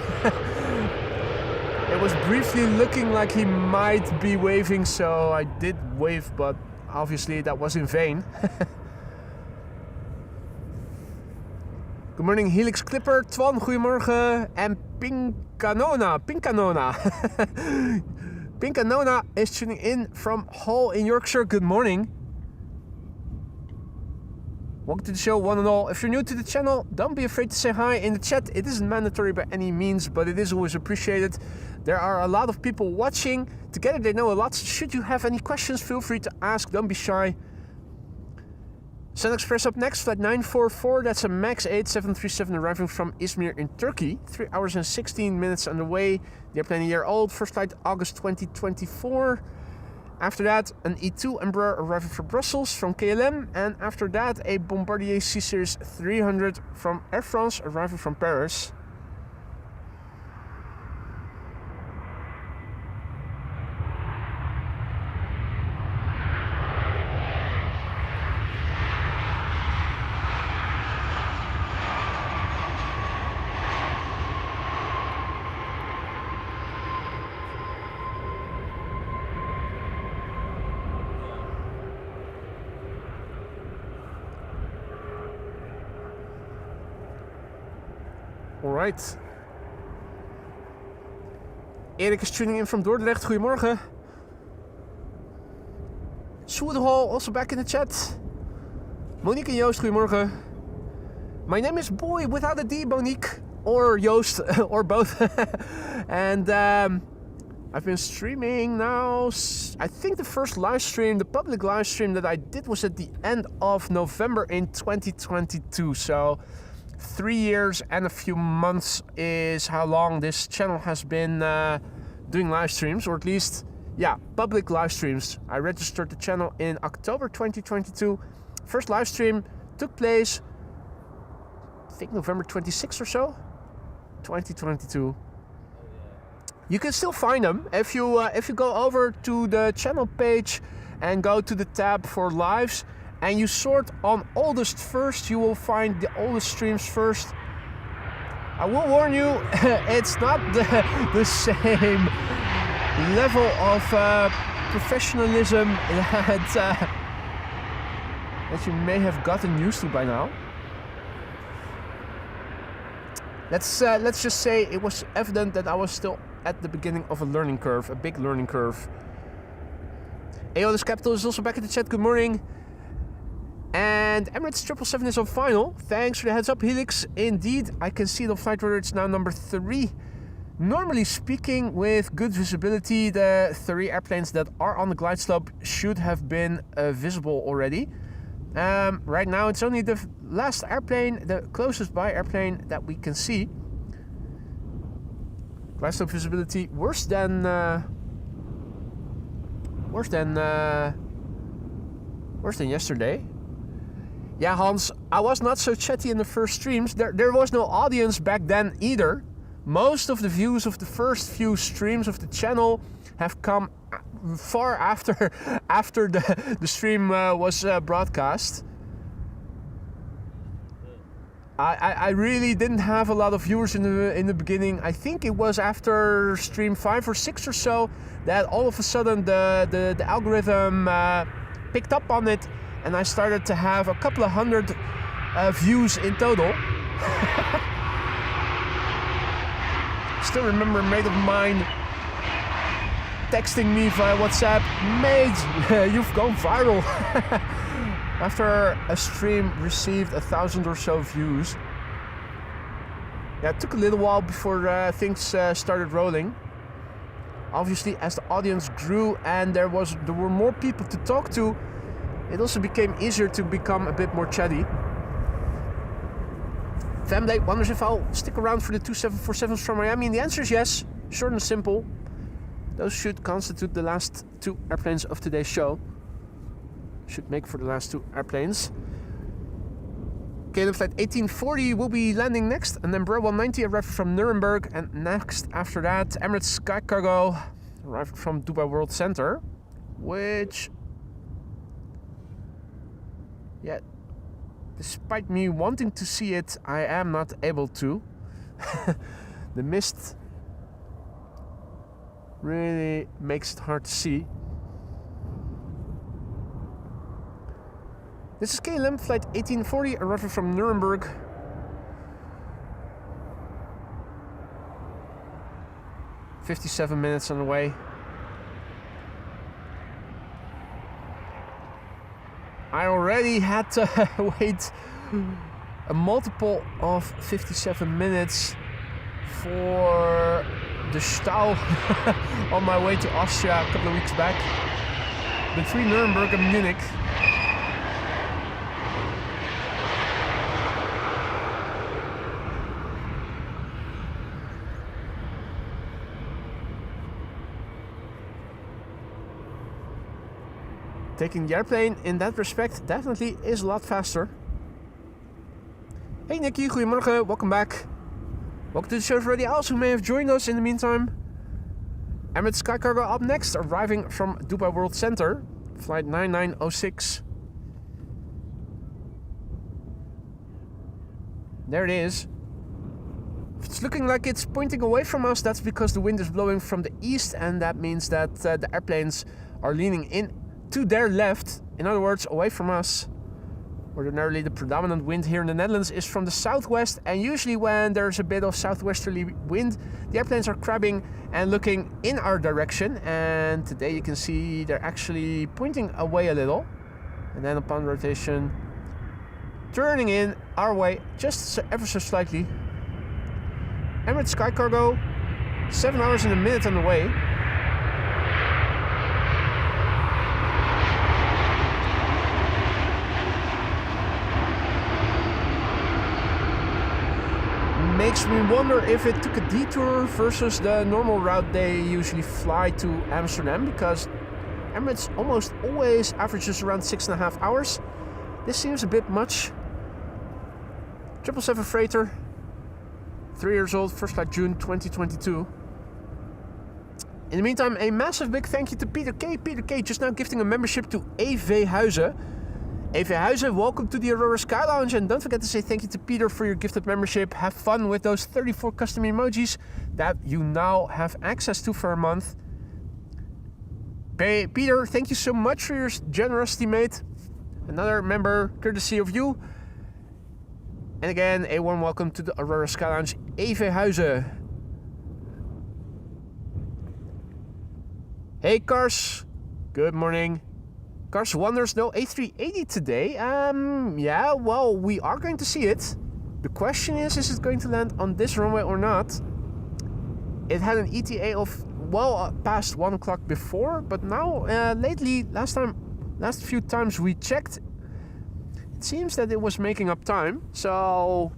It was briefly looking like he might be waving, so I did wave, but obviously that was in vain. Good morning, Helix Clipper, Twan, goedemorgen, en Pinkanona. Pinkanona is tuning in from Hull in Yorkshire. Good morning. Welcome to the show, one and all. If you're new to the channel, don't be afraid to say hi in the chat. It isn't mandatory by any means, but it is always appreciated. There are a lot of people watching. Together they know a lot. Should you have any questions, feel free to ask. Don't be shy. Sun Express up next, flight 944. That's a MAX 8 737 arriving from Izmir in Turkey. 3 hours and 16 minutes underway. The airplane a year old. First flight August 2024. After that, an E2 Embraer arriving from Brussels from KLM. And after that, a Bombardier C-Series 300 from Air France arriving from Paris. Alright. Erik is tuning in from Dordrecht. Goedemorgen. Soederhal also back in the chat. Monique and Joost, goedemorgen. My name is Boy without a D, Monique. Or Joost, or both. And I've been streaming now. I think the first live stream, the public live stream that I did was at the end of November in 2022. So 3 years and a few months is how long this channel has been doing live streams, or at least, yeah, public live streams. I registered the channel in October 2022. First live stream took place, I think November 26th or so, 2022. You can still find them if you go over to the channel page and go to the tab for lives and you sort on oldest first, you will find the oldest streams first. I will warn you, it's not the same level of professionalism that you may have gotten used to by now. Let's just say it was evident that I was still at the beginning of a learning curve, a big learning curve. Aeolus Capital is also back in the chat. Good morning. And Emirates 777 is on final. Thanks for the heads up, Helix. Indeed, I can see it on flight radar. It's now number 3. Normally speaking, with good visibility, the 3 airplanes that are on the glide slope should have been visible already. Right now, it's only the last airplane, the closest by airplane that we can see. Glide slope visibility worse than yesterday. Yeah, Hans, I was not so chatty in the first streams. There was no audience back then either. Most of the views of the first few streams of the channel have come far after the stream was broadcast. I really didn't have a lot of viewers in the beginning. I think it was after stream 5 or 6 or so that all of a sudden the algorithm picked up on it, and I started to have a couple of hundred views in total. Still remember a mate of mine texting me via WhatsApp, "Mate, you've gone viral." After a stream received 1,000 or so views. Yeah, it took a little while before things started rolling. Obviously, as the audience grew and there were more people to talk to, it also became easier to become a bit more chatty. Family wonders if I'll stick around for the 2747s from Miami, and the answer is yes, short and simple. Those should constitute the last 2 airplanes of today's show. Should make for the last 2 airplanes. KLM flight 1840 will be landing next, and then Bro 190 arriving from Nuremberg, and next after that Emirates Sky Cargo arriving from Dubai World Center, which, yeah, despite me wanting to see it, I am not able to. The mist really makes it hard to see. This is KLM flight 1840 arriving from Nuremberg. "57 minutes on the way. I already had to wait a multiple of 57 minutes for the Stau on my way to Austria a couple of weeks back between Nuremberg and Munich. Taking the airplane in that respect definitely is a lot faster. Hey Nicky, goedemorgen, welcome back. Welcome to the show already else who may have joined us in the meantime. Emirates Sky Cargo up next, arriving from Dubai World Center, flight 9906. There it is. If it's looking like it's pointing away from us, that's because the wind is blowing from the east, and that means that the airplanes are leaning in to their left, in other words, away from us. Ordinarily, the predominant wind here in the Netherlands is from the southwest, and usually when there's a bit of southwesterly wind, the airplanes are crabbing and looking in our direction. And today you can see they're actually pointing away a little, and then upon rotation, turning in our way just ever so slightly. Emirates Sky Cargo, 7 hours and a minute on the way. Makes me wonder if it took a detour versus the normal route they usually fly to Amsterdam, because Emirates almost always averages around 6.5 hours. This seems a bit much. 777 freighter, 3 years old, first flight June 2022. In the meantime, a massive big thank you to Peter K. Peter K just now gifting a membership to Aviation. Aviation, welcome to the Aurora Sky Lounge, and don't forget to say thank you to Peter for your gifted membership. Have fun with those 34 custom emojis that you now have access to for a month. Peter, thank you so much for your generosity, mate. Another member courtesy of you. And again, a warm welcome to the Aurora Sky Lounge, Aviation. Hey Cars, good morning. Cars wonders, no A380 today. Yeah, well, we are going to see it. The question is it going to land on this runway or not? It had an ETA of well past 1 o'clock before, but now lately, last few times we checked, it seems that it was making up time. So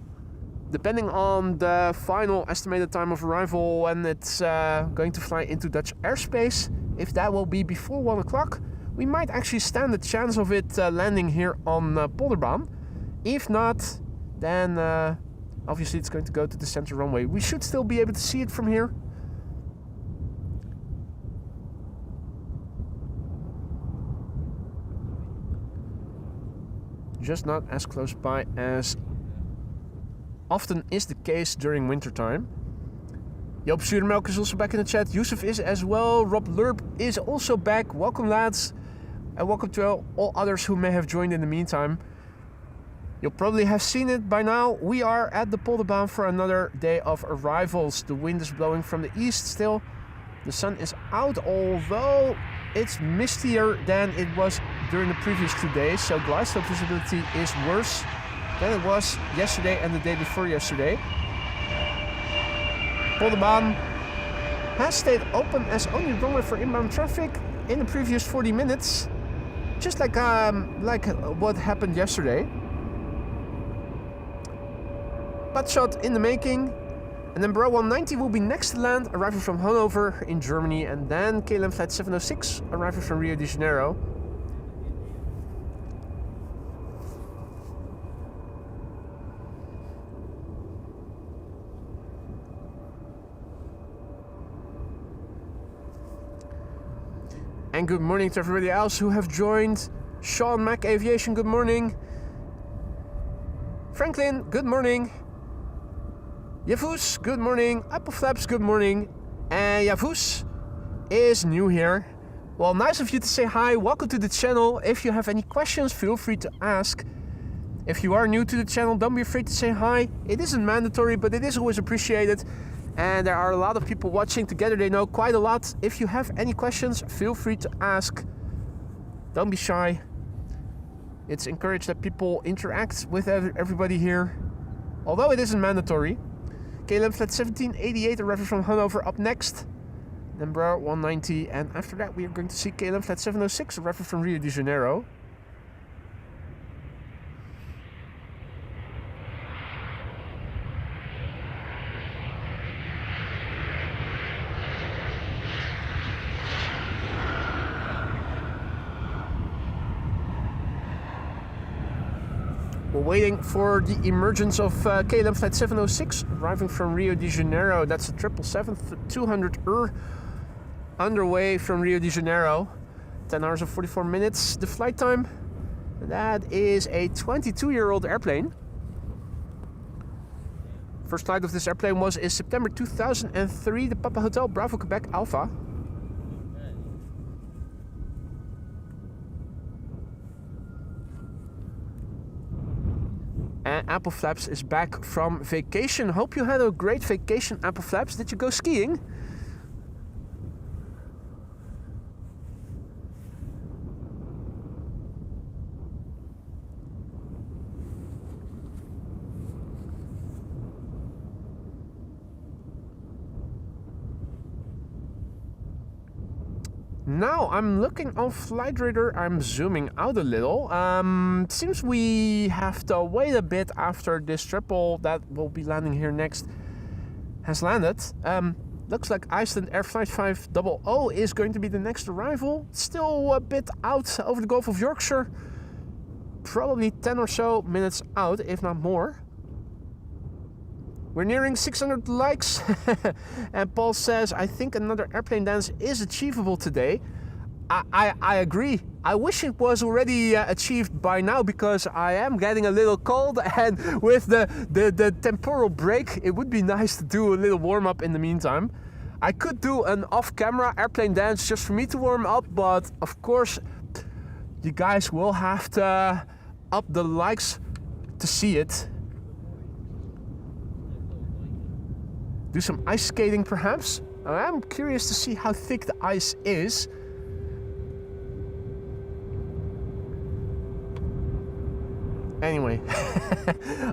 depending on the final estimated time of arrival when it's going to fly into Dutch airspace, if that will be before 1 o'clock, we might actually stand a chance of it landing here on Polderbaan. If not, then obviously it's going to go to the center runway. We should still be able to see it from here. Just not as close by as often is the case during wintertime. Joop Zuurmelk is also back in the chat. Yusuf is as well. Rob Lurp is also back. Welcome, lads. And welcome to all others who may have joined in the meantime. You'll probably have seen it by now. We are at the Polderbaan for another day of arrivals. The wind is blowing from the east still. The sun is out, although it's mistier than it was during the previous 2 days. So glide slope visibility is worse than it was yesterday and the day before yesterday. Polderbaan has stayed open as only runway for inbound traffic in the previous 40 minutes. Just like what happened yesterday. Butt shot in the making. And then Bro 190 will be next to land, arriving from Hanover in Germany. And then KLM Flight 706, arriving from Rio de Janeiro. And good morning to everybody else who have joined. Sean Mac Aviation, good morning. Franklin, good morning. Yavuz, good morning. Apple Flaps, good morning. And Yavuz is new here. Well, nice of you to say hi. Welcome to the channel. If you have any questions, feel free to ask. If you are new to the channel, don't be afraid to say hi. It isn't mandatory, but it is always appreciated. And there are a lot of people watching together. They know quite a lot. If you have any questions, feel free to ask. Don't be shy. It's encouraged that people interact with everybody here, although it isn't mandatory. KLM Flight 1788 arriving from Hanover up next. Then Bro 190, and after that we are going to see KLM Flight 706 arriving from Rio de Janeiro. We're waiting for the emergence of KLM Flight 706 arriving from Rio de Janeiro. That's a 777 200 underway from Rio de Janeiro. 10 hours and 44 minutes the flight time. That is a 22-year-old airplane. First flight of this airplane was in September 2003, the Papa Hotel Bravo Quebec Alpha. And Apple Flaps is back from vacation. Hope you had a great vacation, Apple Flaps. Did you go skiing? Now I'm looking on Flight Radar, I'm zooming out a little. Seems we have to wait a bit after this triple that will be landing here next has landed. Looks like Iceland Air Flight 500 is going to be the next arrival. Still a bit out over the Gulf of Yorkshire. Probably 10 or so minutes out, if not more. We're nearing 600 likes. And Paul says, I think another airplane dance is achievable today. I agree. I wish it was already achieved by now because I am getting a little cold, and with the temporal break, it would be nice to do a little warm up in the meantime. I could do an off-camera airplane dance just for me to warm up, but of course you guys will have to up the likes to see it. Do some ice skating perhaps. I'm curious to see how thick the ice is. Anyway,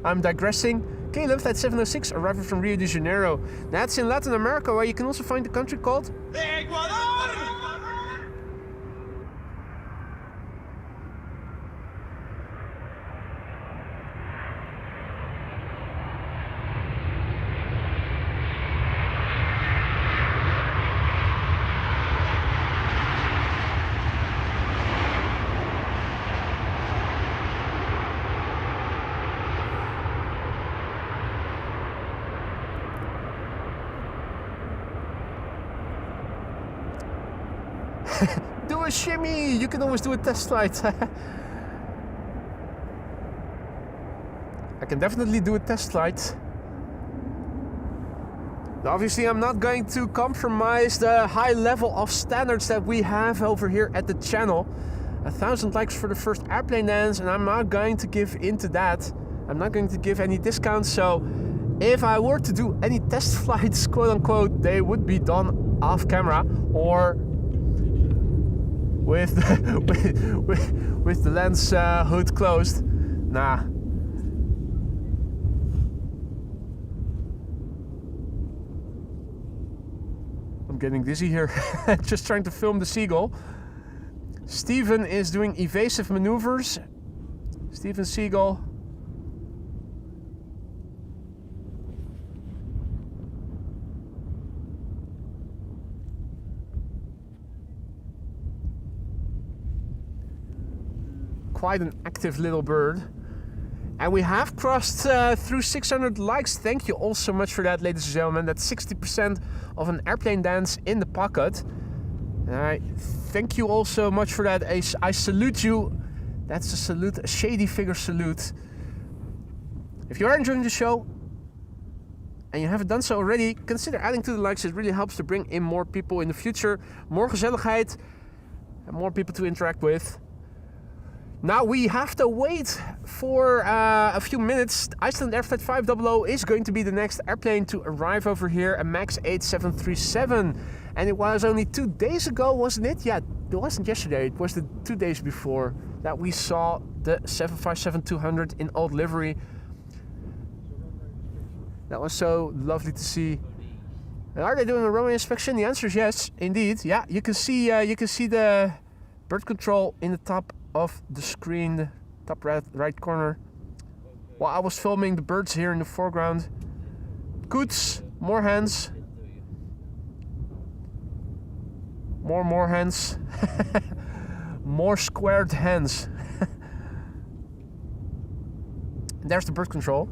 I'm digressing. Caleb, Flight 706, arriving from Rio de Janeiro. That's in Latin America, where you can also find the country called Ecuador! Do a shimmy! You can always do a test flight. I can definitely do a test flight. Obviously, I'm not going to compromise the high level of standards that we have over here at the channel. 1,000 likes for the first airplane dance, and I'm not going to give into that. I'm not going to give any discounts, so if I were to do any test flights, quote unquote, they would be done off camera or with the lens hood closed. Nah. I'm getting dizzy here. Just trying to film the seagull. Steven is doing evasive maneuvers. Steven Seagull. Quite an active little bird. And we have crossed through 600 likes. Thank you all so much for that, ladies and gentlemen. That's 60% of an airplane dance in the pocket. And I thank you all so much for that. I salute you. That's a salute, a shady figure salute. If you are enjoying the show and you haven't done so already, consider adding to the likes. It really helps to bring in more people in the future, more gezelligheid, and more people to interact with. Now we have to wait for a few minutes. Iceland Air Flight 500 is going to be the next airplane to arrive over here, a MAX 8737. And it was only 2 days ago, wasn't it? Yeah, it wasn't yesterday, it was the 2 days before that we saw the 757-200 in old livery. That was so lovely to see. And are they doing a runway inspection? The answer is yes, indeed. Yeah, you can see the bird control in the top of the screen, top right corner. While I was filming the birds here in the foreground. Coots, more hands. More hands. More squared hands. There's the bird control.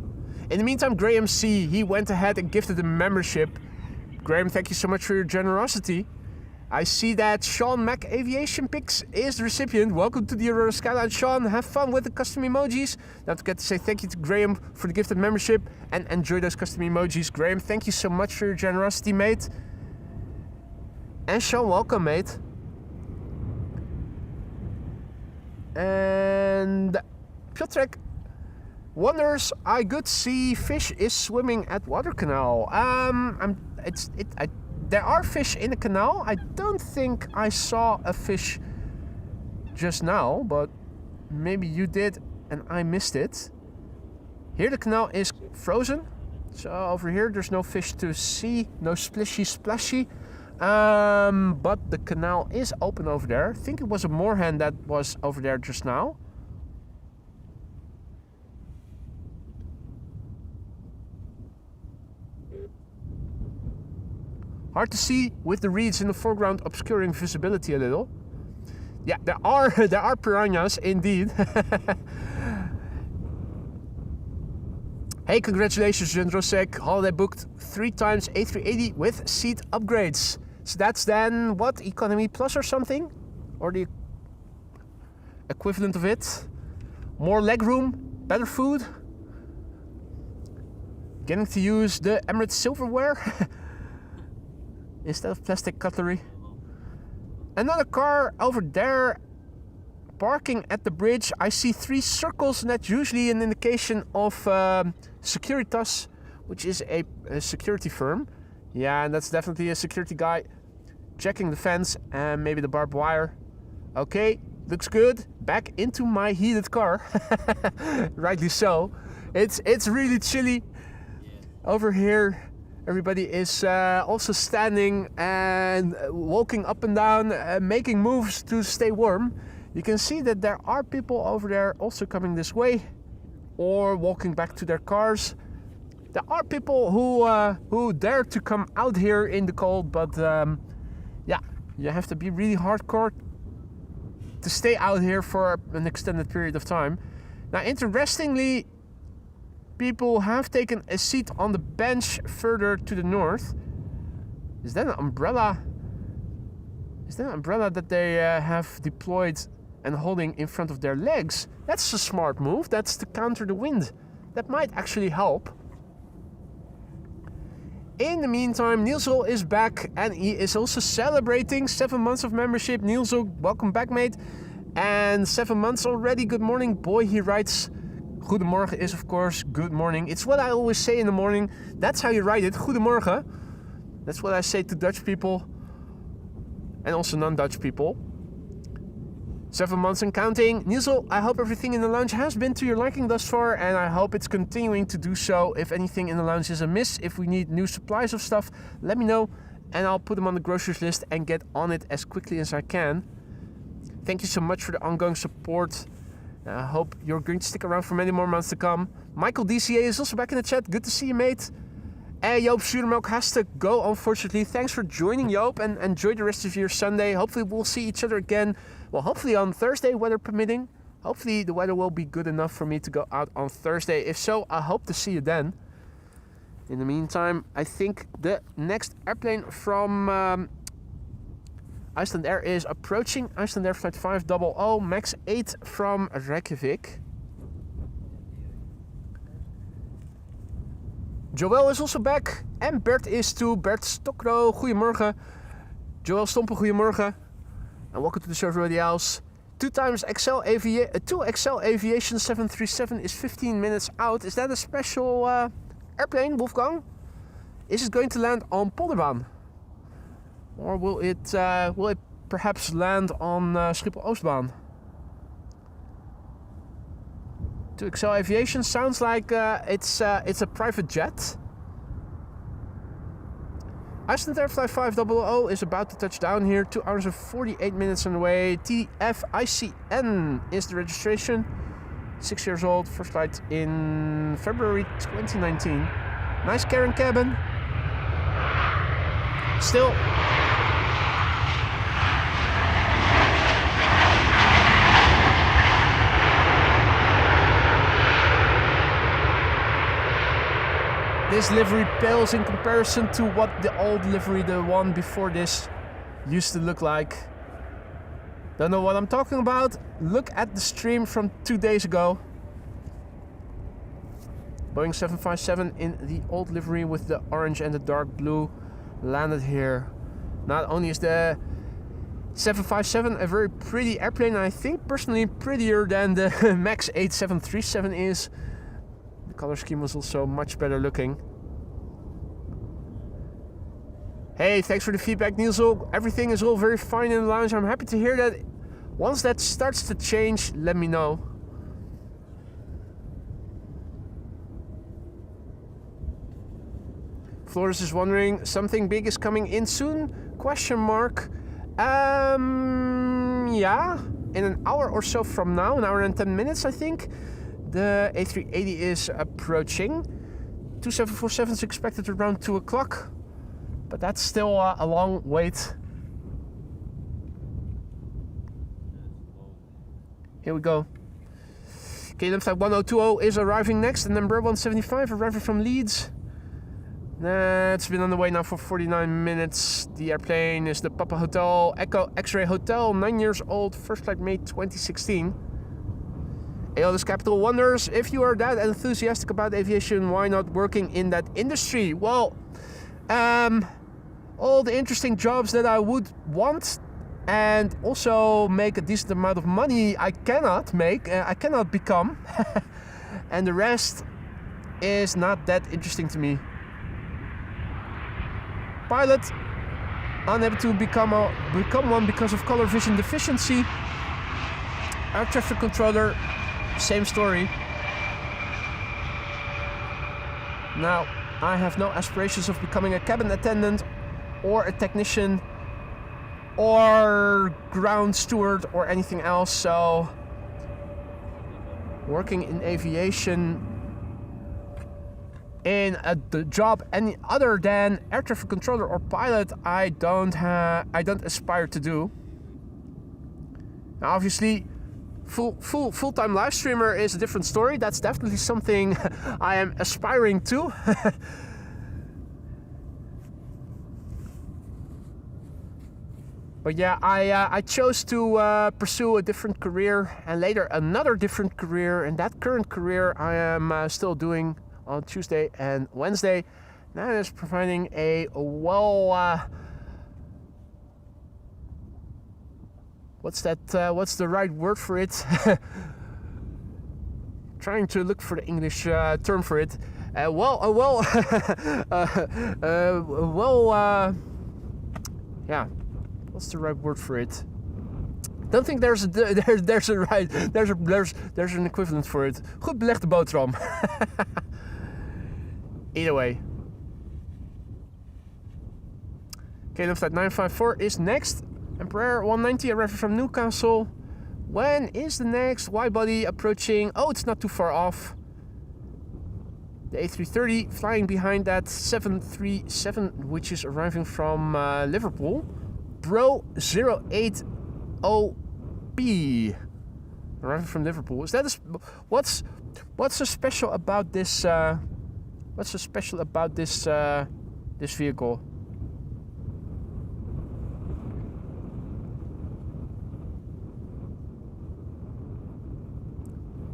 In the meantime, Graham C, he went ahead and gifted a membership. Graham, thank you so much for your generosity. I see that Sean Mac Aviation Pics is the recipient. Welcome to the Aurora Skyline, Sean. Have fun with the custom emojis. Don't forget to say thank you to Graham for the gifted membership and enjoy those custom emojis. Graham, thank you so much for your generosity, mate. And Sean, welcome, mate. And Piotrek, Wonders I could see fish is swimming at water canal. There are fish in the canal. I don't think I saw a fish just now, but maybe you did and I missed it. Here the canal is frozen, so over here there's no fish to see, no splashy. But the canal is open over there. I think it was a moorhen that was over there just now. Hard to see with the reeds in the foreground obscuring visibility a little. Yeah, there are piranhas indeed. Hey, congratulations, Jendrosek. Holiday booked 3 times A380 with seat upgrades. So that's then what, Economy Plus or something? Or the equivalent of it? More legroom, better food. Getting to use the Emirates silverware instead of plastic cutlery. Another car over there parking at the bridge. I see 3 circles, and that's usually an indication of Securitas, which is a security firm. Yeah, and that's definitely a security guy checking the fence and maybe the barbed wire. Okay, looks good. Back into my heated car. Rightly so. It's really chilly over here. Everybody is also standing and walking up and down, making moves to stay warm. You can see that there are people over there also coming this way or walking back to their cars. There are people who dare to come out here in the cold, but yeah, you have to be really hardcore to stay out here for an extended period of time. Now, interestingly, people have taken a seat on the bench further to the north. Is that an umbrella? Is that an umbrella that they have deployed and holding in front of their legs? That's a smart move. That's to counter the wind. That might actually help. In the meantime, Nielso is back and he is also celebrating 7 months of membership. Nielso, welcome back, mate. And 7 months already. Good morning, boy, he writes. Goedemorgen is, of course, good morning. It's what I always say in the morning. That's how you write it, Goedemorgen. That's what I say to Dutch people and also non-Dutch people. 7 months and counting. Nielsel, I hope everything in the lounge has been to your liking thus far, and I hope it's continuing to do so. If anything in the lounge is amiss, if we need new supplies of stuff, let me know, and I'll put them on the groceries list and get on it as quickly as I can. Thank you so much for the ongoing support. I hope you're going to stick around for many more months to come. Michael DCA is also back in the chat. Good to see you, mate. Joop Zuurmelk has to go, unfortunately. Thanks for joining, Joop, and enjoy the rest of your Sunday. Hopefully we'll see each other again. Well, hopefully on Thursday, weather permitting. Hopefully the weather will be good enough for me to go out on Thursday. If so, I hope to see you then. In the meantime, I think the next airplane from Iceland Air is approaching. Iceland Air Flight 500, Max 8 from Reykjavik. Joël is also back. And Bert is too. Bert Stokro, goedemorgen. Joël Stompen, goedemorgen. And welcome to the server Royals. 2 XL Aviation 737 is 15 minutes out. Is that a special airplane, Wolfgang? Is it going to land on Polderbaan? Or will it perhaps land on Schiphol Oostbaan? 2 XL Aviation sounds like it's a private jet. Iceland Air Flight 500 is about to touch down here. 2 hours and 48 minutes on the way. TFICN is the registration. 6 years old. First flight in February 2019. Nice Karen cabin. Still. This livery pales in comparison to what the old livery, the one before this, used to look like. Don't know what I'm talking about? Look at the stream from 2 days ago. Boeing 757 in the old livery with the orange and the dark blue landed here. Not only is the 757 a very pretty airplane, I think personally prettier than the Max 8 737 is, The color scheme was also much better looking. Hey, thanks for the feedback, Nielsel. Everything is all very fine in the lounge. I'm happy to hear that. Once that starts to change, let me know. Flores is wondering, something big is coming in soon? Question mark. Yeah, in an hour or so from now, an hour and 10 minutes, I think, the A380 is approaching. 2747 is expected around 2 o'clock, but that's still a long wait. Here we go. KLM flight 1020 is arriving next, and number 175 arriving from Leeds. It's been on the way now for 49 minutes. The airplane is the Papa Hotel Echo X-Ray Hotel, 9 years old, first flight May 2016. ALS Capital wonders, if you are that enthusiastic about aviation, why not working in that industry? Well, all the interesting jobs that I would want and also make a decent amount of money I cannot make, I cannot become. And the rest is not that interesting to me. Pilot, unable to become one because of color vision deficiency. Air traffic controller, same story. Now, I have no aspirations of becoming a cabin attendant or a technician or ground steward or anything else, so working in aviation in a job any other than air traffic controller or pilot, I don't aspire to do. Now, obviously, full-time live streamer is a different story. That's definitely something I am aspiring to. But yeah, I chose to pursue a different career and later another different career, and that current career I am still doing on Tuesday and Wednesday. That is providing a what's the right word for it? Trying to look for the English term for it. Yeah. What's the right word for it? Don't think there's an equivalent for it. Goed belegde boterham. Either way. KLM flight 954 is next. Embraer 190 arriving from Newcastle. When is the next wide body approaching? Oh, it's not too far off. The A330 flying behind that 737, which is arriving from Liverpool. Bro 080B arriving from Liverpool. Is that what's so special about this? What's so special about this this vehicle?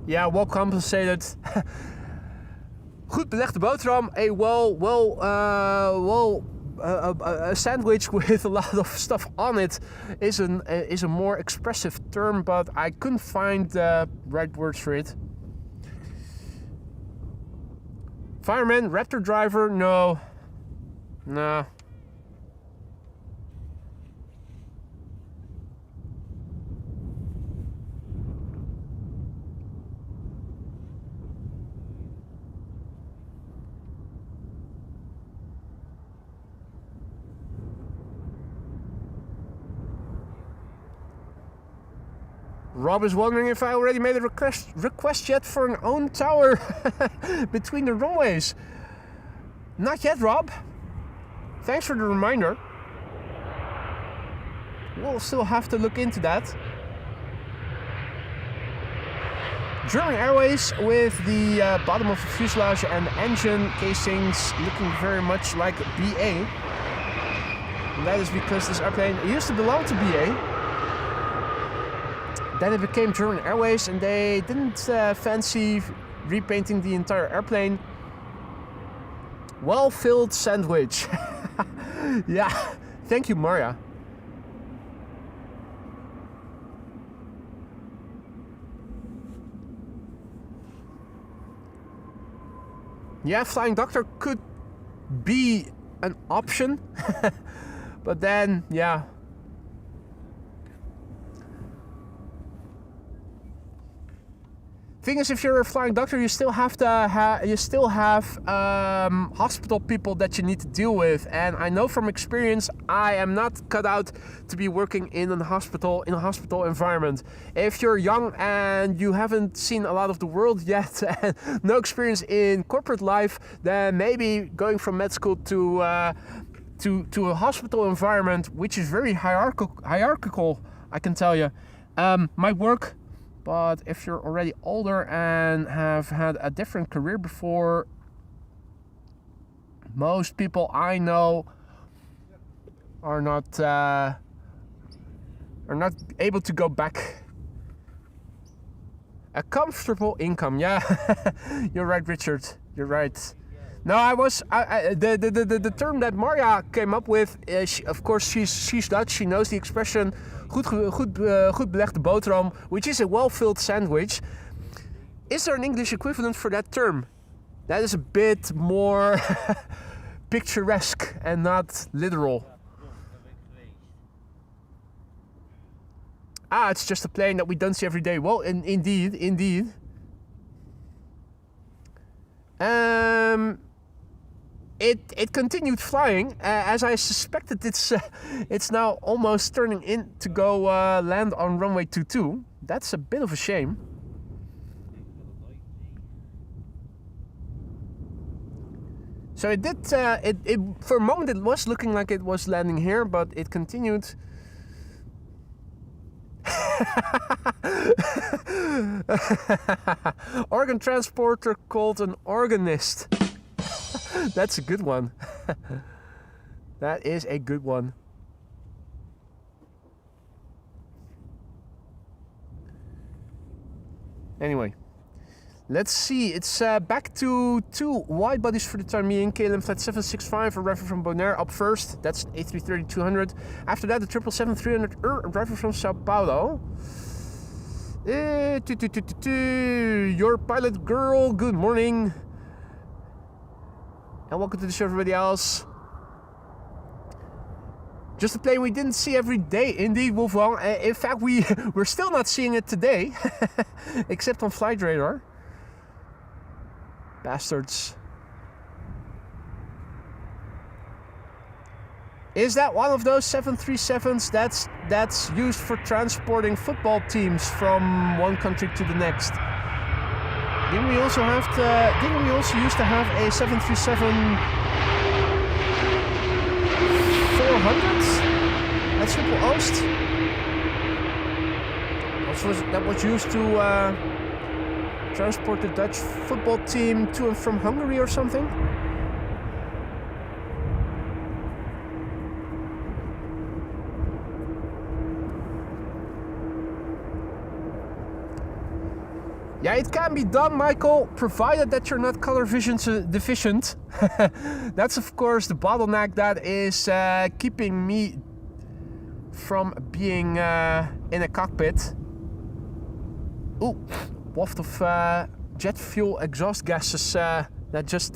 Yeah, well compensated. Goed belegde boterham. A sandwich with a lot of stuff on it is a more expressive term, but I couldn't find the right words for it. Fireman, Raptor driver, no. Rob is wondering if I already made a request yet for an own tower between the runways. Not yet, Rob. Thanks for the reminder. We'll still have to look into that. German Airways with the bottom of the fuselage and the engine casings looking very much like BA. And that is because this airplane used to belong to BA. Then it became German Airways and they didn't fancy repainting the entire airplane. Well-filled sandwich. Yeah, thank you, Maria. Yeah, flying doctor could be an option, but then yeah. Thing is, if you're a flying doctor, you still have to hospital people that you need to deal with, and I know from experience I am not cut out to be working in a hospital environment. If you're young and you haven't seen a lot of the world yet and no experience in corporate life, then maybe going from med school to a hospital environment, which is very hierarchical, I can tell you, might work. But if you're already older and have had a different career before, most people I know are not able to go back. A comfortable income, yeah. You're right, Richard. You're right. No, the term that Marja came up with. Of course, she's Dutch. She knows the expression goed belegde boterham, which is a well-filled sandwich. Is there an English equivalent for that term? That is a bit more picturesque and not literal. Ah, it's just a plane that we don't see every day. Well, indeed. It continued flying, as I suspected. It's now almost turning in to go land on runway 22. That's a bit of a shame. So it did. It for a moment it was looking like it was landing here, but it continued. Organ transporter called an organist. That's a good one. That is a good one. Anyway, let's see. It's back to 2 wide bodies for the time being. KLM flight 765 arriving from Bonaire up first. That's A330-200. After that, the 777-300 arriving from Sao Paulo. Your pilot girl, good morning. And welcome to the show, everybody else. Just a plane we didn't see every day, indeed, Wolfgang. In fact, we're still not seeing it today, except on flight radar. Bastards. Is that one of those 737s that's used for transporting football teams from one country to the next? Didn't we also used to have a 737 400 at Schiphol Oost? That was used to transport the Dutch football team to and from Hungary or something? Yeah, it can be done, Michael, provided that you're not color vision deficient. That's of course the bottleneck that is keeping me from being in a cockpit. Ooh, waft of jet fuel exhaust gases that just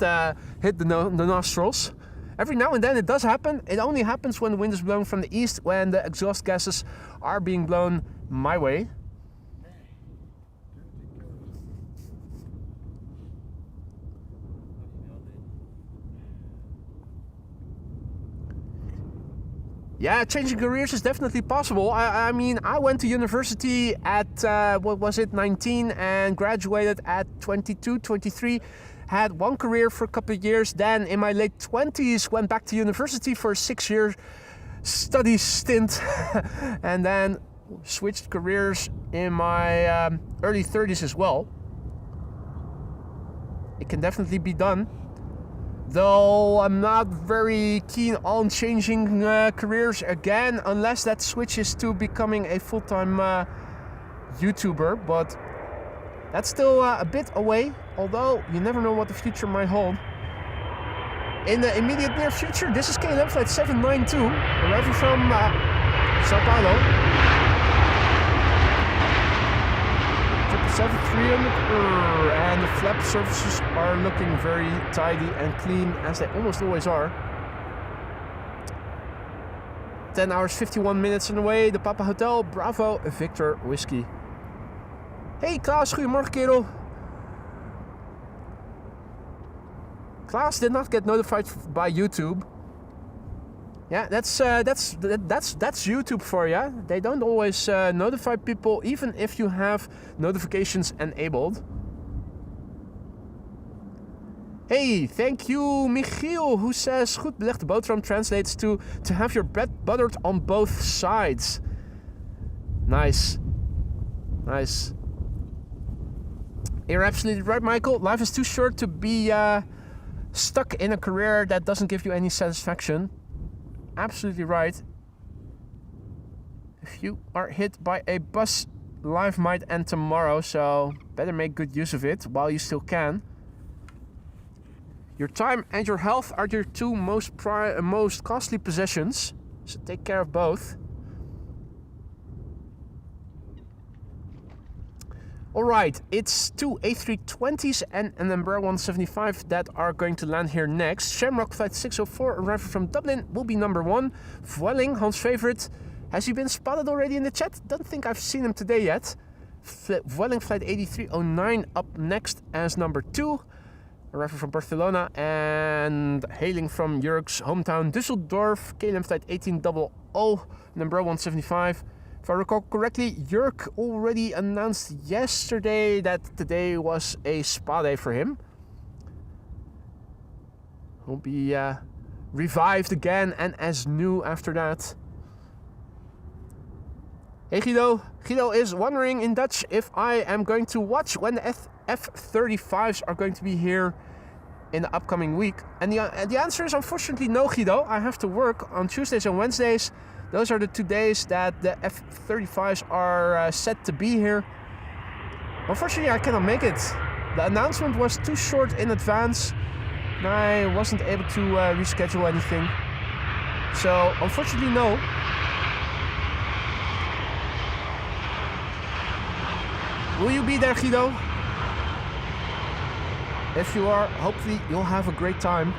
hit the nostrils. Every now and then it does happen. It only happens when the wind is blowing from the east, when the exhaust gases are being blown my way. Yeah, changing careers is definitely possible. I mean, I went to university at, 19 and graduated at 22, 23. Had one career for a couple of years. Then in my late 20s, went back to university for a 6-year study stint. And then switched careers in my early 30s as well. It can definitely be done. Though I'm not very keen on changing careers again, unless that switches to becoming a full-time YouTuber, but that's still a bit away, although you never know what the future might hold. In the immediate near future, this is KLM flight 792, arriving from Sao Paulo. 7300, and the flap surfaces are looking very tidy and clean, as they almost always are. 10 hours 51 minutes on the way. The Papa Hotel, Bravo, Victor Whiskey. Hey Klaas, goedemorgen kerel. Klaas did not get notified by YouTube. Yeah, that's YouTube for you. They don't always notify people, even if you have notifications enabled. Hey, thank you, Michiel, who says goed belegde boterham translates to have your bread buttered on both sides. Nice. Nice. You're absolutely right, Michael. Life is too short to be stuck in a career that doesn't give you any satisfaction. Absolutely right. If you are hit by a bus, life might end tomorrow, so better make good use of it while you still can. Your time and your health are your two most costly possessions, so take care of both. Alright, it's two A320s and an Embraer 175 that are going to land here next. Shamrock Flight 604 arriving from Dublin will be number 1. Vueling, Hans' favorite. Has he been spotted already in the chat? Don't think I've seen him today yet. Vueling Flight 8309 up next as number 2. Arriving from Barcelona and hailing from Jurk's hometown Düsseldorf. KLM Flight 1800, number 175. If I recall correctly, Jurk already announced yesterday that today was a spa day for him. He'll be revived again and as new after that. Hey Guido. Guido is wondering in Dutch if I am going to watch when the F-35s are going to be here in the upcoming week. And the answer is unfortunately no, Guido. I have to work on Tuesdays and Wednesdays. Those are the 2 days that the F-35s are set to be here. Unfortunately, I cannot make it. The announcement was too short in advance, and I wasn't able to reschedule anything. So, unfortunately, no. Will you be there, Guido? If you are, hopefully you'll have a great time.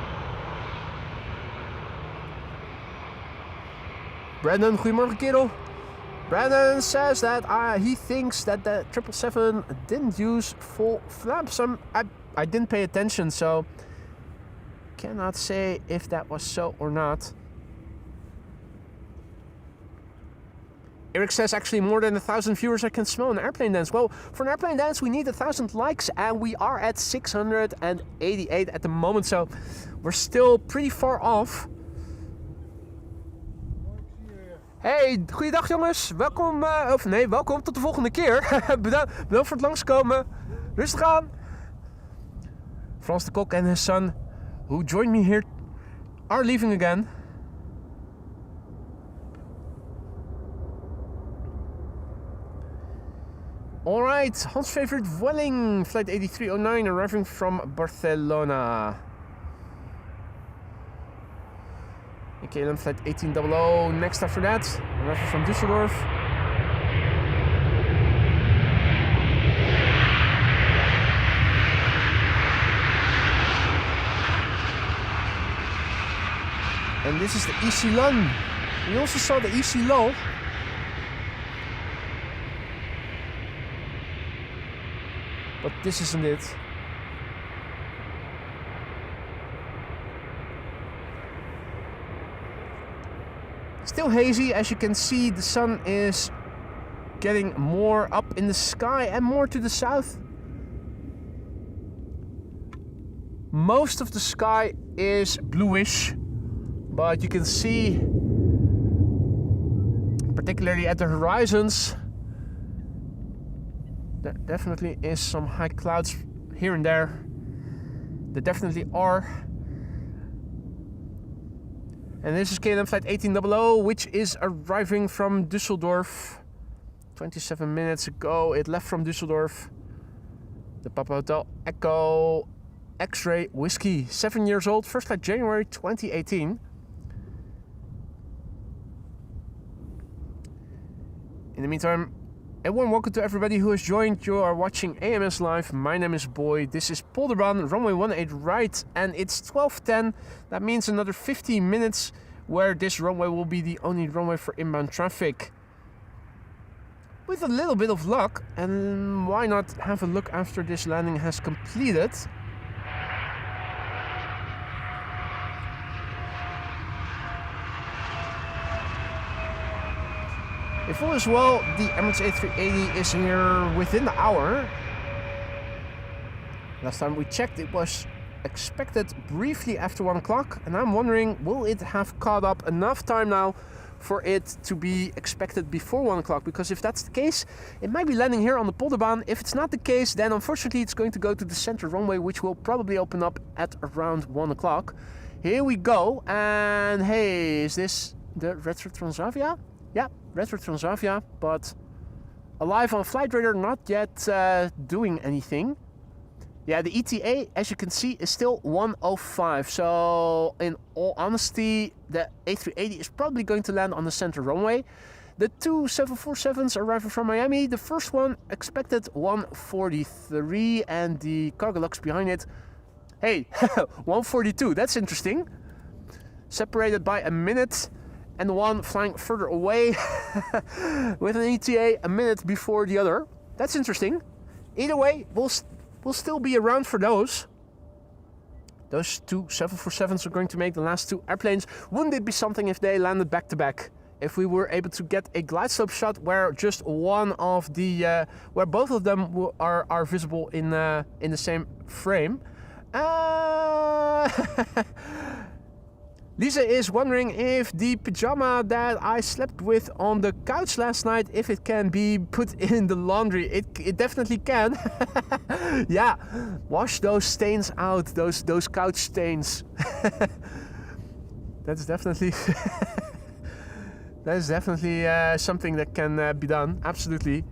Brandon, goedemorgen kerel. Brandon says that he thinks that the 777 didn't use full flaps. I didn't pay attention, so cannot say if that was so or not. Eric says actually more than 1,000 viewers I can smell an airplane dance. Well, for an airplane dance we need 1,000 likes and we are at 688 at the moment, so we're still pretty far off. Hey, goeiedag jongens. Welkom, welkom tot de volgende keer. Bedankt voor het langskomen. Rustig aan. Frans de Kok and his son, who joined me here, are leaving again. Alright, Hans' favorite Vueling, Flight 8309, arriving from Barcelona. KLM Flight 1800 next after that, arriving from Düsseldorf. And this is the EC Lun. We also saw the EC Low. But this isn't it. Still hazy, as you can see, the sun is getting more up in the sky and more to the south. Most of the sky is bluish, but you can see, particularly at the horizons, there definitely is some high clouds here and there. There definitely are. And this is KLM Flight 1800, which is arriving from Düsseldorf. 27 minutes ago, it left from Düsseldorf. The Papa Hotel Echo X-Ray Whiskey, 7 years old, first flight January 2018. In the meantime, A warm welcome to everybody who has joined. You are watching AMS Live. My name is Boy. This is Polderbaan, runway 18 right, and it's 12:10. That means another 15 minutes where this runway will be the only runway for inbound traffic. With a little bit of luck, and why not have a look after this landing has completed. If all is well, the Emirates A380 is here within the hour. Last time we checked, it was expected briefly after 1 o'clock, and I'm wondering, will it have caught up enough time now for it to be expected before 1 o'clock? Because if that's the case, it might be landing here on the Polderbaan. If it's not the case, then unfortunately it's going to go to the center runway, which will probably open up at around 1 o'clock. Here we go, and hey, is this the Retro Transavia? Yeah, Retro Transavia, but alive on Flight Radar, not yet doing anything. Yeah, the ETA, as you can see, is still 105. So, in all honesty, the A380 is probably going to land on the center runway. The two 747s arriving from Miami. The first one expected 143, and the cargo locks behind it. Hey, 142. That's interesting. Separated by a minute. And the one flying further away with an ETA a minute before the other. That's interesting. Either way, we'll still be around for those. Those two 747s are going to make the last two airplanes. Wouldn't it be something if they landed back to back? If we were able to get a glide slope shot where just one of the, where both of them are visible in the same frame. Lisa is wondering if the pajama that I slept with on the couch last night, if it can be put in the laundry. It definitely can. Yeah, wash those stains out, those couch stains. That's definitely that is definitely something that can be done. Absolutely.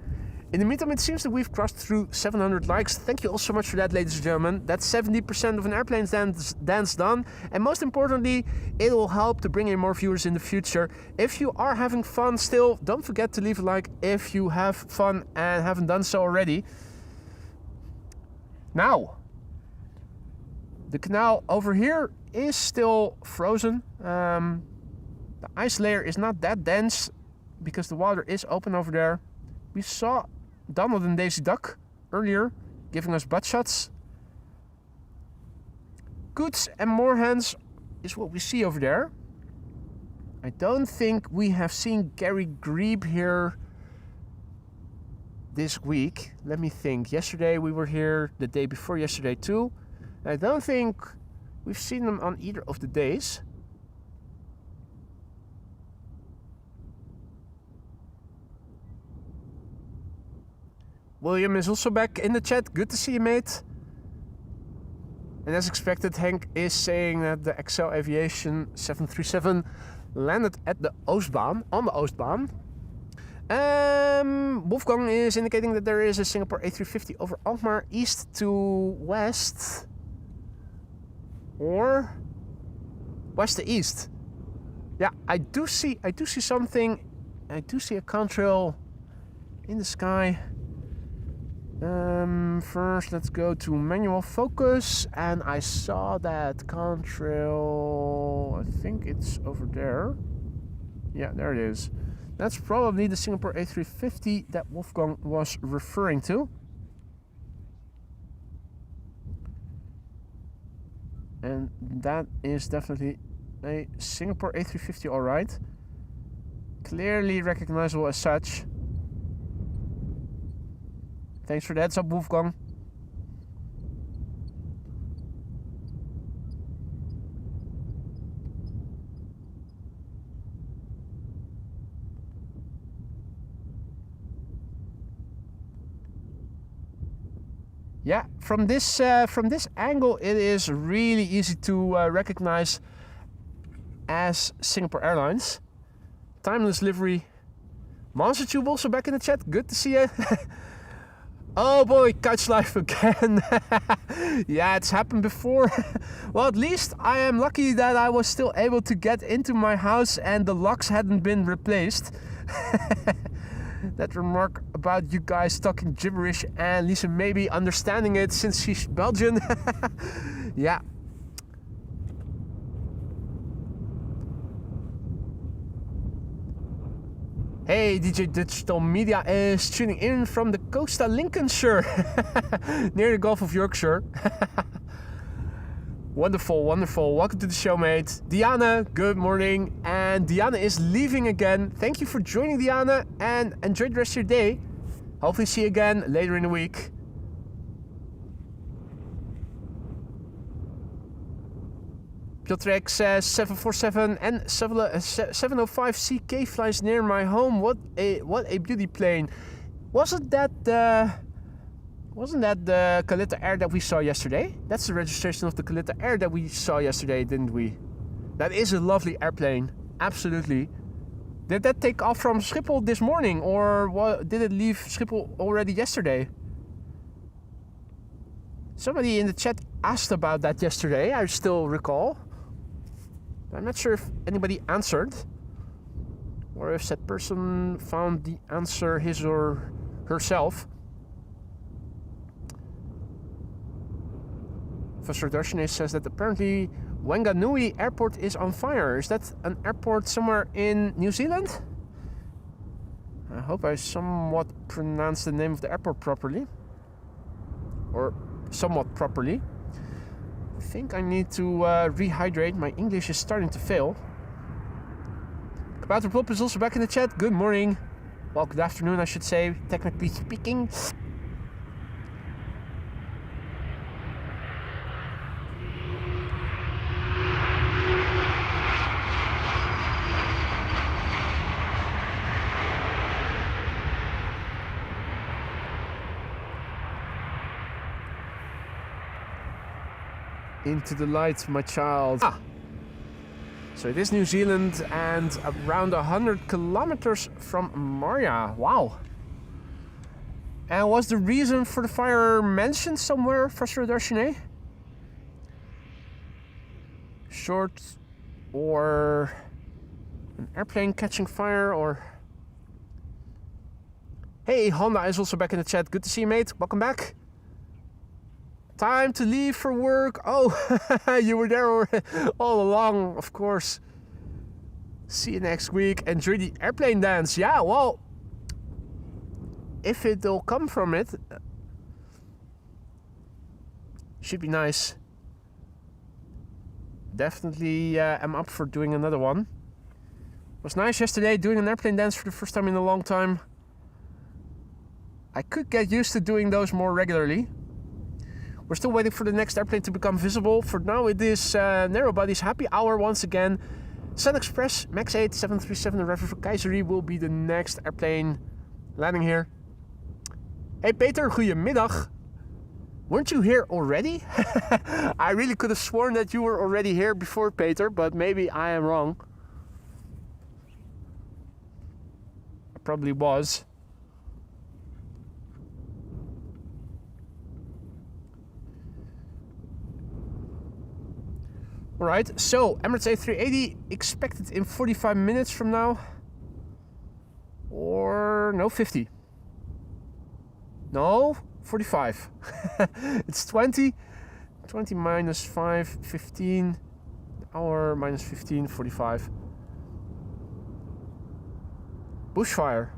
In the meantime, it seems that we've crossed through 700 likes. Thank you all so much for that, ladies and gentlemen. That's 70% of an airplane dance done. And most importantly, it will help to bring in more viewers in the future. If you are having fun still, don't forget to leave a like if you have fun and haven't done so already. Now, the canal over here is still frozen. The ice layer is not that dense because the water is open over there. We saw Donald and Daisy Duck earlier, giving us butt shots. Goods and more hands is what we see over there. I don't think we have seen Gary Grebe here this week. Let me think. Yesterday we were here, the day before yesterday too. I don't think we've seen them on either of the days. William is also back in the chat. Good to see you, mate. And as expected, Henk is saying that the XL Aviation 737 landed at the Oostbaan, on the Oostbaan. Wolfgang is indicating that there is a Singapore A350 over Alkmaar, east to west. Or west to east. Yeah, I do see something. I do see a contrail in the sky. First, let's go to manual focus, and I saw that contrail. I think it's over there. Yeah, there it is. That's probably the Singapore A350 that Wolfgang was referring to. And that is definitely a Singapore A350, all right. Clearly recognizable as such. Thanks for the heads up, Wolfgang. Yeah, from this angle, it is really easy to recognize as Singapore Airlines. Timeless livery. Monster Tube also back in the chat. Good to see you. Oh boy, couch life again. Yeah, it's happened before. Well, at least I am lucky that I was still able to get into my house and the locks hadn't been replaced. that remark about you guys talking gibberish and Lisa maybe understanding it since she's Belgian. Yeah. Hey, DJ Digital Media is tuning in from the Costa Lincolnshire, near the Gulf of Yorkshire. Wonderful, wonderful. Welcome to the show, mate. Diana, good morning. And Diana is leaving again. Thank you for joining, Diana, and enjoy the rest of your day. Hopefully see you again later in the week. Piotrek says 747 and 705 CK flies near my home. What a beauty plane. Wasn't that the Kalita Air that we saw yesterday? That's the registration of the Kalita Air that we saw yesterday, didn't we? That is a lovely airplane. Absolutely. Did that take off from Schiphol this morning, or did it leave Schiphol already yesterday? Somebody in the chat asked about that yesterday, I still recall. I'm not sure if anybody answered, or if that person found the answer his or herself. Professor Darshane says that apparently Wanganui Airport is on fire. Is that an airport somewhere in New Zealand? I hope I somewhat pronounced the name of the airport properly. Or somewhat properly. I think I need to rehydrate. My English is starting to fail. Kabouter Plop is also back in the chat. Good morning. Well, good afternoon, I should say, technically speaking. Into the light, my child. So it is New Zealand and around 100 kilometers from Maria. Wow. And was the reason for the fire mentioned somewhere, Professor Darshane? Short or an airplane catching fire or... Hey, Honda is also back in the chat. Good to see you, mate. Welcome back. Time to leave for work. Oh, you were there all along, of course. See you next week. Enjoy the airplane dance. Yeah, well, if it'll come from it, should be nice. Definitely am up for doing another one. It was nice yesterday doing an airplane dance for the first time in a long time. I could get used to doing those more regularly. We're still waiting for the next airplane to become visible. For now, it is Narrow Body's happy hour once again. Sun Express Max 8 737 arrival for Kayseri will be the next airplane landing here. Hey Peter, goedemiddag. Weren't you here already? I really could have sworn that you were already here before, Peter, but maybe I am wrong. I probably was. Alright, so Emirates A380 expected in 45 minutes from now. Or no, 50. No, 45. It's 20. 20 minus 5, 15. Hour minus 15, 45. Bushfire.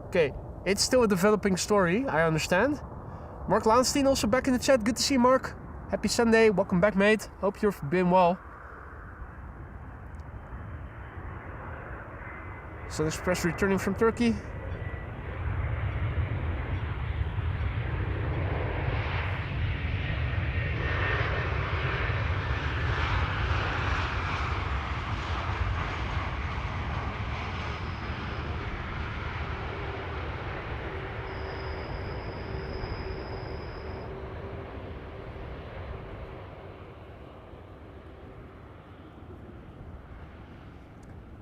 Okay, it's still a developing story, I understand. Mark Laanstein also back in the chat. Good to see you, Mark. Happy Sunday. Welcome back, mate. Hope you've been well. Sun Express returning from Turkey.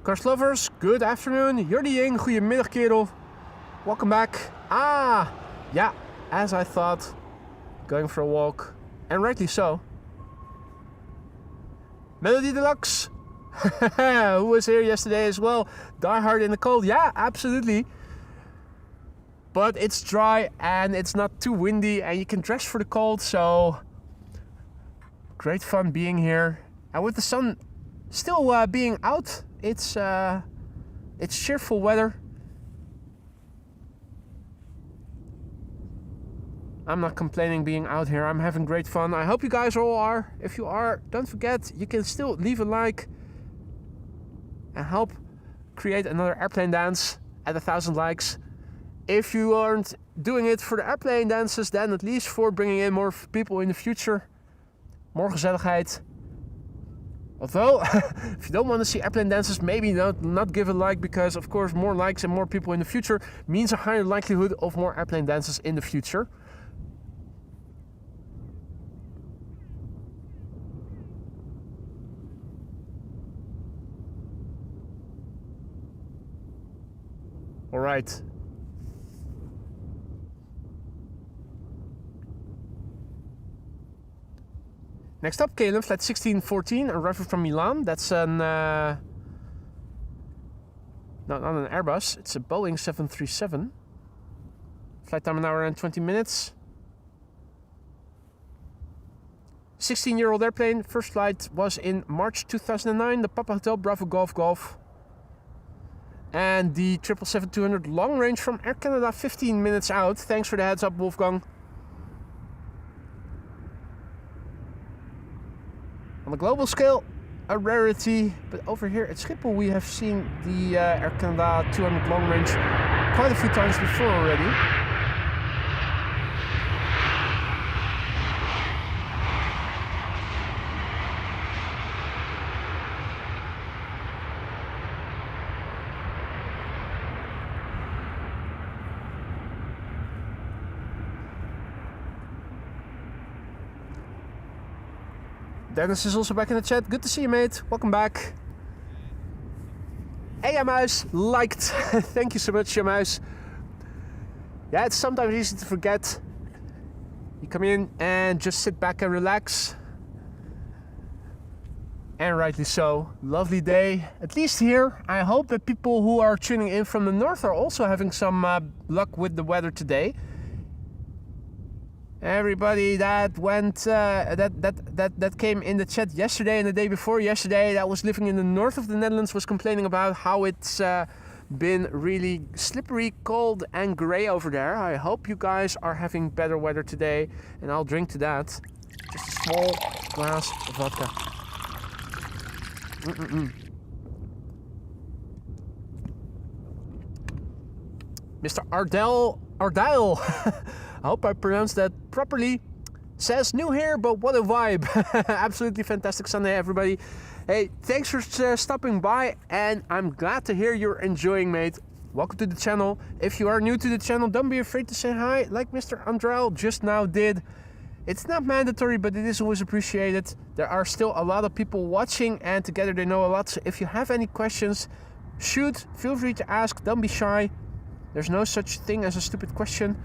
Cars lovers, good afternoon. Jordi Ying, goedemiddag kerel. Welcome back. Yeah, as I thought. Going for a walk. And rightly so. Melody Deluxe. Who was here yesterday as well? Die hard in the cold. Yeah, absolutely. But it's dry and it's not too windy and you can dress for the cold, so great fun being here. And with the sun still being out, it's cheerful weather. I'm not complaining being out here. I'm having great fun. I hope you guys all are. If you are, don't forget, you can still leave a like and help create another airplane dance at 1,000 likes. If you aren't doing it for the airplane dances, then at least for bringing in more people in the future. More gezelligheid. Although, if you don't want to see airplane dances, maybe not give a like, because of course more likes and more people in the future means a higher likelihood of more airplane dances in the future. All right. Next up, KLM flight 1614, arrival from Milan. That's an not an Airbus, it's a Boeing 737. Flight time an hour and 20 minutes. 16-year-old airplane. First flight was in March 2009. The Papa Hotel Bravo Golf Golf. And the 777-200 long range from Air Canada, 15 minutes out. Thanks for the heads up, Wolfgang. On a global scale, a rarity, but over here at Schiphol we have seen the Air Canada 200 long range quite a few times before already. Dennis is also back in the chat. Good to see you, mate. Welcome back. Hey, Jamuis, liked. Thank you so much, Jamuis. Yeah, it's sometimes easy to forget. You come in and just sit back and relax. And rightly so. Lovely day, at least here. I hope that people who are tuning in from the north are also having some luck with the weather today. Everybody that went that came in the chat yesterday and the day before yesterday that was living in the north of the Netherlands was complaining about how it's been really slippery, cold and grey over there. I hope you guys are having better weather today, and I'll drink to that. Just a small glass of vodka. Mr. Ardell. I hope I pronounced that properly. Says new here, but what a vibe. Absolutely fantastic Sunday, everybody. Hey, thanks for stopping by, and I'm glad to hear you're enjoying, mate. Welcome to the channel. If you are new to the channel, don't be afraid to say hi, like Mr. Andrel just now did. It's not mandatory, but it is always appreciated. There are still a lot of people watching, and together they know a lot. So if you have any questions, shoot, feel free to ask, don't be shy. There's no such thing as a stupid question.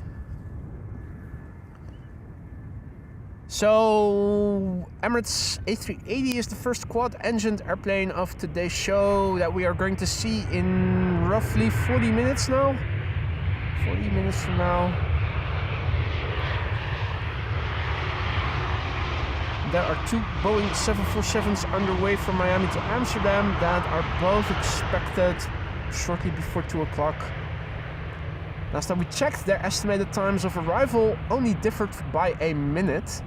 So, Emirates A380 is the first quad-engined airplane of today's show that we are going to see in roughly 40 minutes now. 40 minutes from now. There are two Boeing 747s underway from Miami to Amsterdam that are both expected shortly before 2 o'clock. Last time we checked, their estimated times of arrival only differed by a minute.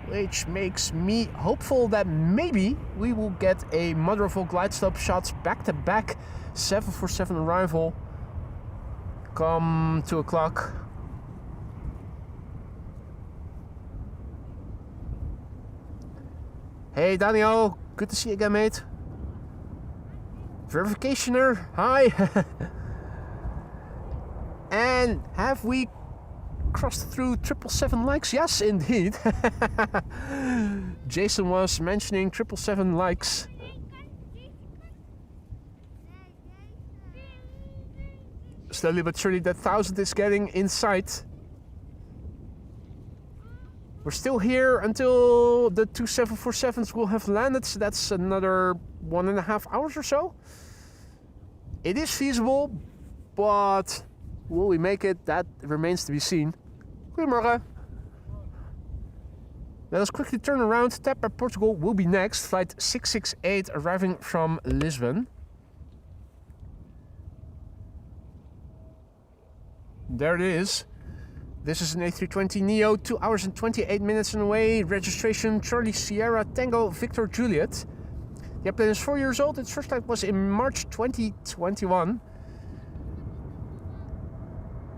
Which makes me hopeful that maybe we will get a mother of all glide slope shots back-to-back 747 arrival come 2 o'clock. Hey Daniel, good to see you again, mate. Verificationer, hi. And have we crossed through 777 likes? Yes, indeed. Jason was mentioning 777 likes. Slowly but surely that 1,000 is getting in sight. We're still here until the two 747s will have landed, so that's another 1.5 hours or so. It is feasible, but will we make it? That remains to be seen. Goedemorgen. Let us quickly turn around. Tap by Portugal will be next. Flight 668 arriving from Lisbon. There it is. This is an A320neo, 2 hours and 28 minutes on the way. Registration Charlie Sierra Tango Victor Juliet. The airplane is 4 years old. Its first flight was in March 2021.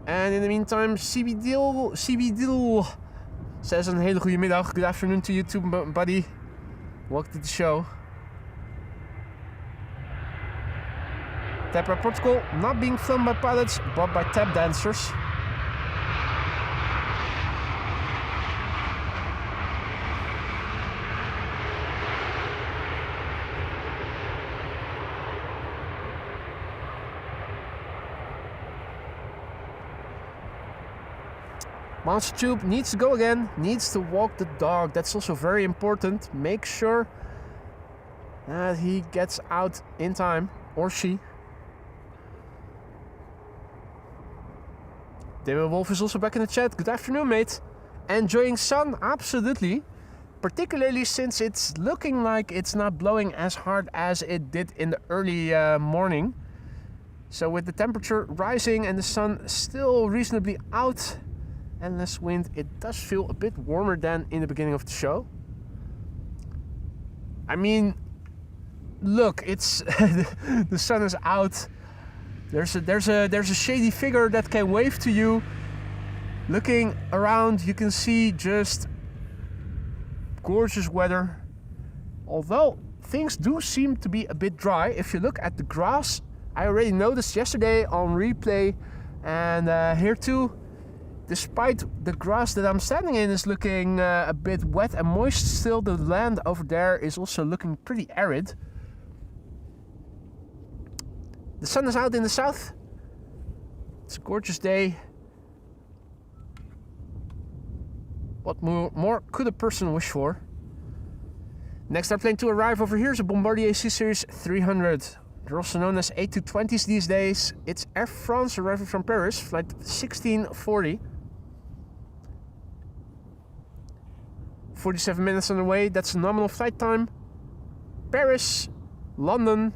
And in the meantime, CB Deal says een hele goede middag. Good afternoon to you too, buddy. Welcome to the show. Tap by Portugal, not being flown by pilots, but by tap dancers. Monster Tube needs to go again, needs to walk the dog. That's also very important. Make sure that he gets out in time, or she. David Wolf is also back in the chat. Good afternoon, mate. Enjoying sun? Absolutely. Particularly since it's looking like it's not blowing as hard as it did in the early morning. So with the temperature rising and the sun still reasonably out, and less wind, it does feel a bit warmer than in the beginning of the show. I mean, look, it's the sun is out. There's a shady figure that can wave to you. Looking around, you can see just gorgeous weather. Although things do seem to be a bit dry. If you look at the grass, I already noticed yesterday on replay, and here too. Despite the grass that I'm standing in is looking a bit wet and moist still, the land over there is also looking pretty arid. The sun is out in the south. It's a gorgeous day. What more could a person wish for? Next airplane to arrive over here is a Bombardier C-Series 300. They're also known as A220s these days. It's Air France arriving from Paris, flight 1640. 47 minutes on the way, that's a nominal flight time. Paris, London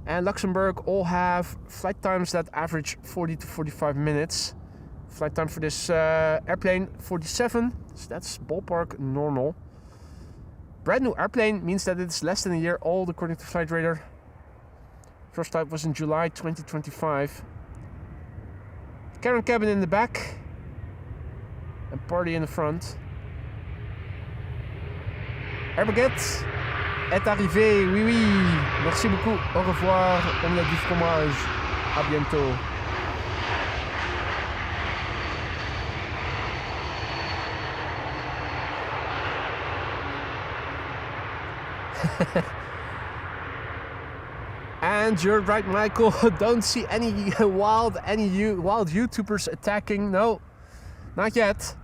and Luxembourg all have flight times that average 40 to 45 minutes. Flight time for this airplane, 47, so that's ballpark normal. Brand new airplane means that it's less than a year old according to Flight Radar. First flight was in July 2025. Cabin cabin in the back and party in the front. Air baguette est arrivé, oui oui. Merci beaucoup, au revoir, omelette du fromage. À bientôt. And you're right, Michael. Don't see any wild YouTubers attacking. No, not yet.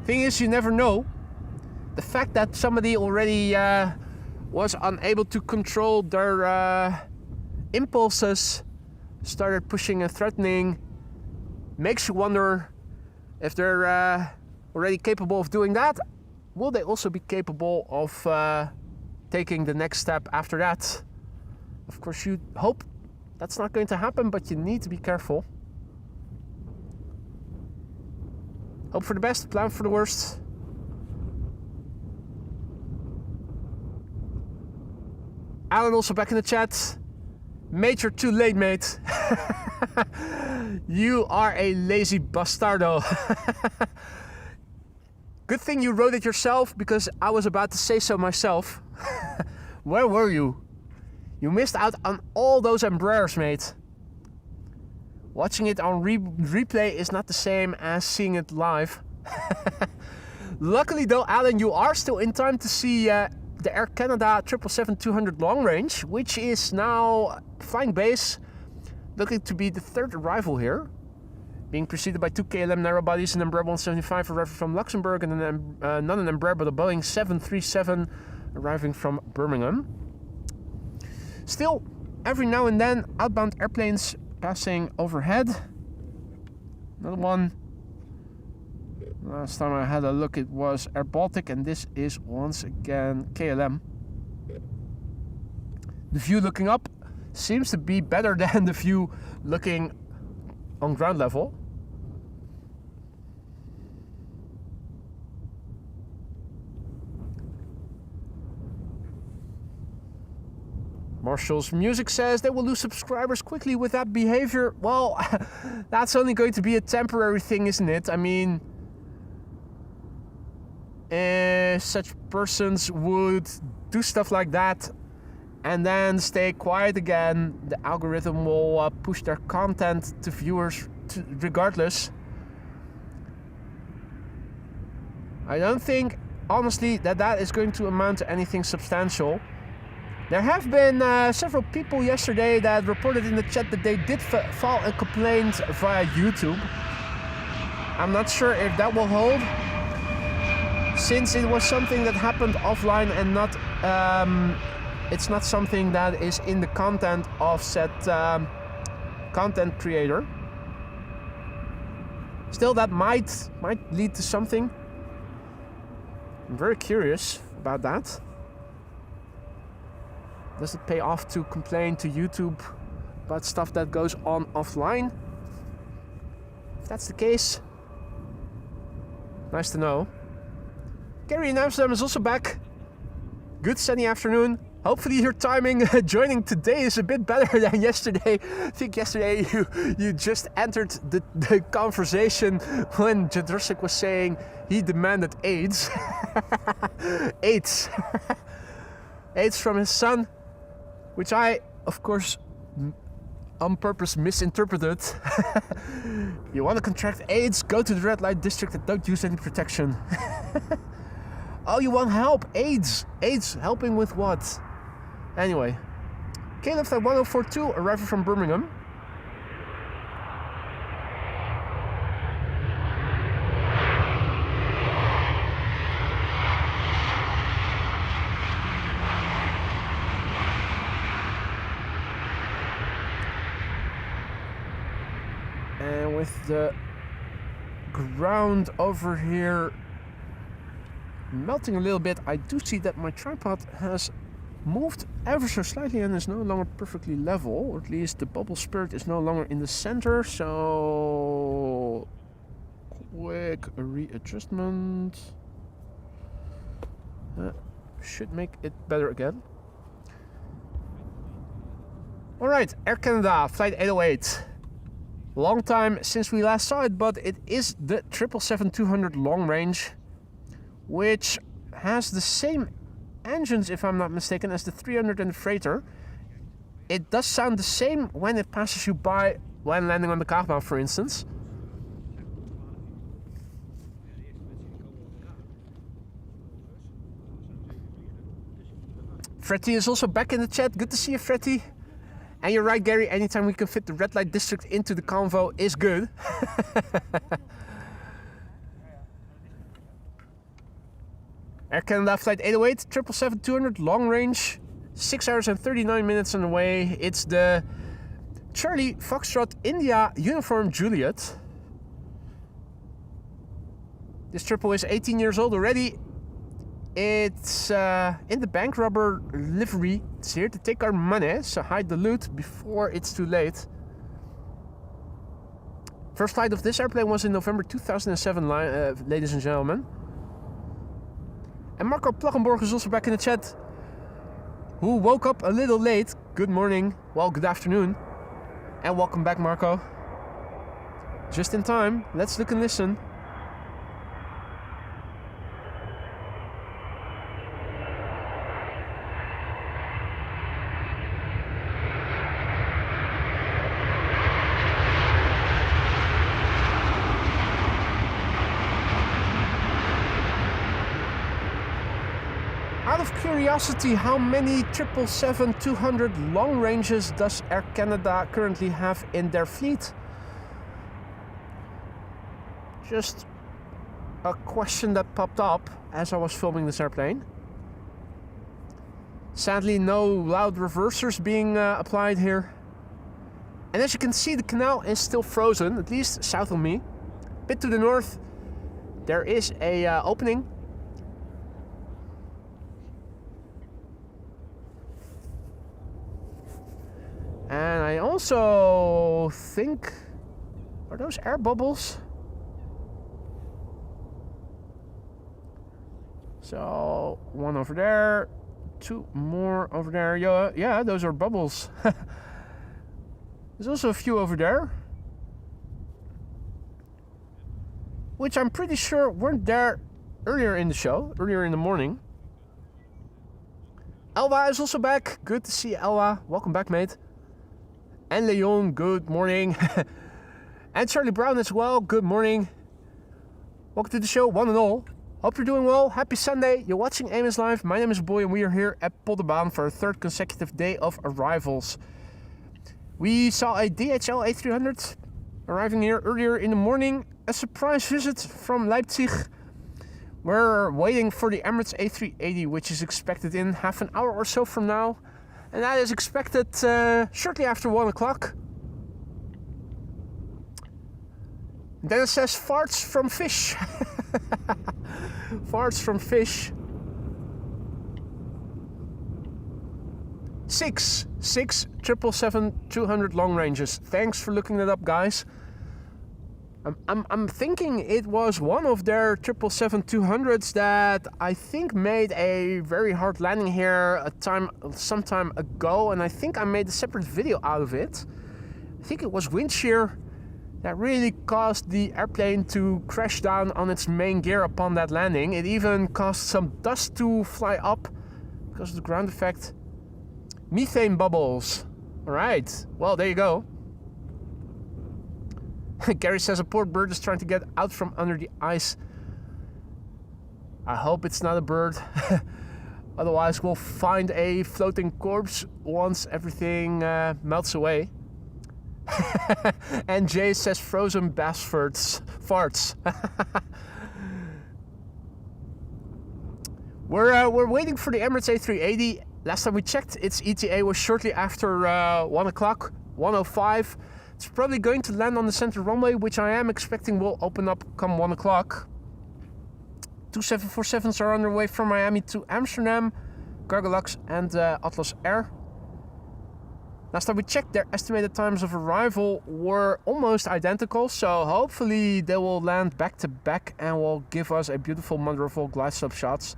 Thing is, you never know. The fact that somebody already was unable to control their impulses, started pushing and threatening, makes you wonder if they're already capable of doing that. Will they also be capable of taking the next step after that? Of course, you hope that's not going to happen, but you need to be careful. Hope for the best, plan for the worst. Alan also back in the chat. Mate, you're too late, mate. You are a lazy bastardo. Good thing you wrote it yourself, because I was about to say so myself. Where were you? You missed out on all those Embraers, mate. Watching it on replay is not the same as seeing it live. Luckily though, Alan, you are still in time to see the Air Canada 777-200 long range, which is now flying base, looking to be the third arrival here. being preceded by 2 KLM narrow bodies, an Embraer 175 arriving from Luxembourg, and not an Embraer but a Boeing 737 arriving from Birmingham. Still, every now and then, outbound airplanes passing overhead. Another one. Last time I had a look, it was Air Baltic, and this is once again KLM. The view looking up seems to be better than the view looking on ground level. Marshall's Music says they will lose subscribers quickly with that behavior. Well, that's only going to be a temporary thing, isn't it? I mean, such persons would do stuff like that and then stay quiet again. The algorithm will push their content to viewers regardless. I don't think, honestly, that is going to amount to anything substantial. There have been several people yesterday that reported in the chat that they did file a complaint via YouTube. I'm not sure if that will hold, since it was something that happened offline and not it's not something that is in the content of said content creator. Still, that might lead to something. I'm very curious about that. Does it pay off to complain to YouTube about stuff that goes on offline? If that's the case, nice to know. Gary in Amsterdam is also back. Good sunny afternoon. Hopefully your timing joining today is a bit better than yesterday. I think yesterday you just entered the conversation when Jadrusik was saying he demanded AIDS. AIDS. AIDS from his son, which I, of course, on purpose misinterpreted. You want to contract AIDS? Go to the red light district and don't use any protection. Oh, you want help? AIDS. AIDS. Helping with what? Anyway. KLM flight 1042 arriving from Birmingham. And with the ground over here melting a little bit, I do see that my tripod has moved ever so slightly and is no longer perfectly level, or at least the bubble spirit is no longer in the center. So quick readjustment should make it better again. All right, Air Canada flight 808. Long time since we last saw it, but it is the 777-200 long range, which has the same engines, if I'm not mistaken, as the 300 and the freighter. It does sound the same when it passes you by when landing on the Kaagbaan, for instance. Fretty is also back in the chat. Good to see you, Fretty. And you're right, Gary, anytime we can fit the red light district into the convo is good. Air Canada flight 808, 777-200 long range, 6 hours and 39 minutes on the way. It's the Charlie Foxtrot India Uniform Juliet. This triple is 18 years old already. It's in the bank rubber livery. It's here to take our money, so hide the loot before it's too late. First flight of this airplane was in November 2007, ladies and gentlemen. And Marco Pluggenborg is also back in the chat, who woke up a little late. Good morning, well, good afternoon, and welcome back, Marco. Just in time, let's look and listen. Out of curiosity, how many 777-200 long ranges does Air Canada currently have in their fleet? Just a question that popped up as I was filming this airplane. Sadly, no loud reversers being applied here. And as you can see, the canal is still frozen, at least south of me. A bit to the north, there is a opening. And I also think, are those air bubbles? So, one over there, two more over there. Yeah, those are bubbles. There's also a few over there, which I'm pretty sure weren't there earlier in the show, earlier in the morning. Elva is also back. Good to see you, Elva. Welcome back, mate. And Leon, good morning. And Charlie Brown as well, good morning. Welcome to the show, one and all. Hope you're doing well. Happy Sunday. You're watching Amos Live. My name is Boy and we are here at Polderbaan for our third consecutive day of arrivals. We saw a DHL A300 arriving here earlier in the morning. A surprise visit from Leipzig. We're waiting for the Emirates A380, which is expected in half an hour or so from now. And that is expected shortly after 1 o'clock. Then it says farts from fish. Farts from fish. Six 777-200 long ranges. Thanks for looking that up, guys. I'm thinking it was one of their 777-200s that I think made a very hard landing here some time ago, and I think I made a separate video out of it. I think it was wind shear that really caused the airplane to crash down on its main gear upon that landing. It even caused some dust to fly up because of the ground effect. Methane bubbles. Alright, well, there you go. Gary says a poor bird is trying to get out from under the ice. I hope it's not a bird. Otherwise we'll find a floating corpse once everything melts away. And Jay says frozen bass farts. We're waiting for the Emirates A380. Last time we checked, its ETA was shortly after 1 o'clock, 1:05. It's probably going to land on the center runway, which I am expecting will open up come 1 o'clock. 2 747s are underway from Miami to Amsterdam, Gargalux and Atlas Air. Last time we checked, their estimated times of arrival were almost identical, so hopefully they will land back to back and will give us a beautiful mother of all glide slope shots.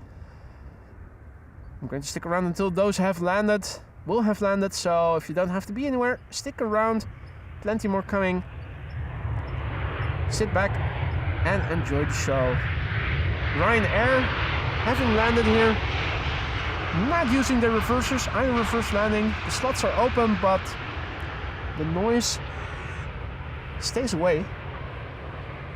I'm going to stick around until those will have landed, so if you don't have to be anywhere, stick around. Plenty more coming. Sit back and enjoy the show. Ryanair, having landed here, not using the reversers, I'm reverse landing. The slots are open, but the noise stays away.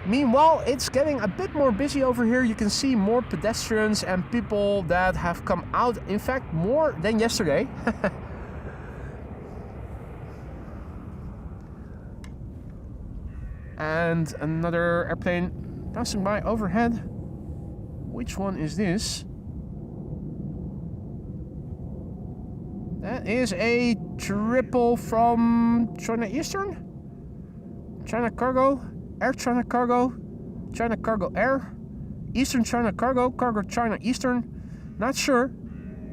Meanwhile, it's getting a bit more busy over here. You can see more pedestrians and people that have come out. In fact, more than yesterday. And another airplane passing by overhead. Which one is this? That is a triple from China Eastern? China Cargo, Air China Cargo, China Cargo Air, Eastern China Cargo, Cargo China Eastern. Not sure.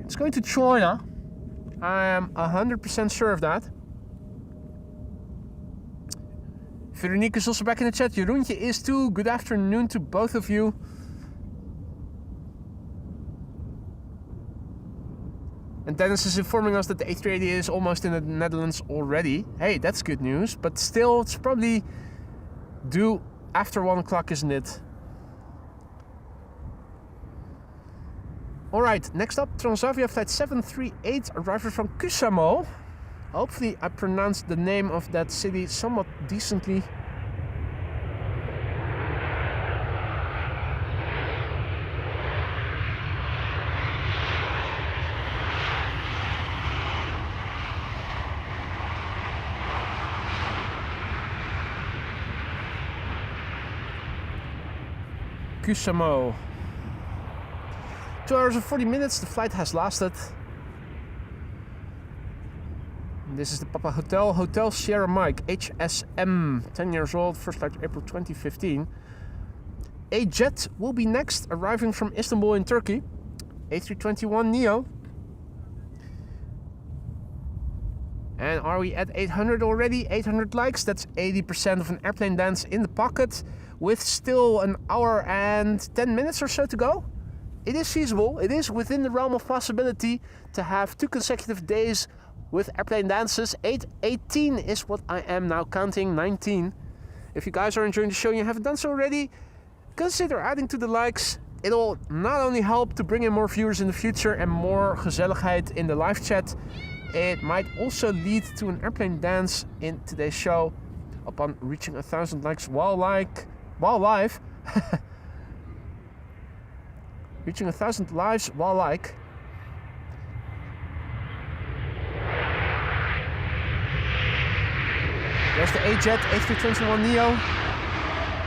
It's going to China. I am 100% sure of that. Veronique is also back in the chat. Jeroentje is too. Good afternoon to both of you. And Dennis is informing us that the A380 is almost in the Netherlands already. Hey, that's good news. But still, it's probably due after 1 o'clock, isn't it? Alright, next up, Transavia flight 738 arriving from Kusamo. Hopefully I pronounced the name of that city somewhat decently. Kusamo. 2 hours and 40 minutes the flight has lasted. This is the Papa Hotel, Hotel Sierra Mike, HSM, 10 years old, first flight April 2015. A jet will be next, arriving from Istanbul in Turkey. A321neo. And are we at 800 already? 800 likes, that's 80% of an airplane dance in the pocket, with still an hour and 10 minutes or so to go. It is feasible, it is within the realm of possibility to have 2 consecutive days with airplane dances. 18 is what I am now counting, 19. If you guys are enjoying the show and you haven't done so already, consider adding to the likes. It'll not only help to bring in more viewers in the future and more gezelligheid in the live chat, it might also lead to an airplane dance in today's show upon reaching 1,000 likes while live. Reaching 1,000 lives while like. There's the A-Jet A321neo,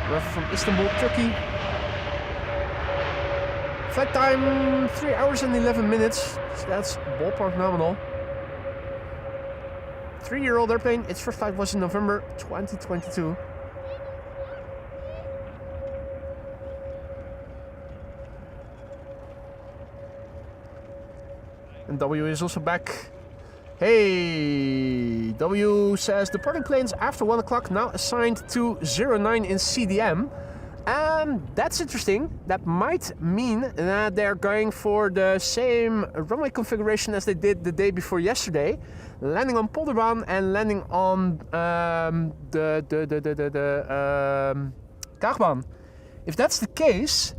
arriving from Istanbul, Turkey. Flight time 3 hours and 11 minutes, so that's ballpark nominal. 3-year-old airplane, its first flight was in November 2022. And W is also back. Hey, W says departing planes after 1 o'clock now assigned to 09 in CDM. That's interesting. That might mean that they're going for the same runway configuration as they did the day before yesterday, landing on Polderbaan and landing on the Kaagbaan. If that's the case,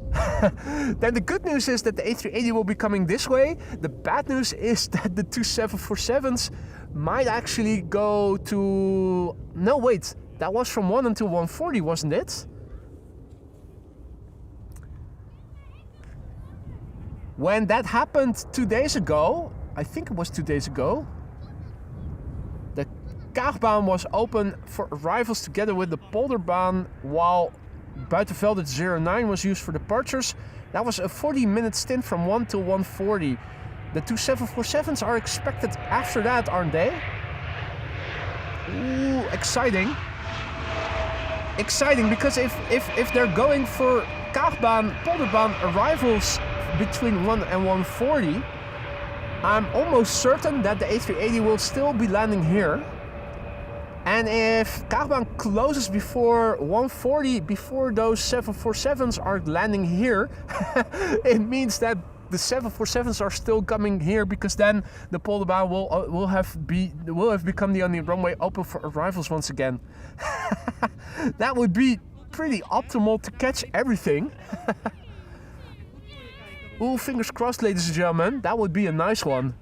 then the good news is that the A380 will be coming this way. The bad news is that the 2 747s might actually go to... No, wait. That was from 1 until 140, wasn't it? When that happened 2 days ago, I think it was 2 days ago, the Kaagbaan was open for arrivals together with the Polderbaan, while Buitenveldert 09 was used for departures. That was a 40-minute stint from 1 till 140. The 2 747s are expected after that, aren't they? Ooh, exciting. Exciting, because if they're going for Kaagbaan, Polderbaan arrivals between 1 and 140, I'm almost certain that the A380 will still be landing here. And if Kaagbaan closes before 140, before those 747s are landing here, it means that the 747s are still coming here, because then the Polderbaan will have become the only runway open for arrivals once again. That would be pretty optimal to catch everything. Ooh, fingers crossed, ladies and gentlemen. That would be a nice one.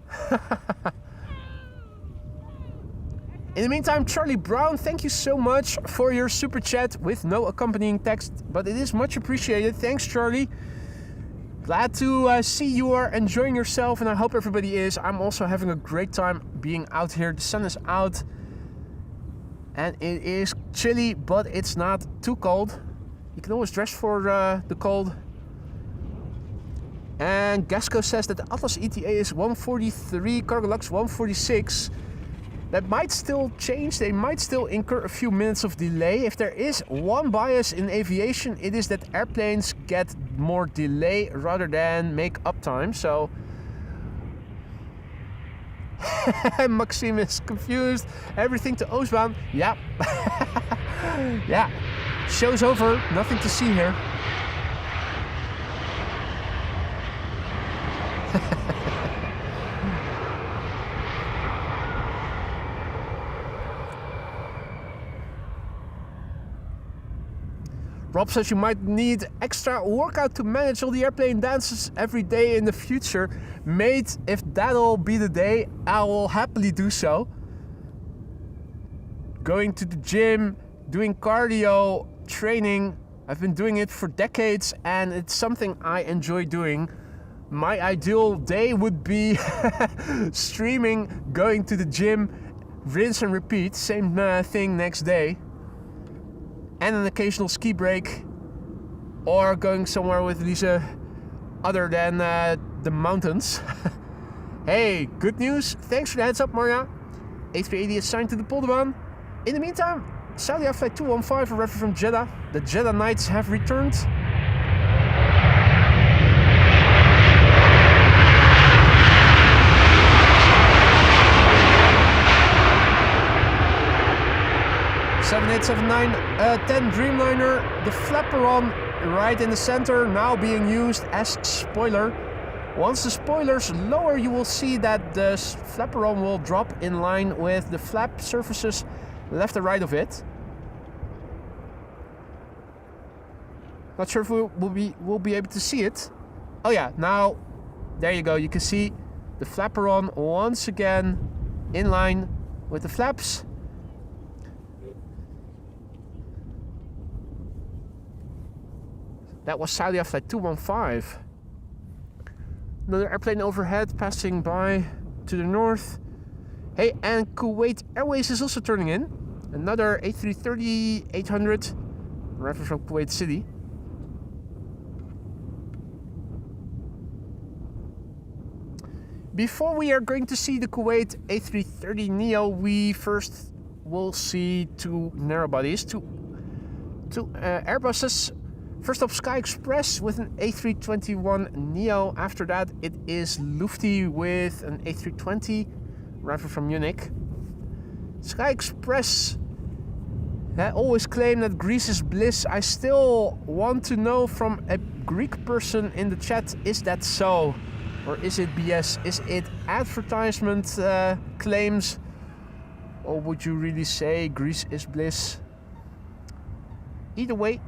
In the meantime, Charlie Brown, thank you so much for your super chat with no accompanying text, but it is much appreciated. Thanks, Charlie. Glad to see you are enjoying yourself, and I hope everybody is. I'm also having a great time being out here. The sun is out, and it is chilly, but it's not too cold. You can always dress for the cold. And Gasco says that the Atlas ETA is 143, Cargolux 146. That might still change, they might still incur a few minutes of delay. If there is one bias in aviation, it is that airplanes get more delay rather than make uptime. So Maxime is confused. Everything to Oostbaan. Yeah. Yeah. Show's over, nothing to see here. Rob says you might need extra workout to manage all the airplane dances every day in the future. Mate, if that'll be the day, I will happily do so. Going to the gym, doing cardio, training. I've been doing it for decades and it's something I enjoy doing. My ideal day would be streaming, going to the gym, rinse and repeat, same thing next day. And an occasional ski break. or going somewhere with Lisa other than the mountains. Hey, good news. Thanks for the heads up, Marja. A380 assigned to the Polderbaan. In the meantime, Saudi Flight 215 arrived from Jeddah. The Jeddah Knights have returned. (7879) 10 Dreamliner, the flaperon right in the center, now being used as spoiler. Once the spoilers lower, you will see that the flaperon will drop in line with the flap surfaces left and right of it. Not sure if we'll be able to see it. Oh yeah, now there you go. You can see the flaperon once again in line with the flaps. That was Saudi Flight 215. Another airplane overhead passing by to the north. Hey, and Kuwait Airways is also turning in. Another A330-800 arriving from Kuwait City. Before we are going to see the Kuwait A330neo, we first will see two narrow bodies, two Airbuses. First up, Sky Express with an A321neo. After that, it is Lufti with an A320 arriving from Munich. Sky Express always claim that Greece is bliss. I still want to know from a Greek person in the chat, is that so? Or is it BS? Is it advertisement claims? Or would you really say Greece is bliss? Either way,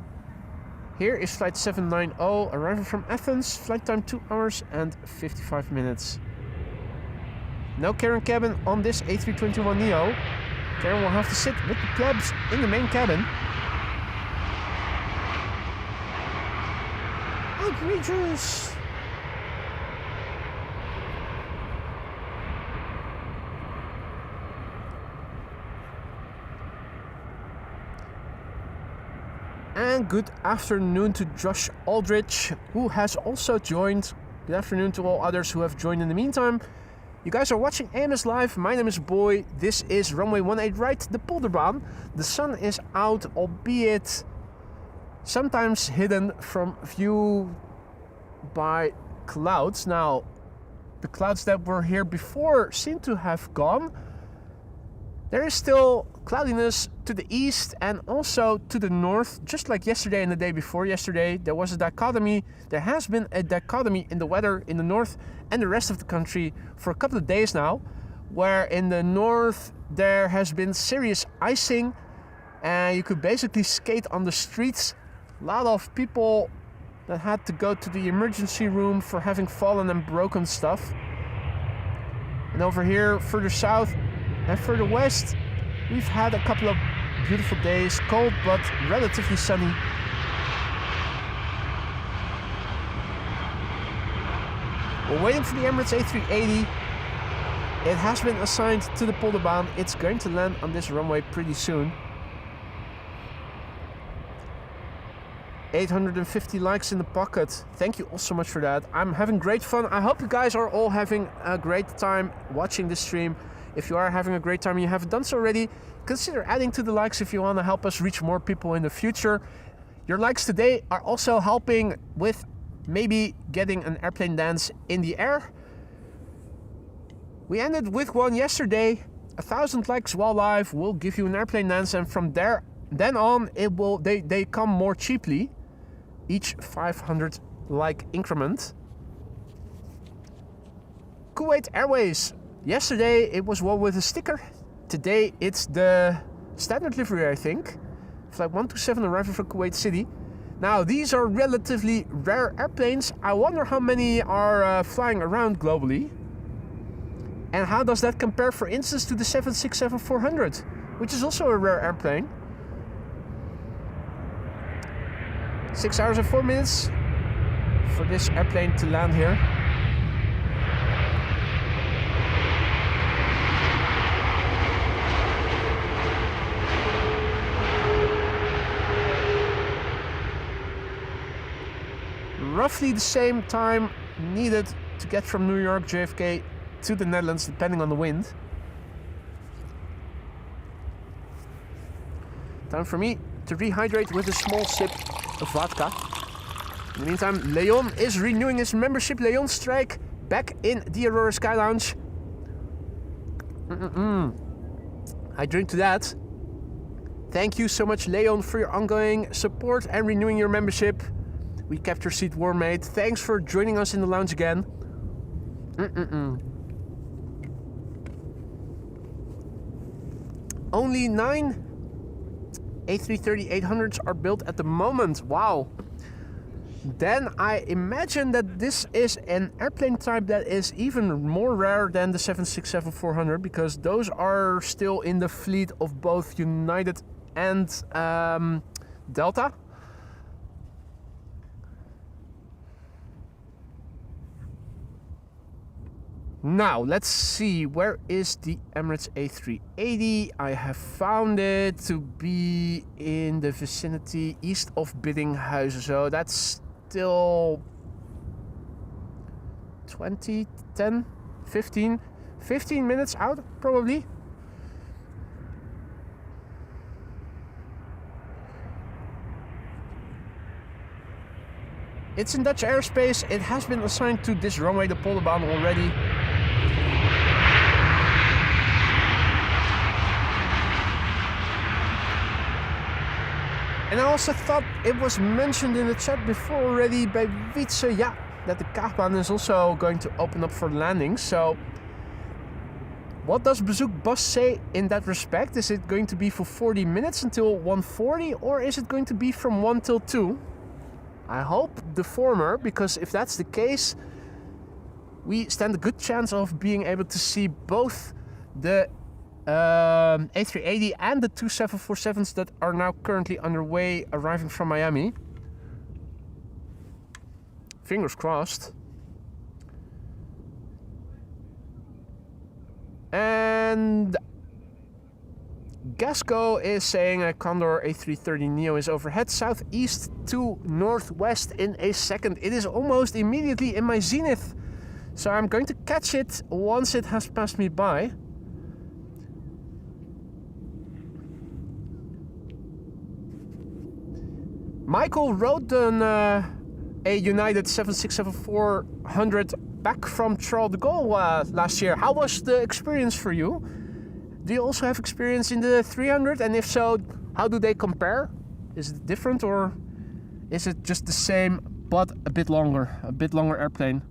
here is flight 790 arriving from Athens. Flight time 2 hours and 55 minutes. No Karen cabin on this A321neo. Karen will have to sit with the plebs in the main cabin. Outrageous! And good afternoon to Josh Aldrich, who has also joined. Good afternoon to all others who have joined in the meantime. You guys are watching AMS Live. My name is Boy. This is Runway 18 right, the Polderbaan. The sun is out, albeit sometimes hidden from view by clouds. Now, the clouds that were here before seem to have gone. There is still cloudiness to the east and also to the north, just like yesterday and the day before yesterday. There was a dichotomy. There has been a dichotomy in the weather in the north and the rest of the country for a couple of days now, where in the north there has been serious icing and you could basically skate on the streets. A lot of people that had to go to the emergency room for having fallen and broken stuff. And over here, further south and further west, we've had a couple of beautiful days, cold but relatively sunny. We're waiting for the Emirates A380. It has been assigned to the Polderbaan. It's going to land on this runway pretty soon. 850 likes in the pocket. Thank you all so much for that. I'm having great fun. I hope you guys are all having a great time watching this stream. If you are having a great time and you haven't done so already, consider adding to the likes if you want to help us reach more people in the future. Your likes today are also helping with maybe getting an airplane dance in the air. We ended with one yesterday. 1,000 likes while live will give you an airplane dance, and from then on it will they come more cheaply, each 500 like increment. Kuwait Airways. Yesterday it was one with a sticker. Today it's the standard livery, I think. Flight 127 arriving from Kuwait City. Now these are relatively rare airplanes. I wonder how many are flying around globally. And how does that compare, for instance, to the 767-400, which is also a rare airplane. 6 hours and 4 minutes for this airplane to land here. roughly the same time needed to get from New York JFK to the Netherlands, depending on the wind. Time for me to rehydrate with a small sip of vodka. In the meantime, Leon is renewing his membership. Leon Strike back in the Aurora Sky Lounge. I drink to that. Thank you so much, Leon, for your ongoing support and renewing your membership. We kept your seat warm, mate. Thanks for joining us in the lounge again. Only 9 A330-800s are built at the moment. Wow. Then I imagine that this is an airplane type that is even more rare than the 767-400, because those are still in the fleet of both United and Delta. Now, let's see, where is the Emirates A380? I have found it to be in the vicinity east of Biddinghuizen, so that's still 20, 10, 15 minutes out, probably. It's in Dutch airspace. It has been assigned to this runway, the Polderbaan, already. And I also thought it was mentioned in the chat before already by Wietse, yeah, that the Kaagbaan is also going to open up for landing. So what does Bezoek Bas say in that respect? Is it going to be for 40 minutes until 1:40, or is it going to be from 1 till 2? I hope the former, because if that's the case, we stand a good chance of being able to see both the A380 and the two 747s that are now currently underway arriving from Miami. Fingers crossed. And Gasco is saying a Condor A330neo is overhead southeast to northwest in a second. It is almost immediately in my zenith, so I'm going to catch it once it has passed me by. Michael rode a United 767-400 back from Charles de Gaulle last year. How was the experience for you? Do you also have experience in the 300? And if so, how do they compare? Is it different, or is it just the same but a bit longer airplane?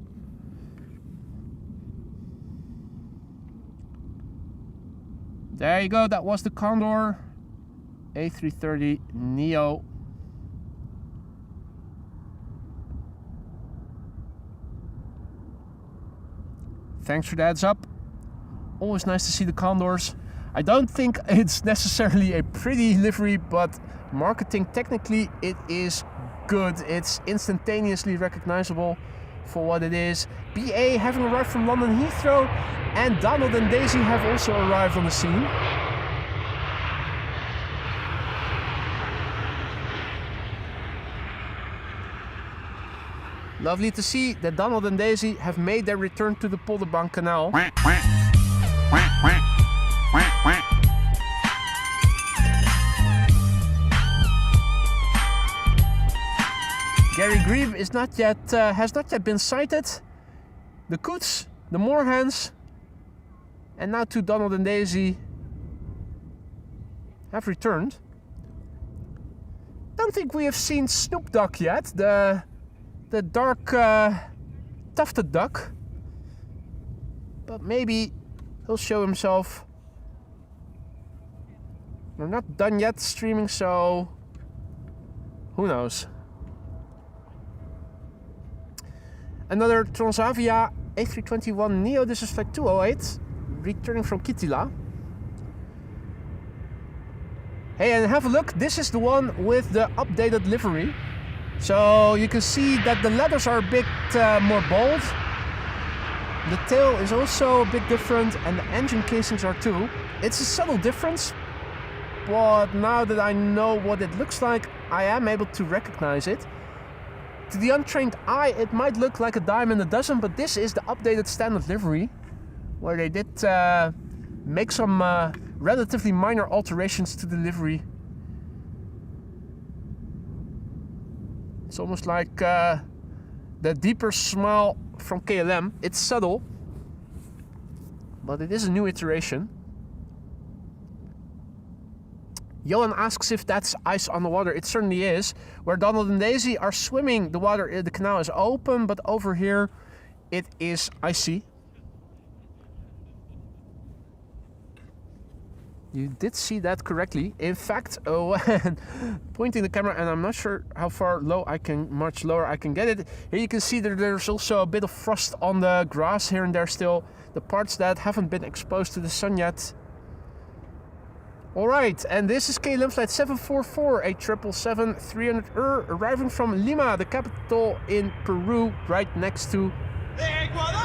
There you go, that was the Condor A330neo. Thanks for the heads up. Always nice to see the Condors. I don't think it's necessarily a pretty livery, but marketing technically it is good. It's instantaneously recognizable for what it is. BA having arrived from London Heathrow, and Donald and Daisy have also arrived on the scene. Lovely to see that Donald and Daisy have made their return to the Polderbaan Canal. Gary Grebe is not yet, has not yet been sighted. The Coots, the Moorhans, and now to Donald and Daisy have returned. Don't think we have seen Snoop Dogg yet, the dark tufted duck, but maybe he'll show himself. We're not done yet streaming, so who knows. Another Transavia A321neo, this is flight 208, returning from Kittilä. Hey, and have a look, this is the one with the updated livery. So you can see that the letters are a bit more bold. The tail is also a bit different, and the engine casings are too. It's a subtle difference, but now that I know what it looks like, I am able to recognize it. To the untrained eye, it might look like a dime in a dozen, but this is the updated standard livery, where they did make some relatively minor alterations to the livery. It's almost like the deeper smile from KLM. It's subtle, but it is a new iteration. Johan asks if that's ice on the water. It certainly is. Where Donald and Daisy are swimming, the canal is open, but over here it is icy. You did see that correctly. In fact, pointing the camera, and I'm not sure how much lower I can get it. Here you can see that there's also a bit of frost on the grass here and there still. The parts that haven't been exposed to the sun yet. Alright, and this is KLM flight 744, a 777-300 arriving from Lima, the capital in Peru, right next to Ecuador!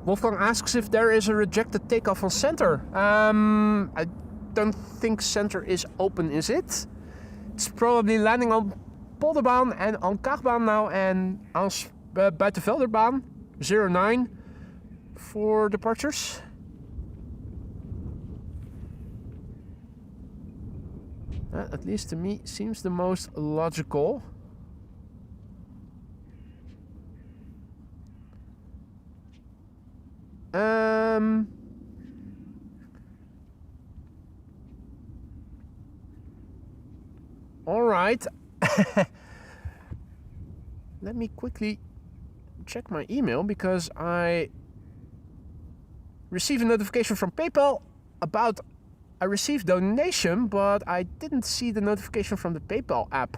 Wolfgang asks if there is a rejected takeoff on center. I don't think center is open, is it? It's probably landing on Polderbaan and on Kaagbaan now and on Buitenvelderbaan 09 for departures. That, at least to me, seems the most logical. All right. Let me quickly check my email because I received a notification from PayPal about I received donation, but I didn't see the notification from the PayPal app.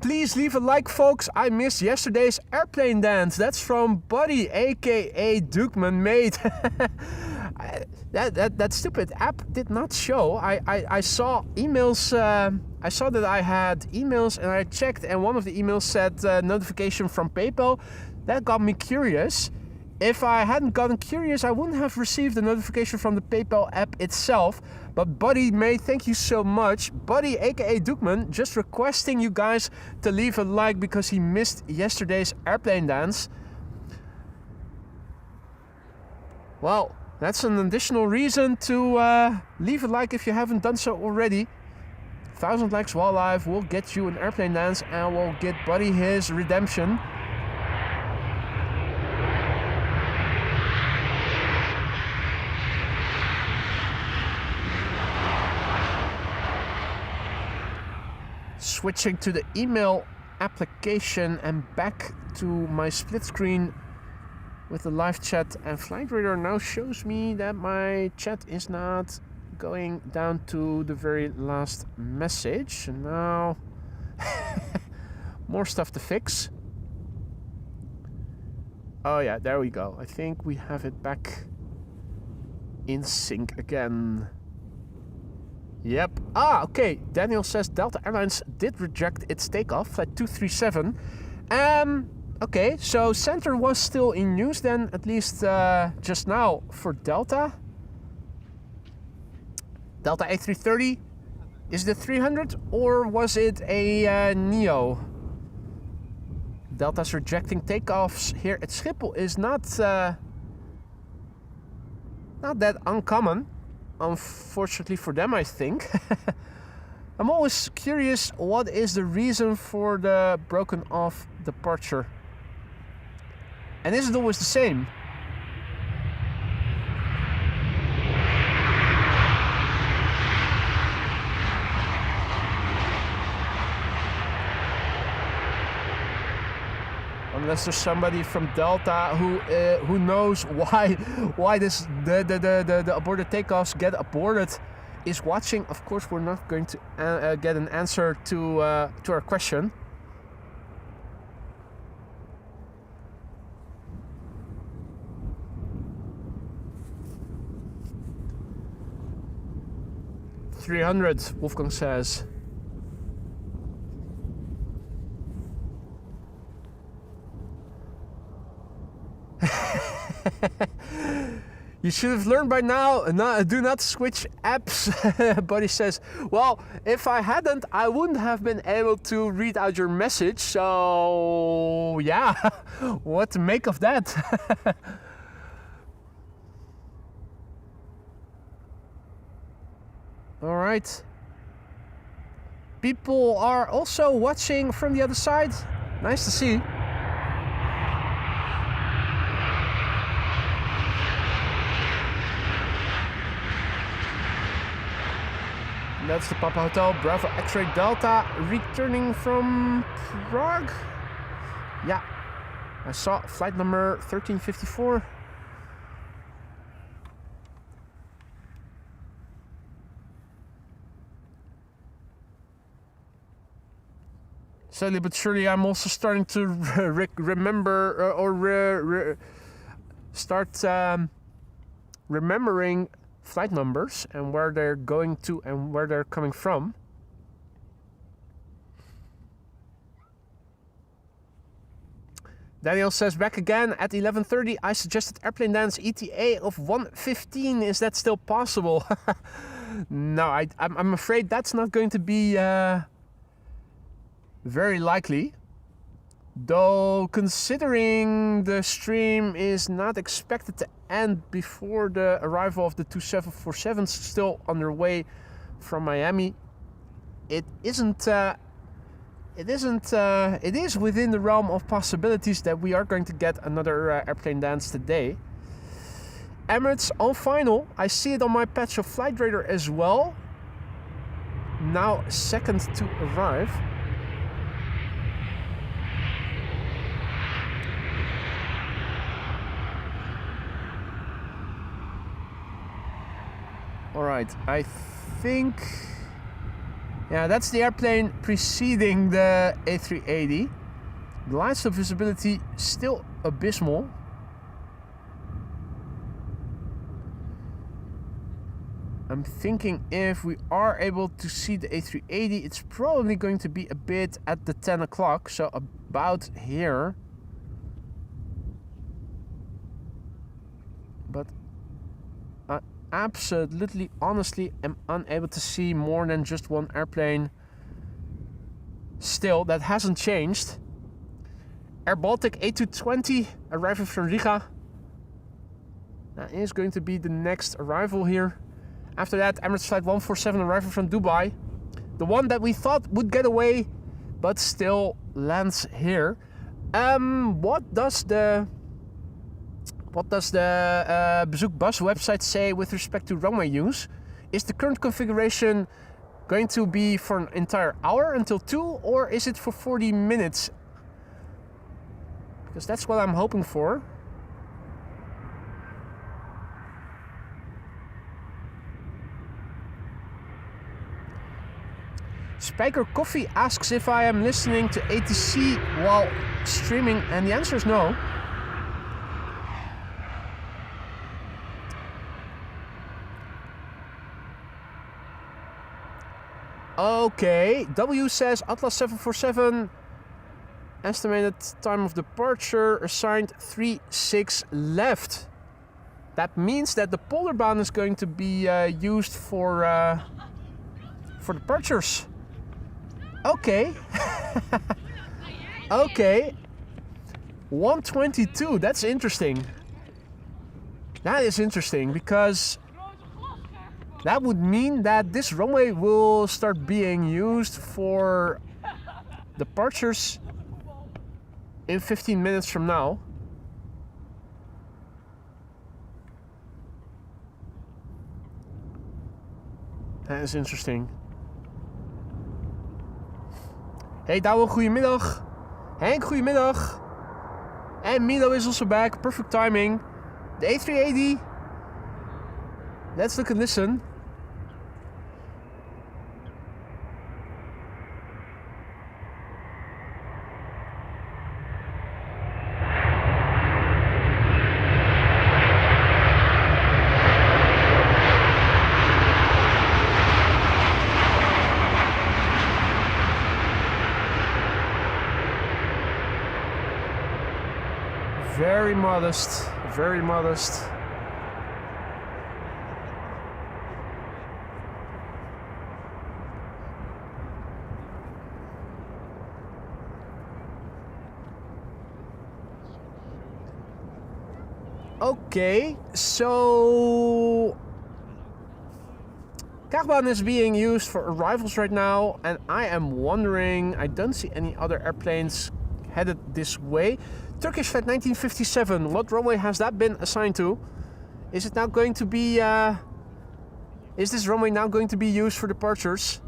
Please leave a like, folks. I missed yesterday's airplane dance. That's from Buddy, aka Dukeman, mate. that stupid app did not show. I saw emails. I saw that I had emails, and I checked, and one of the emails said notification from PayPal. That got me curious. If I hadn't gotten curious, I wouldn't have received the notification from the PayPal app itself. But Buddy, mate, thank you so much. Buddy, aka Dukeman, just requesting you guys to leave a like because he missed yesterday's airplane dance. Well, that's an additional reason to leave a like if you haven't done so already. 1,000 likes while live will get you an airplane dance and will get Buddy his redemption. Switching to the email application and back to my split screen with the live chat, and Flight Radar now shows me that my chat is not going down to the very last message. And now more stuff to fix. Oh yeah, there we go. I think we have it back in sync again. Yep. Ah, okay. Daniel says Delta Airlines did reject its takeoff, flight 237. Okay, so center was still in use then, at least just now for Delta. Delta A330. Is it 300 or was it a Neo? Delta's rejecting takeoffs here at Schiphol is not that uncommon. Unfortunately for them, I think. I'm always curious what is the reason for the broken off departure. And is it always the same? Unless there's somebody from Delta who knows why the aborted takeoffs get aborted is watching, of course, we're not going to get an answer to our question. $300, Wolfgang says. You should have learned by now, do not switch apps. Buddy says, well, if I hadn't, I wouldn't have been able to read out your message. So, yeah, what to make of that? All right. People are also watching from the other side. Nice to see. That's the Papa Hotel, Bravo X-Ray Delta, returning from Prague. Yeah, I saw flight number 1354. Slowly but surely, I'm also starting to remember start remembering flight numbers and where they're going to and where they're coming from. Daniel says, back again at 11:30. I suggested airplane dance ETA of 1:15. Is that still possible? No, I'm afraid that's not going to be very likely. Though considering the stream is not expected to end before the arrival of the two 747s still underway from Miami, it is within the realm of possibilities that we are going to get another airplane dance today. Emirates on final. I see it on my patch of Flight Radar as well. Now second to arrive. Alright, I think... yeah, that's the airplane preceding the A380. The lights of visibility still abysmal. I'm thinking if we are able to see the A380, it's probably going to be a bit at the 10 o'clock, so about here. But I absolutely, honestly, am unable to see more than just one airplane. Still, that hasn't changed. Air Baltic A220 arriving from Riga. That is going to be the next arrival here. After that, Emirates Flight 147 arriving from Dubai. The one that we thought would get away, but still lands here. What does the Bezoek Bus website say with respect to runway use? Is the current configuration going to be for an entire hour until 2, or is it for 40 minutes? Because that's what I'm hoping for. Spiker Coffee asks if I am listening to ATC while streaming, and the answer is no. Okay, W says Atlas 747, estimated time of departure assigned 3:06 left. That means that the Polderbaan is going to be used for departures. Okay. Okay. 122, that's interesting. That is interesting because that would mean that this runway will start being used for departures in 15 minutes from now. That is interesting. Hey Douwe, goedemiddag. Henk, goedemiddag. And Milo is also back, perfect timing. The A380. Let's look and listen. Very modest, very modest. Okay, so Kagbaan is being used for arrivals right now, and I am wondering, I don't see any other airplanes headed this way. Turkish Flight 1957, what runway has that been assigned to? Is it now going to be, is this runway now going to be used for departures?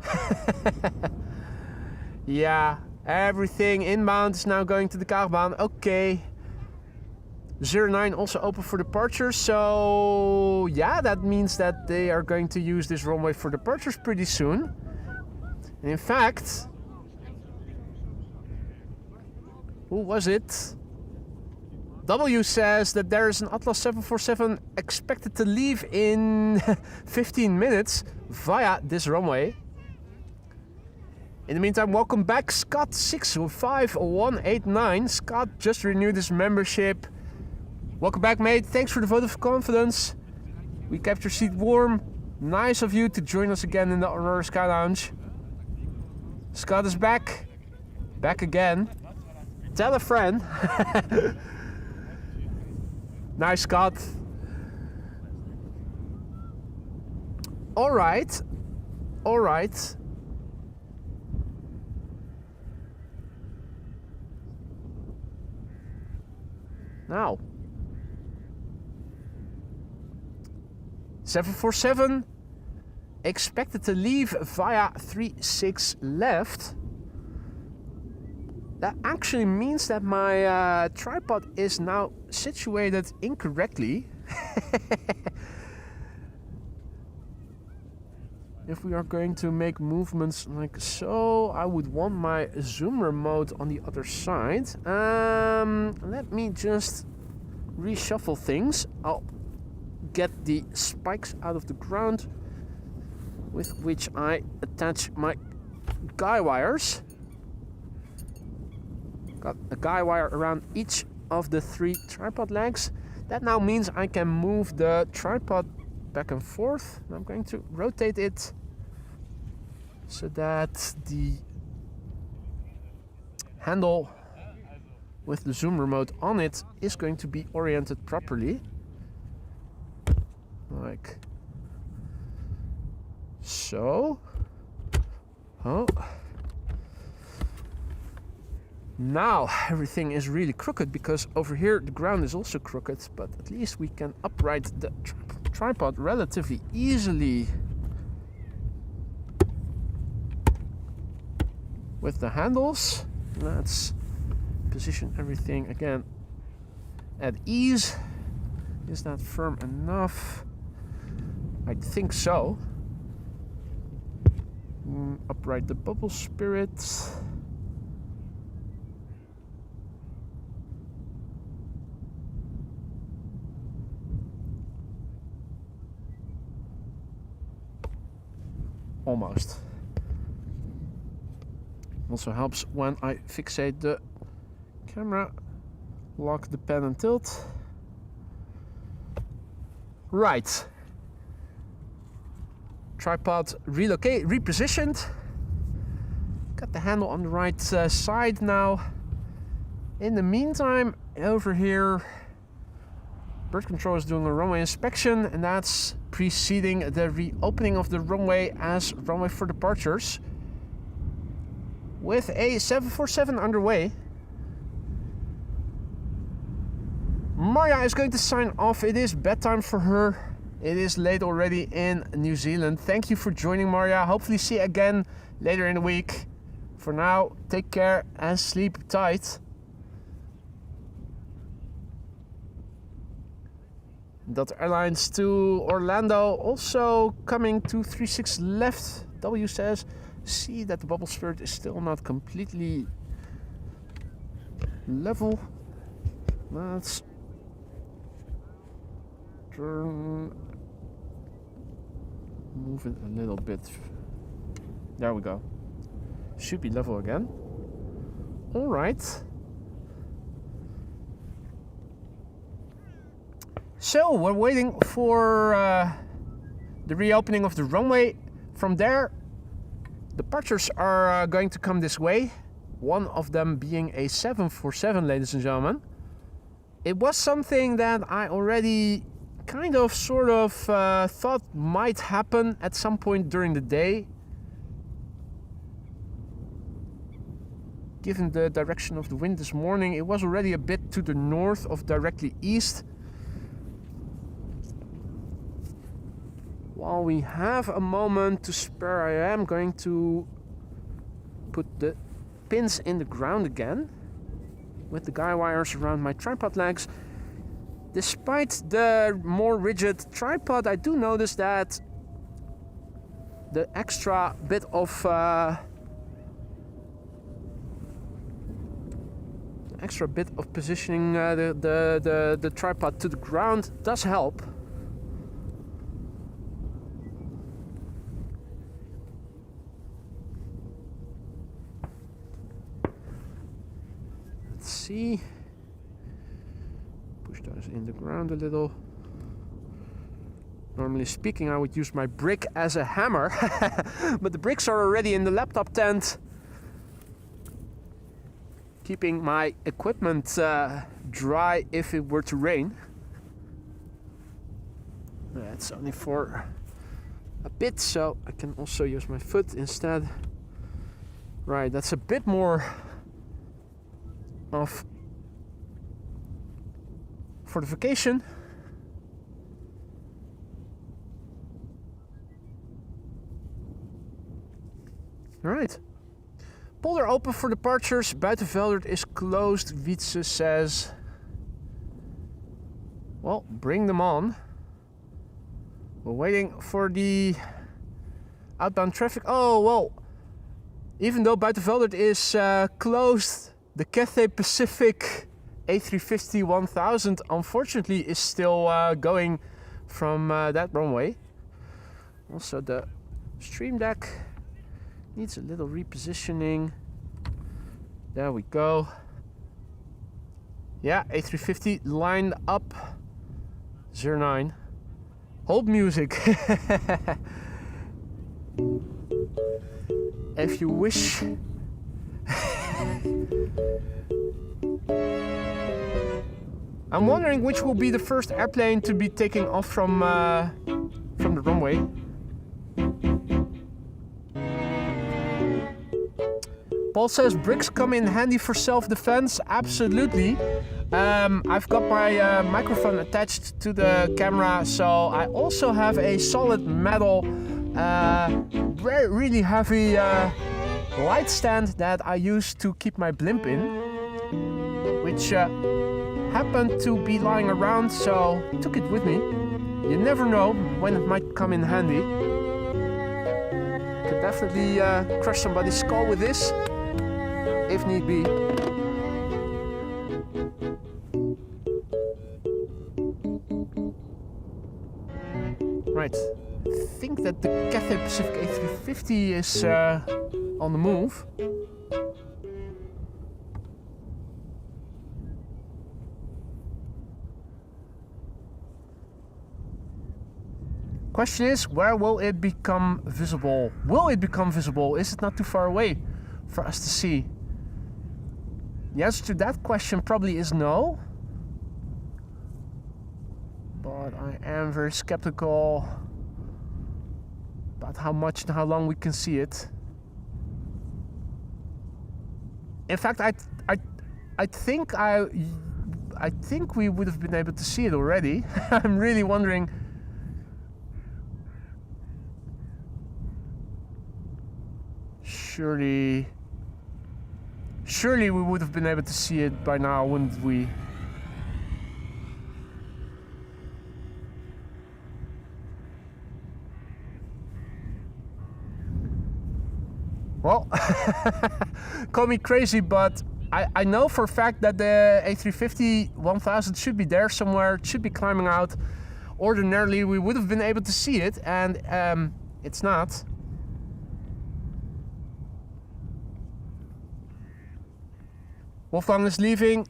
Yeah, everything inbound is now going to the Kagbaan, okay. 09 also open for departures, so yeah, that means that they are going to use this runway for departures pretty soon. And in fact, who was it? W says that there is an Atlas 747 expected to leave in 15 minutes via this runway. In the meantime, welcome back Scott65189. Scott just renewed his membership. Welcome back, mate. Thanks for the vote of confidence. We kept your seat warm. Nice of you to join us again in the Aurora Sky Lounge. Scott is back. Back again. Tell a friend. Nice, Scott. All right. All right. Now. 747 expected to leave via 36 left. That actually means that my tripod is now situated incorrectly. If we are going to make movements like so, I would want my zoom remote on the other side. Let me just reshuffle things. I'll get the spikes out of the ground with which I attach my guy wires. Got a guy wire around each of the 3 tripod legs. That now means I can move the tripod back and forth. I'm going to rotate it so that the handle with the zoom remote on it is going to be oriented properly. Like so. Oh. Now everything is really crooked because over here the ground is also crooked, but at least we can upright the tripod relatively easily with the handles. Let's position everything again at ease. Is that firm enough? I think so. Upright the bubble spirit. Almost. Also helps when I fixate the camera, lock the pen and tilt. Right. Tripod repositioned. Got the handle on the right side now. In the meantime, over here, bird control is doing a runway inspection, and that's preceding the reopening of the runway as runway for departures. With a 747 underway. Marja is going to sign off. It is bedtime for her. It is late already in New Zealand. Thank you for joining, Marja. Hopefully see you again later in the week. For now, take care and sleep tight. Delta Airlines to Orlando, also coming to 36 left. W says, see that the bubble spirit is still not completely level. Let's turn, move it a little bit. There we go. Should be level again. All right. So we're waiting for the reopening of the runway. From there, departures are going to come this way. One of them being a 747, ladies and gentlemen. It was something that I already kind of sort of thought might happen at some point during the day. Given the direction of the wind this morning, it was already a bit to the north of directly east. While we have a moment to spare, I am going to put the pins in the ground again with the guy wires around my tripod legs. Despite the more rigid tripod, I do notice that the extra bit of positioning the tripod to the ground does help. Let's see. Push those in the ground a little. Normally speaking, I would use my brick as a hammer, but the bricks are already in the laptop tent, keeping my equipment dry if it were to rain. That's only for a bit, so I can also use my foot instead. Right, that's a bit more of fortification. All right. Polder open for departures. Buitenveldert is closed. Wietse says, well, bring them on. We're waiting for the outbound traffic. Oh, well, even though Buitenveldert is closed, the Cathay Pacific A350-1000 unfortunately is still going from that runway. Also, the Stream Deck needs a little repositioning. There we go. Yeah, A350 lined up. 09. Hold music. If you wish. I'm wondering which will be the first airplane to be taking off from the runway. Paul says bricks come in handy for self-defense. Absolutely. I've got my microphone attached to the camera, so I also have a solid metal, really heavy light stand that I use to keep my blimp in, which happened to be lying around, so took it with me. You never know when it might come in handy. Could definitely crush somebody's skull with this, if need be. Right, I think that the Cathay Pacific A350 is on the move. Question is, where will it become visible? Will it become visible? Is it not too far away for us to see? The answer to that question probably is no. But I am very skeptical about how much and how long we can see it. In fact, I think we would have been able to see it already. I'm really wondering. Surely we would have been able to see it by now, wouldn't we? Well, call me crazy, but I know for a fact that the A350-1000 should be there somewhere, it should be climbing out. Ordinarily, we would have been able to see it, and it's not. Wolfgang is leaving.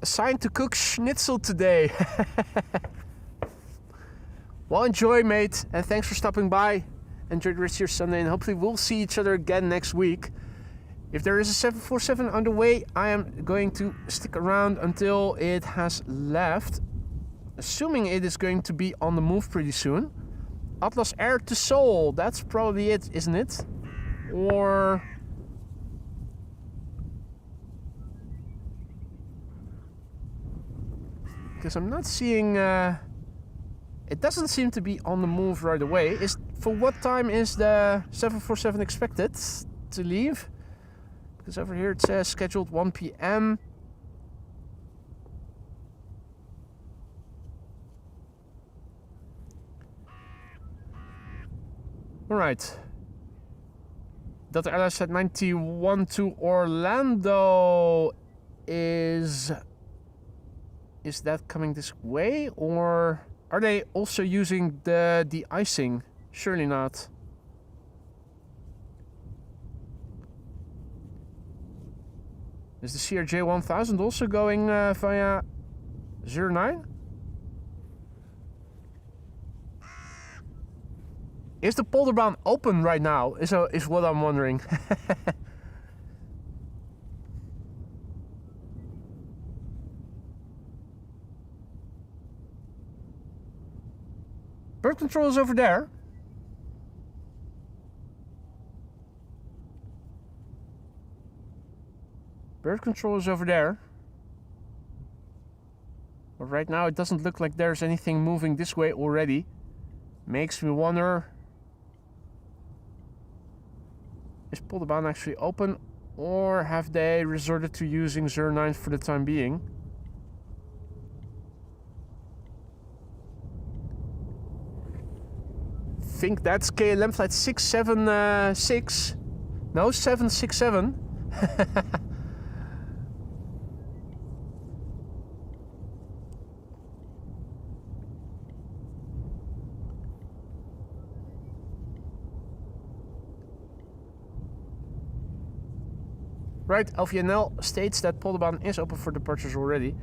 assigned to cook schnitzel today. Well, enjoy, mate, and thanks for stopping by. Enjoy the rest of your Sunday, and hopefully we'll see each other again next week. If there is a 747 on the way, I am going to stick around until it has left, assuming it is going to be on the move pretty soon. Atlas Air to Seoul, that's probably it, isn't it? Or... because I'm not seeing... it doesn't seem to be on the move right away. For what time is the 747 expected to leave? Because over here it says scheduled 1 p.m. Alright. Delta Airlines at 91 to Orlando. Is that coming this way, or are they also using the de-icing? Surely not. Is the CRJ 1000 also going via 09? Is the Polderbaan open right now? Is what I'm wondering. Bird control is over there. Bird control is over there. But right now it doesn't look like there's anything moving this way already. Makes me wonder, is Polderbaan actually open, or have they resorted to using 09 for the time being? I think that's KLM flight 676. No, 767. Right, LVNL states that Polderbaan is open for departures already.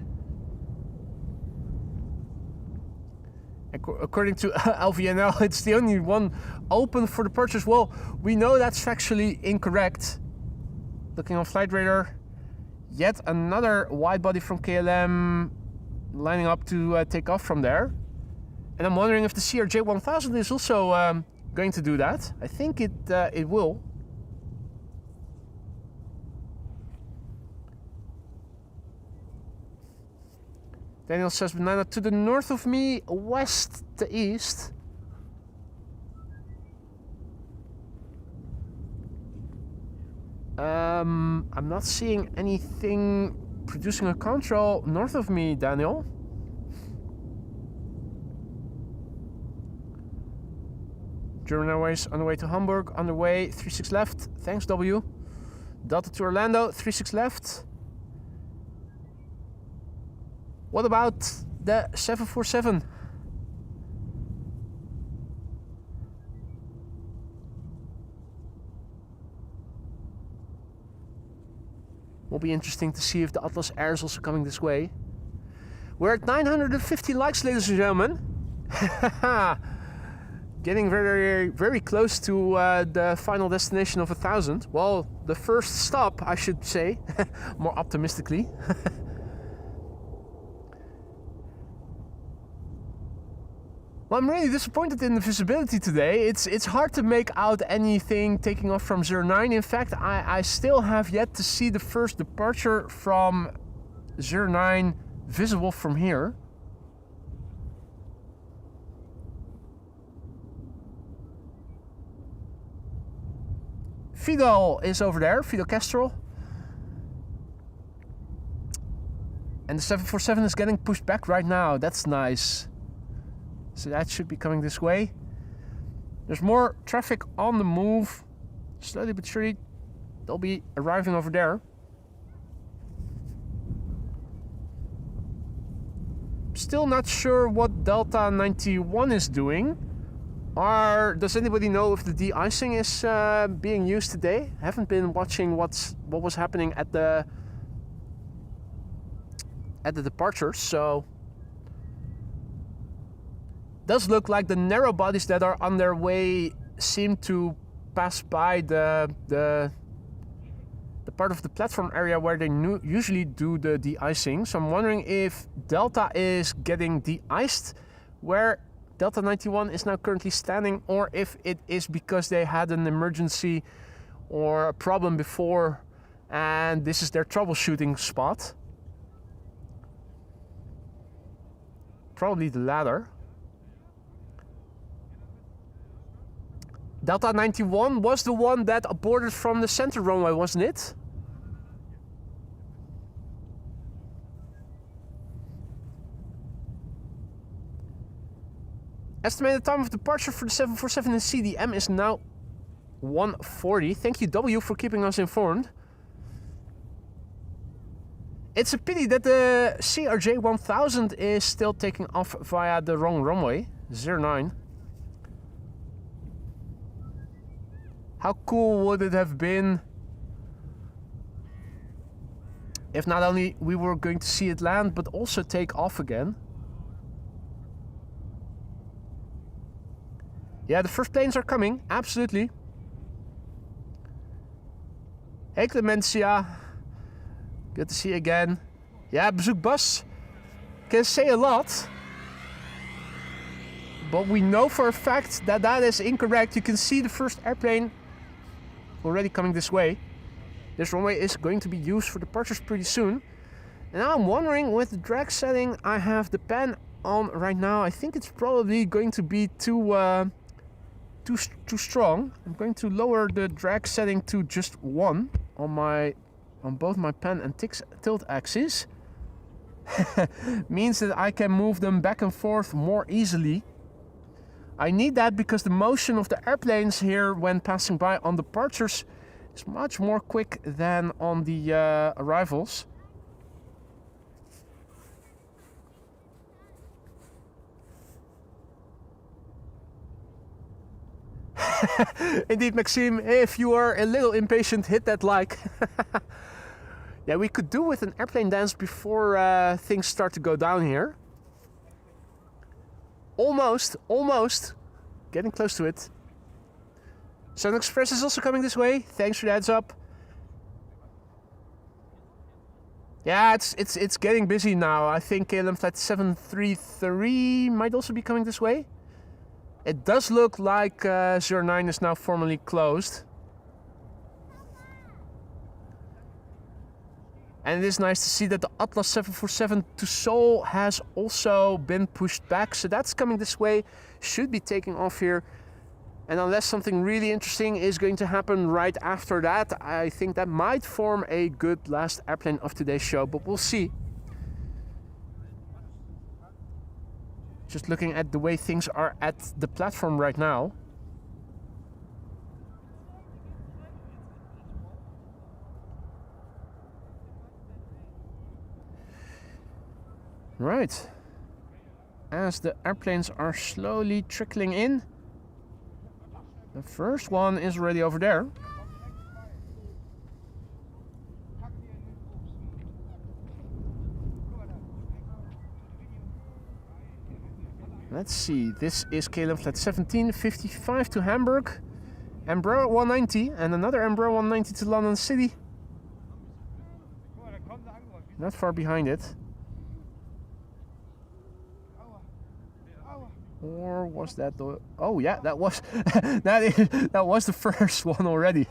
According to LVNL, it's the only one open for departures. Well, we know that's factually incorrect. Looking on Flight Radar, yet another wide body from KLM lining up to take off from there. And I'm wondering if the CRJ 1000 is also going to do that. I think it will. Daniel says, banana to the north of me, west to east. I'm not seeing anything producing a control north of me, Daniel. German Airways on the way to Hamburg, on the way, 36 left. Thanks, W. Delta to Orlando, 36 left. What about the 747? Will be interesting to see if the Atlas Air is also coming this way. We're at 950 likes, ladies and gentlemen. Getting very, very close to the final destination of 1,000. Well, the first stop, I should say, more optimistically. Well, I'm really disappointed in the visibility today. It's hard to make out anything taking off from 09. In fact, I still have yet to see the first departure from 09 visible from here. Fidel is over there, Fidel Castro. And the 747 is getting pushed back right now. That's nice. So that should be coming this way. There's more traffic on the move. Slowly but surely, they'll be arriving over there. Still not sure what Delta 91 is doing. Does anybody know if the de-icing is being used today? I haven't been watching what was happening at the at the departure, so does look like the narrow bodies that are on their way seem to pass by the part of the platform area where they usually do the de-icing. So I'm wondering if Delta is getting de-iced where Delta 91 is now currently standing, or if it is because they had an emergency or a problem before and this is their troubleshooting spot. Probably the latter. Delta 91 was the one that aborted from the center runway, wasn't it? Estimated time of departure for the 747 in CDM is now 1:40. Thank you, W, for keeping us informed. It's a pity that the CRJ 1000 is still taking off via the wrong runway, 09. How cool would it have been if not only we were going to see it land, but also take off again? Yeah, the first planes are coming, absolutely. Hey Clemencia, good to see you again. Yeah, Bezoek Bas can say a lot, but we know for a fact that that is incorrect. You can see the first airplane already coming this way. This runway is going to be used for departures pretty soon. And now I'm wondering, with the drag setting I have the pan on right now, I think it's probably going to be too strong. I'm going to lower the drag setting to just 1 on both my pan and tilt axes. Means that I can move them back and forth more easily. I need that because the motion of the airplanes here when passing by on departures is much more quick than on the arrivals. Indeed, Maxime, if you are a little impatient, hit that like. Yeah, we could do with an airplane dance before things start to go down here. Almost. Getting close to it. Sun Express is also coming this way. Thanks for the heads up. Yeah, it's getting busy now. I think KLM flight 733 might also be coming this way. It does look like 09 is now formally closed. And it is nice to see that the Atlas 747 to Seoul has also been pushed back. So that's coming this way, should be taking off here. And unless something really interesting is going to happen right after that, I think that might form a good last airplane of today's show, but we'll see. Just looking at the way things are at the platform right now. Right. As the airplanes are slowly trickling in. The first one is already over there. Let's see, this is KLM flight 1755 to Hamburg, Embraer 190 and another Embraer 190 to London City. Not far behind it. Or was that the... Oh yeah, that was that was the first one already.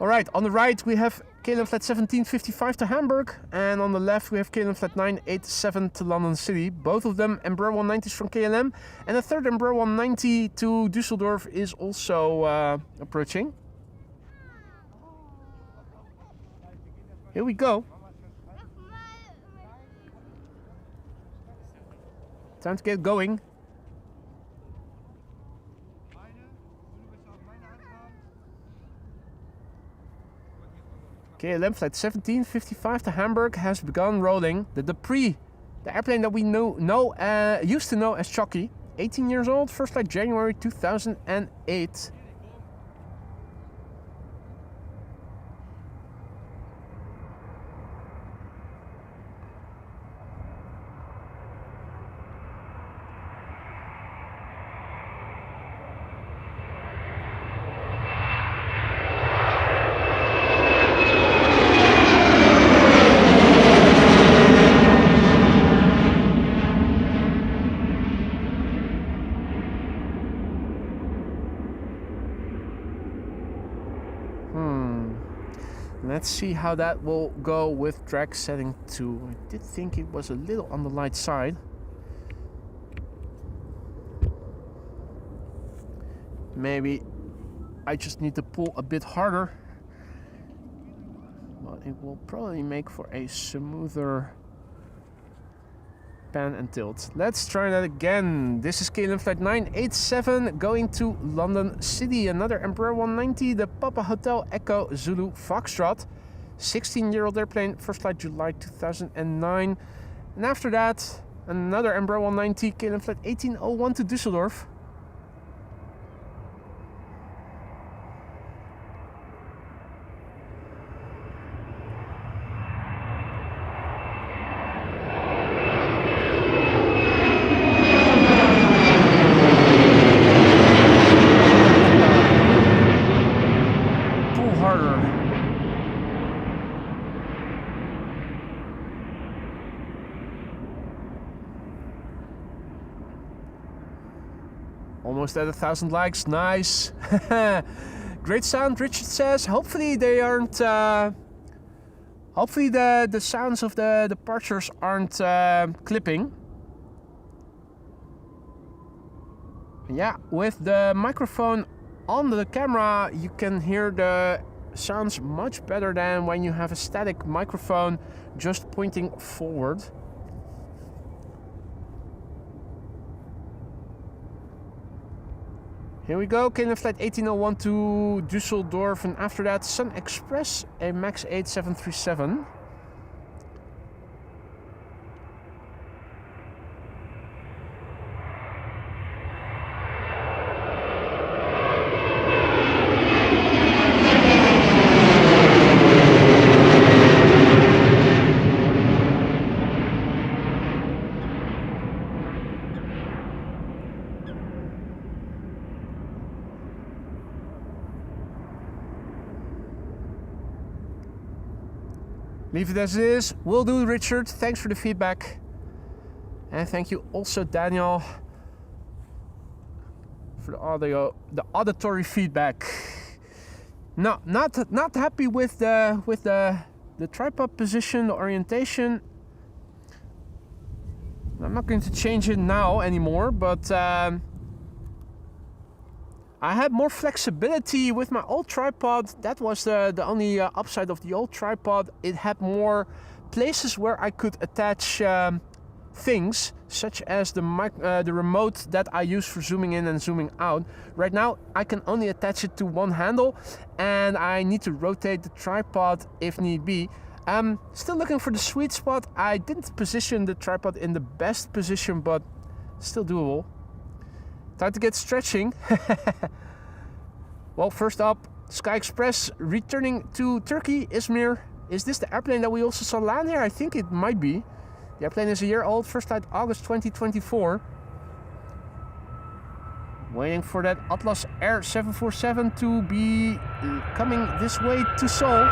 Alright, on the right we have KLM flight 1755 to Hamburg, and on the left we have KLM flight 987 to London City. Both of them Embraer 190s from KLM, and a third Embraer 190 to Düsseldorf is also approaching. Here we go. Time to get going. KLM flight 1755 to Hamburg has begun rolling. The Dupree, the airplane that we used to know as Chucky, 18 years old, first flight January 2008. let's see how that will go with drag setting 2. I did think it was a little on the light side. Maybe I just need to pull a bit harder. But it will probably make for a smoother pan and tilt. Let's try that again. This is KLM flight 987 going to London City. Another Embraer 190, the Papa Hotel Echo Zulu Foxtrot. 16-year-old airplane, first flight July 2009. And after that, another Embraer 190, KLM flight 1801 to Düsseldorf. Almost at 1,000 likes, nice. Great sound, Richard says. Hopefully they aren't. Hopefully the sounds of the departures aren't clipping. Yeah, with the microphone on the camera, you can hear the sounds much better than when you have a static microphone just pointing forward. Here we go, KLM flight 1801 to Düsseldorf, and after that Sun Express, a MAX 8 737. Leave it as it is. Will do, Richard. Thanks for the feedback. And thank you also, Daniel, for the auditory feedback. No, not happy with the tripod position, the orientation. I'm not going to change it now anymore, but I had more flexibility with my old tripod. That was the only upside of the old tripod. It had more places where I could attach things, such as the remote that I use for zooming in and zooming out. Right now, I can only attach it to one handle, and I need to rotate the tripod if need be. Still looking for the sweet spot. I didn't position the tripod in the best position, but still doable. Time to get stretching. Well, first up, Sky Express returning to Turkey, Izmir. Is this the airplane that we also saw land here? I think it might be. The airplane is a year old, first flight August 2024. Waiting for that Atlas Air 747 to be coming this way to Seoul.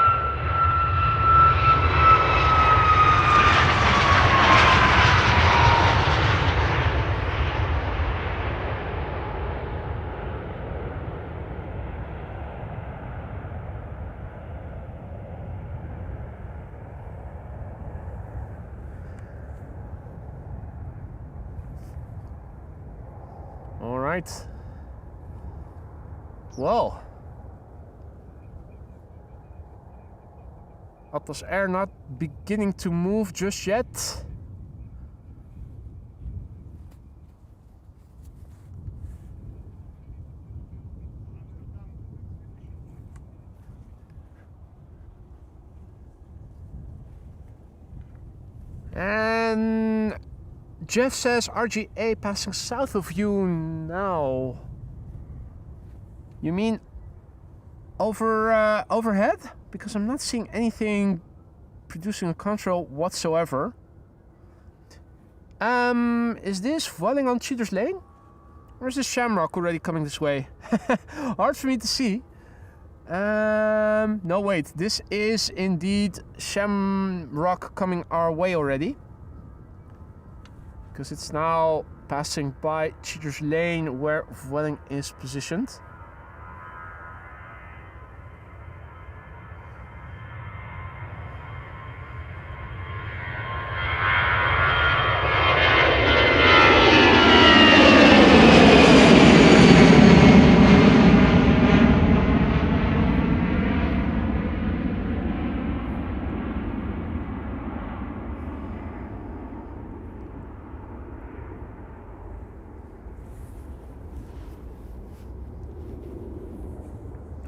Right. Well, Atlas Air not beginning to move just yet. And Jeff says RGA passing south of you now. You mean overhead? Because I'm not seeing anything producing a control whatsoever. Is this falling on Cheaters Lane? Or is this Shamrock already coming this way? Hard for me to see. No, wait. This is indeed Shamrock coming our way already. Because it's now passing by Cheaters Lane where Vueling is positioned.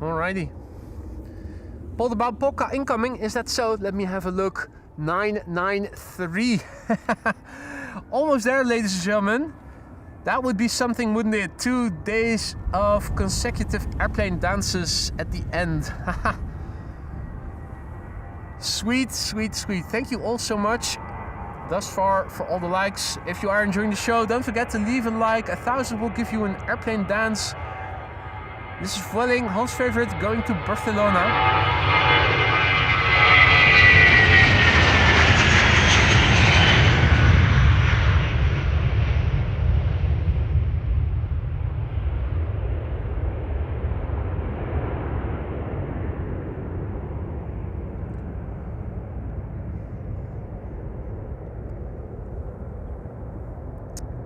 Alrighty. Polderbaan Polka incoming, is that so? Let me have a look. 993. Almost there, ladies and gentlemen. That would be something, wouldn't it? 2 days of consecutive airplane dances at the end. Sweet, sweet, sweet. Thank you all so much thus far for all the likes. If you are enjoying the show, don't forget to leave a like. 1,000 will give you an airplane dance. This is Vueling, Hans' favorite, going to Barcelona.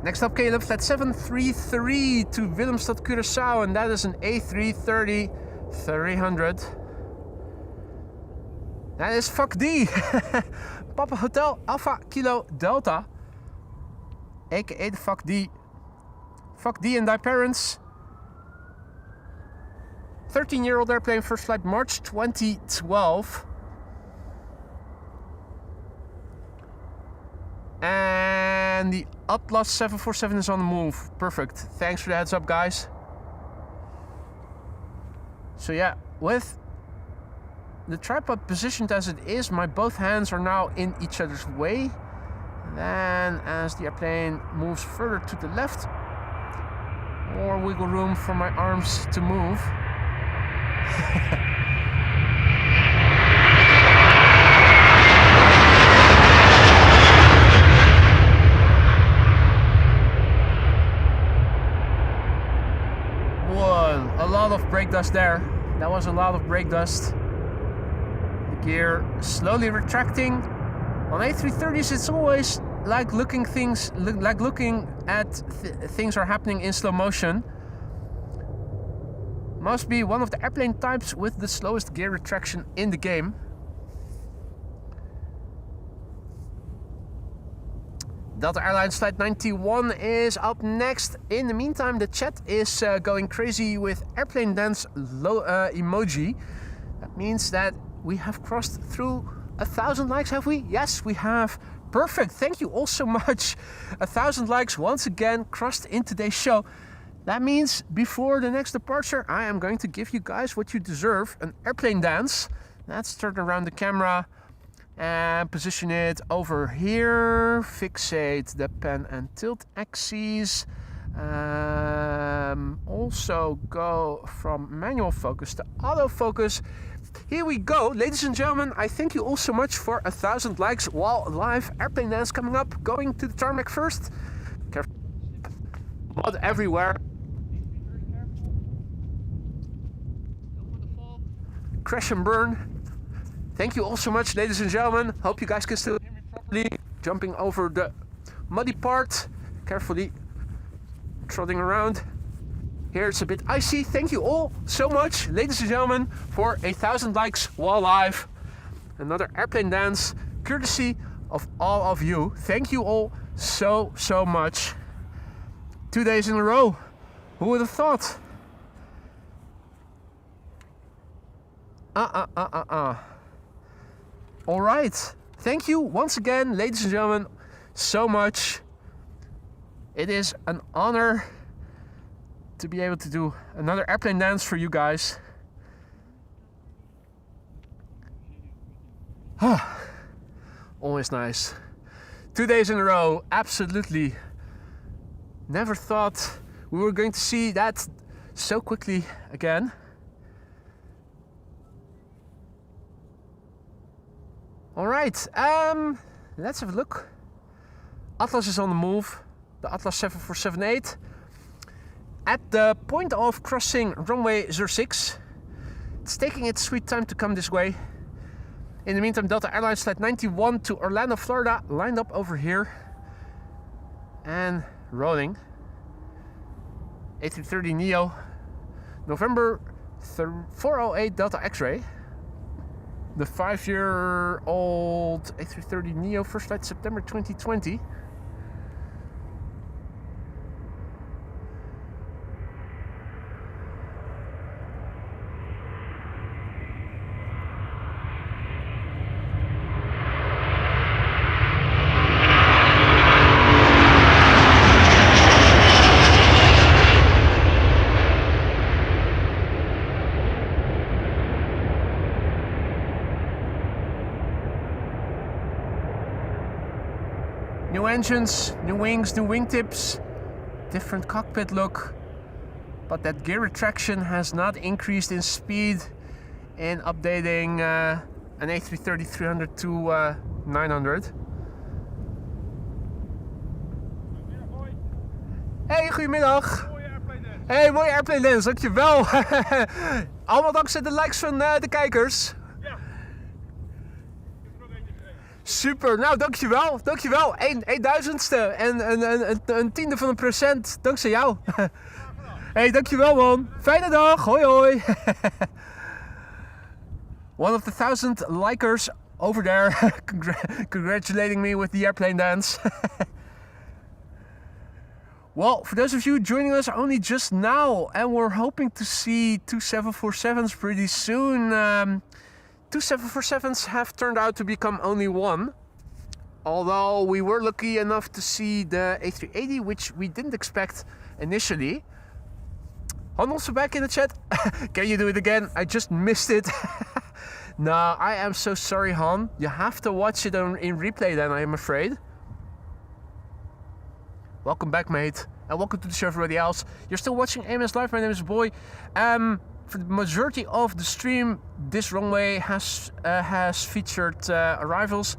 Next up, Caleb, flight 733 to Willemstad, Curaçao, and that is an A330-300. That is fuck D. Papa Hotel Alpha Kilo Delta, aka the fuck D. Fuck D and thy parents. 13-year-old airplane, first flight March 2012. And the Atlas 747 is on the move. Perfect. Thanks for the heads up, guys. So yeah, with the tripod positioned as it is, my both hands are now in each other's way. Then as the airplane moves further to the left, more wiggle room for my arms to move. A lot of brake dust there. That was a lot of brake dust. The gear slowly retracting. On A330s, it's always like looking at things are happening in slow motion. Must be one of the airplane types with the slowest gear retraction in the game. Delta Airlines Flight 91 is up next. In the meantime, the chat is going crazy with airplane dance emoji. That means that we have crossed through 1,000 likes, have we? Yes, we have. Perfect. Thank you all so much. 1,000 likes once again crossed in today's show. That means before the next departure, I am going to give you guys what you deserve, an airplane dance. Let's turn around the camera and position it over here. Fixate the pen and tilt axes. Also go from manual focus to autofocus. Here we go, ladies and gentlemen. I thank you all so much for 1,000 likes while live. Airplane dance coming up. Going to the tarmac first. Careful. Mud everywhere. Crash and burn. Thank you all so much, ladies and gentlemen. Hope you guys can still hear me properly. Jumping over the muddy part, carefully trotting around. Here it's a bit icy. Thank you all so much, ladies and gentlemen, for 1,000 likes while live. Another airplane dance, courtesy of all of you. Thank you all so much. 2 days in a row. Who would have thought? All right. Thank you once again, ladies and gentlemen, so much. It is an honor to be able to do another airplane dance for you guys. Always nice. 2 days in a row, absolutely. Never thought we were going to see that so quickly again. All right, let's have a look. Atlas is on the move, the Atlas 7478. At the point of crossing runway 06, it's taking its sweet time to come this way. In the meantime, Delta Airlines Flight 91 to Orlando, Florida, lined up over here and rolling. A330neo, November 408 Delta X-ray. The 5-year-old A330neo, first flight September 2020. New engines, new wings, new wingtips, different cockpit look. But that gear retraction has not increased in speed in updating an A330-300 to 900. Hey, goedemiddag. Hey, mooie airplane lens, dankjewel. Allemaal dankzij de likes van de kijkers. Super, nou dankjewel, dankjewel. 1/1000ste en een tiende van een procent, dankzij jou. Hey, dankjewel man. Fijne dag, hoi hoi. One of the 1000 likers over there congratulating me with the airplane dance. Well, for those of you joining us only just now, and we're hoping to see two 747s pretty soon. Two 747s have turned out to become only one. Although we were lucky enough to see the A380, which we didn't expect initially. Han also back in the chat. Can you do it again? I just missed it. No, I am so sorry, Han. You have to watch it in replay then, I am afraid. Welcome back, mate. And welcome to the show, everybody else. You're still watching AMS Live. My name is Boy. For the majority of the stream, this runway has featured arrivals.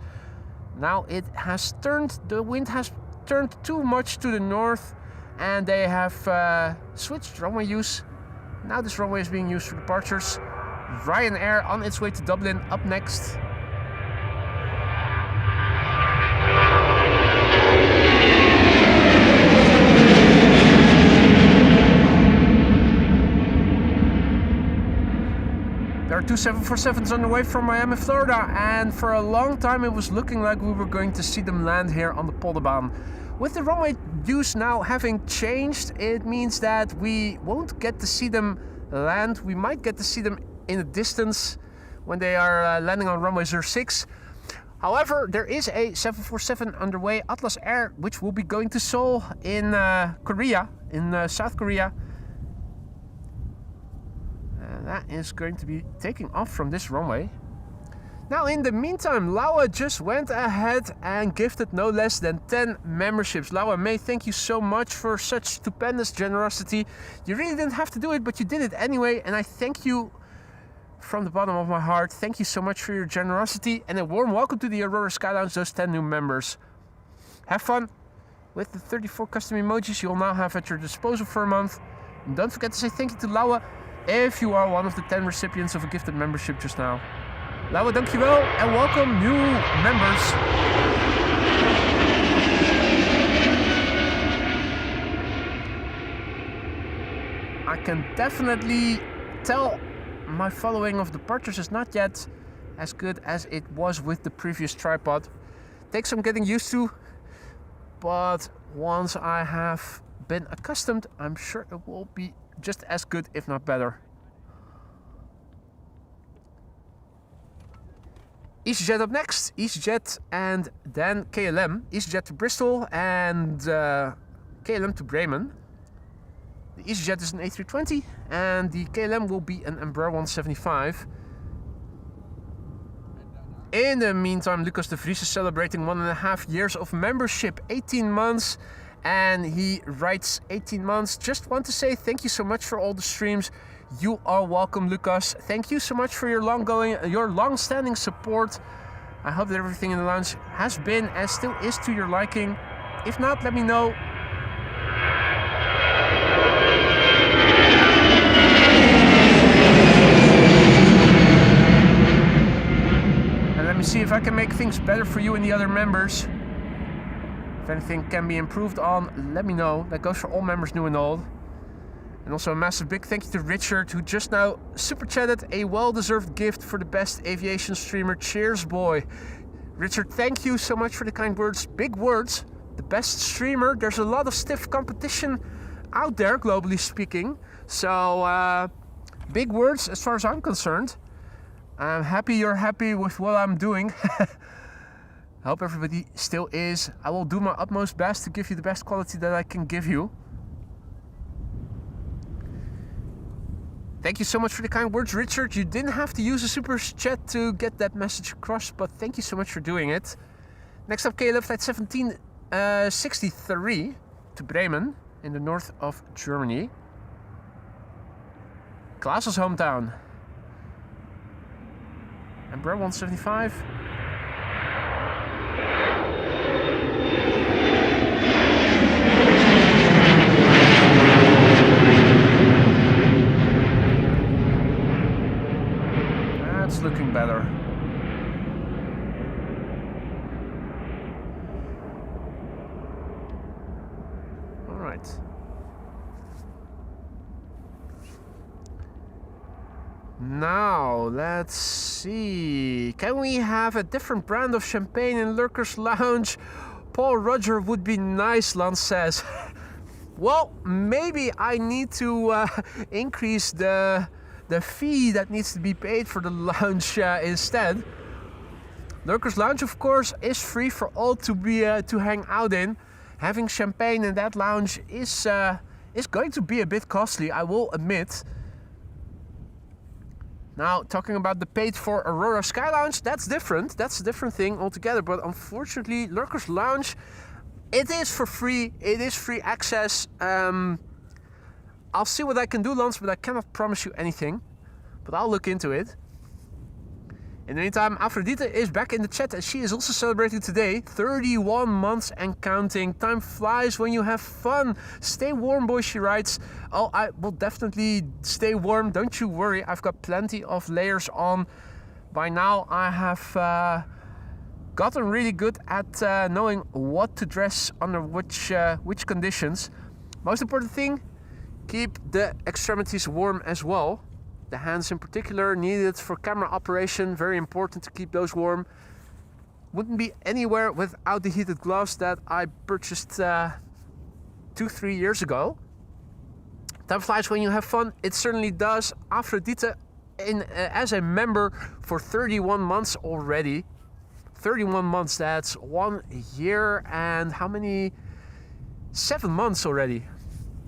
Now it has turned, the wind has turned too much to the north, and they have switched runway use. Now this runway is being used for departures. Ryanair on its way to Dublin up next. There are two 747s on the way from Miami, Florida, and for a long time it was looking like we were going to see them land here on the Polderbaan. With the runway use now having changed, it means that we won't get to see them land. We might get to see them in the distance when they are landing on runway 06. However, there is a 747 underway, Atlas Air, which will be going to Seoul in Korea, in South Korea. That is going to be taking off from this runway. Now, in the meantime, Laura just went ahead and gifted no less than 10 memberships. Laura May, thank you so much for such stupendous generosity. You really didn't have to do it, but you did it anyway, and I thank you from the bottom of my heart. Thank you so much for your generosity, and a warm welcome to the Aurora Sky Lounge, those 10 new members. Have fun with the 34 custom emojis you'll now have at your disposal for a month. And don't forget to say thank you to Laura if you are one of the 10 recipients of a gifted membership just now. Laura, dankjewel and welcome new members. I can definitely tell my following of departures is not yet as good as it was with the previous tripod. Takes some getting used to, but once I have been accustomed, I'm sure it will be just as good, if not better. EasyJet up next, EasyJet and then KLM. EasyJet to Bristol and KLM to Bremen. The EasyJet is an A320 and the KLM will be an Embraer 175. In the meantime, Lucas de Vries is celebrating 1.5 years of membership, 18 months. And he writes 18 months. Just want to say thank you so much for all the streams. You are welcome, Lucas. Thank you so much for your long-standing support. I hope that everything in the lounge has been and still is to your liking. If not, let me know. And let me see if I can make things better for you and the other members. If anything can be improved on, let me know. That goes for all members, new and old. And also a massive big thank you to Richard, who just now super chatted a well-deserved gift for the best aviation streamer. Cheers, boy. Richard, thank you so much for the kind words. Big words. The best streamer. There's a lot of stiff competition out there, globally speaking. So, big words as far as I'm concerned. I'm happy you're happy with what I'm doing. I hope everybody still is. I will do my utmost best to give you the best quality that I can give you. Thank you so much for the kind words, Richard. You didn't have to use a super chat to get that message across, but thank you so much for doing it. Next up, KLM Flight 17 63 to Bremen in the north of Germany. Klaas's hometown. Embraer 175. That's looking better. All right. Now, let's see. Can we have a different brand of champagne in Lurkers Lounge? Paul Roger would be nice, Lance says. Well, maybe I need to increase the fee that needs to be paid for the lounge instead. Lurkers Lounge, of course, is free for all to be to hang out in. Having champagne in that lounge is going to be a bit costly, I will admit. Now, talking about the paid for Aurora Sky Lounge, that's different. That's a different thing altogether. But unfortunately, Lurkers Lounge, it is for free. It is free access. I'll see what I can do, Lance, but I cannot promise you anything. But I'll look into it. In the meantime, Aphrodite is back in the chat and she is also celebrating today. 31 months and counting. Time flies when you have fun. Stay warm, boys, she writes. Oh, I will definitely stay warm. Don't you worry. I've got plenty of layers on. By now, I have gotten really good at knowing what to dress under which conditions. Most important thing, keep the extremities warm as well. The hands in particular needed for camera operation, very important to keep those warm. Wouldn't be anywhere without the heated gloves that I purchased 2-3 years ago. Time flies when you have fun, it certainly does. Aphrodite as a member for 31 months already. 31 months, that's 1 year and how many? 7 months already.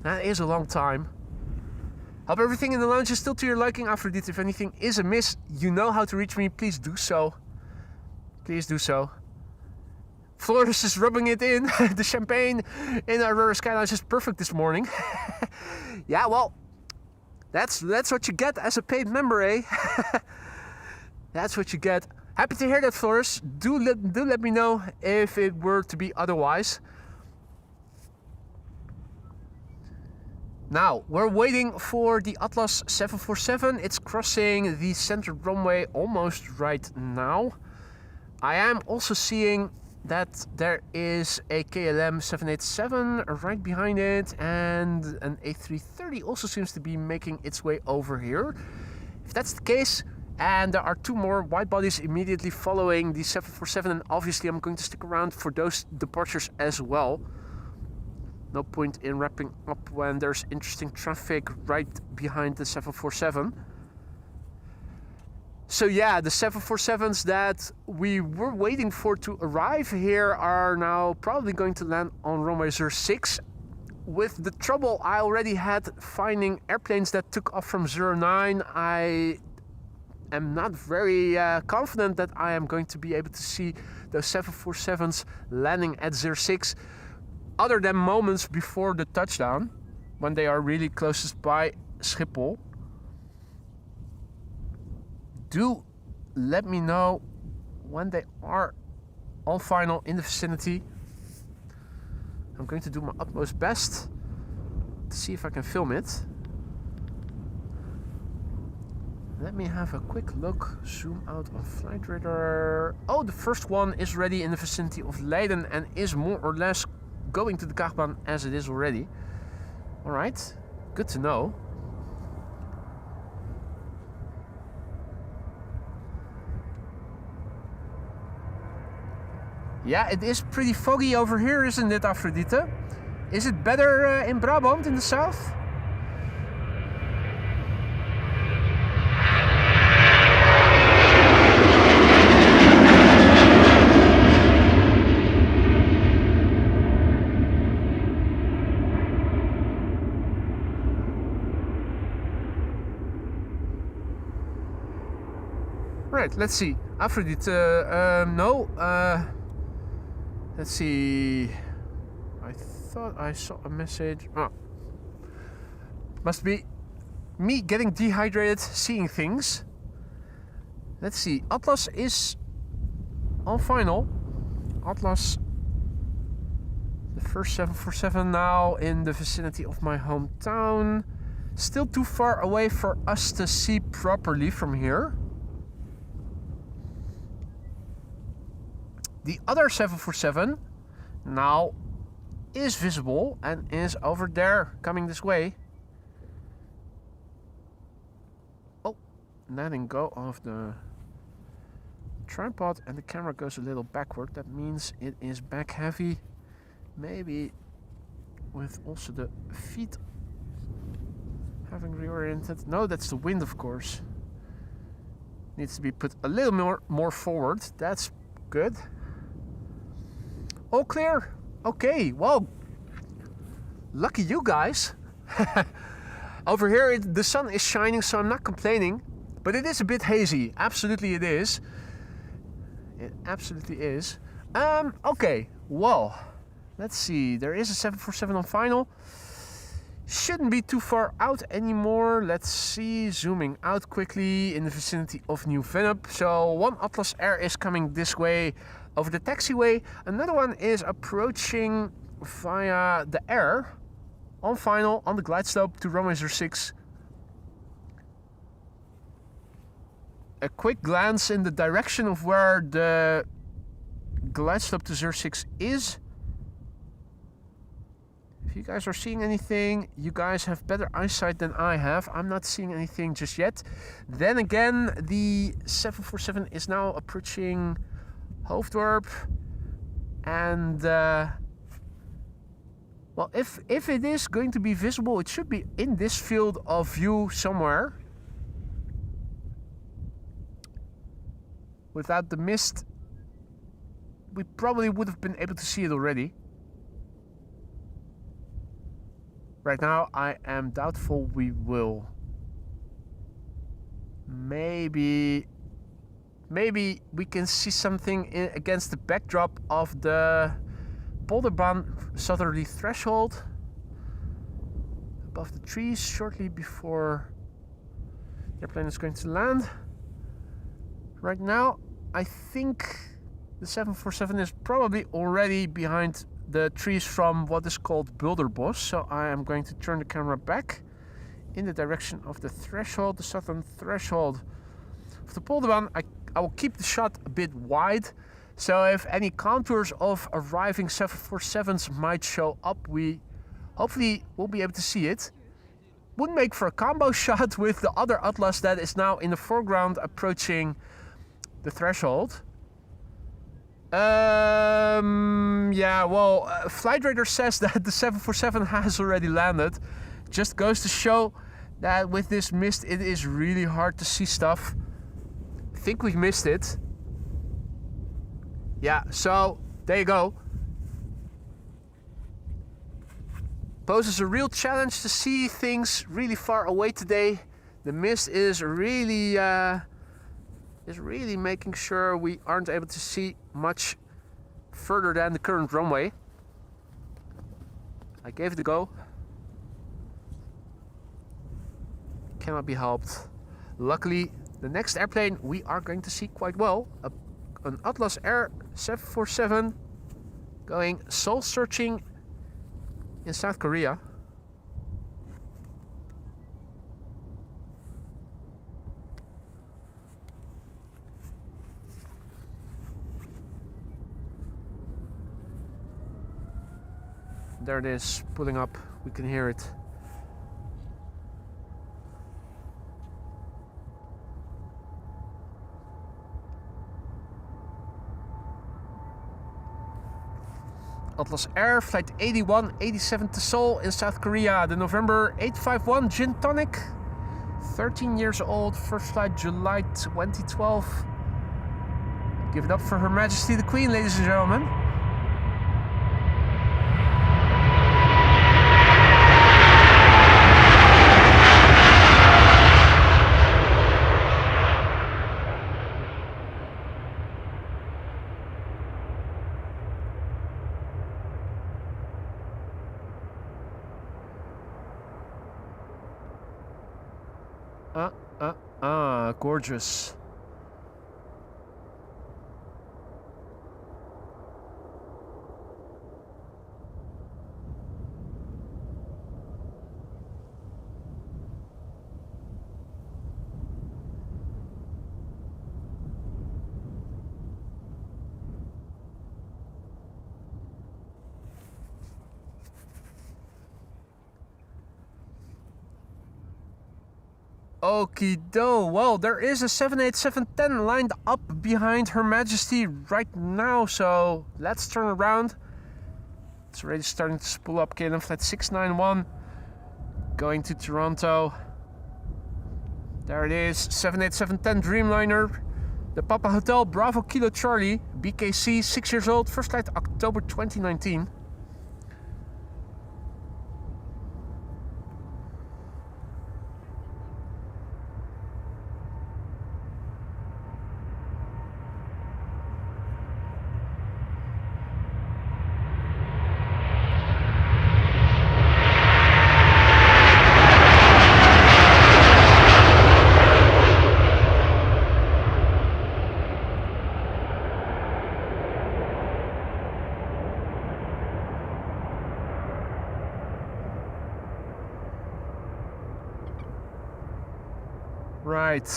That is a long time. Hope everything in the lounge is still to your liking, Aphrodite. If anything is amiss, you know how to reach me. Please do so. Please do so. Flores is rubbing it in. The champagne in Aurora Sky Lounge is perfect this morning. Yeah, well, that's what you get as a paid member, eh? That's what you get. Happy to hear that, Flores. Do let me know if it were to be otherwise. Now, we're waiting for the Atlas 747. It's crossing the center runway almost right now. I am also seeing that there is a KLM 787 right behind it, and an A330 also seems to be making its way over here. If that's the case, and there are 2 more wide bodies immediately following the 747, and obviously I'm going to stick around for those departures as well. No point in wrapping up when there's interesting traffic right behind the 747. So yeah, the 747s that we were waiting for to arrive here are now probably going to land on runway 06. With the trouble I already had finding airplanes that took off from 09, I am not very confident that I am going to be able to see those 747s landing at 06. Other than moments before the touchdown, when they are really closest by Schiphol. Do let me know when they are on final in the vicinity. I'm going to do my utmost best to see if I can film it. Let me have a quick look, zoom out on flight radar. Oh, the first one is ready in the vicinity of Leiden and is more or less going to the Kartbaan as it is already. All right, good to know. Yeah, it is pretty foggy over here, isn't it, Aphrodite? Is it better in Brabant, in the south? Right, let's see. Aphrodite, no. Let's see. I thought I saw a message. Oh. Must be me getting dehydrated, seeing things. Let's see. Atlas is on final. Atlas, the first 747 now in the vicinity of my hometown. Still too far away for us to see properly from here. The other 747 now is visible and is over there, coming this way. Oh, letting go of the tripod and the camera goes a little backward. That means it is back heavy. Maybe with also the feet having reoriented. No, that's the wind, of course. Needs to be put a little more forward. That's good. All clear. Okay, well, lucky you guys. Over here the sun is shining, so I'm not complaining, but it is a bit hazy. Absolutely it is. It absolutely is. Okay, well, let's see. There is a 747 on final. Shouldn't be too far out anymore. Let's see, zooming out quickly in the vicinity of New Vennep. So one Atlas Air is coming this way over the taxiway. Another one is approaching via the air on final on the glide slope to runway 06. A quick glance in the direction of where the glide slope to 06 is. If you guys are seeing anything, you guys have better eyesight than I have. I'm not seeing anything just yet. Then again, the 747 is now approaching Hoofddorp. And, well, if it is going to be visible, it should be in this field of view somewhere. Without the mist, we probably would have been able to see it already. Right now, I am doubtful we will. Maybe we can see something against the backdrop of the Polderbaan southerly threshold above the trees shortly before the airplane is going to land. Right now, I think the 747 is probably already behind the trees from what is called Polderbaan. So I am going to turn the camera back in the direction of the threshold, the southern threshold of the Polderbaan. I will keep the shot a bit wide, so if any contours of arriving 747s might show up, we hopefully will be able to see it. Would make for a combo shot with the other Atlas that is now in the foreground approaching the threshold. Yeah, well, Flight Radar says that the 747 has already landed. Just goes to show that with this mist, it is really hard to see stuff. I think we missed it. Yeah, so there you go. Poses a real challenge to see things really far away today. The mist is really making sure we aren't able to see much further than the current runway. I gave it a go. Cannot be helped. Luckily, the next airplane we are going to see quite well, an Atlas Air 747 going soul searching in South Korea. There it is, pulling up. We can hear it. Atlas Air, flight 8187 to Seoul in South Korea. The November 851 Gin Tonic. 13 years old, first flight July 2012. Give it up for Her Majesty the Queen, ladies and gentlemen. Gorgeous. Okie do. Well, there is a 787-10 lined up behind Her Majesty right now, so let's turn around. It's already starting to spool up. KLM flight 691 going to Toronto. There it is, 787-10 Dreamliner. The Papa Hotel Bravo Kilo Charlie, BKC, 6 years old, first flight October 2019. Right.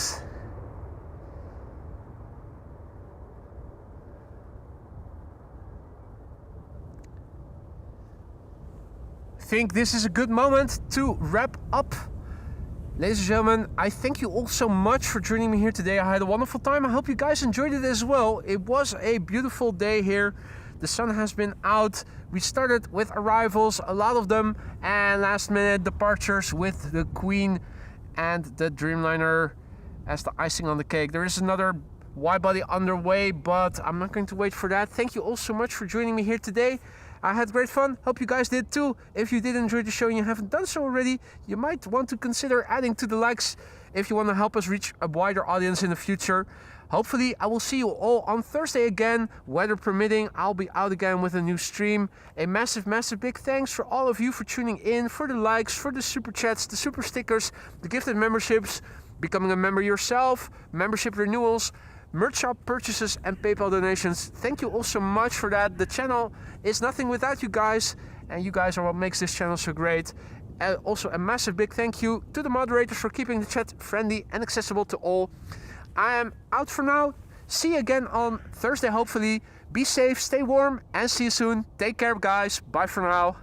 I think this is a good moment to wrap up. Ladies and gentlemen, I thank you all so much for joining me here today. I had a wonderful time. I hope you guys enjoyed it as well. It was a beautiful day here. The sun has been out. We started with arrivals, a lot of them, and last minute departures with the Queen and the Dreamliner as the icing on the cake. There is another wide-body underway, but I'm not going to wait for that. Thank you all so much for joining me here today. I had great fun. Hope you guys did too. If you did enjoy the show and you haven't done so already, you might want to consider adding to the likes if you want to help us reach a wider audience in the future. Hopefully, I will see you all on Thursday again. Weather permitting, I'll be out again with a new stream. A massive, massive big thanks for all of you for tuning in, for the likes, for the super chats, the super stickers, the gifted memberships, becoming a member yourself, membership renewals, merch shop purchases and PayPal donations. Thank you all so much for that. The channel is nothing without you guys, and you guys are what makes this channel so great. Also a massive big thank you to the moderators for keeping the chat friendly and accessible to all. I am out for now. See you again on Thursday, hopefully. Be safe, stay warm, and see you soon. Take care, guys. Bye for now.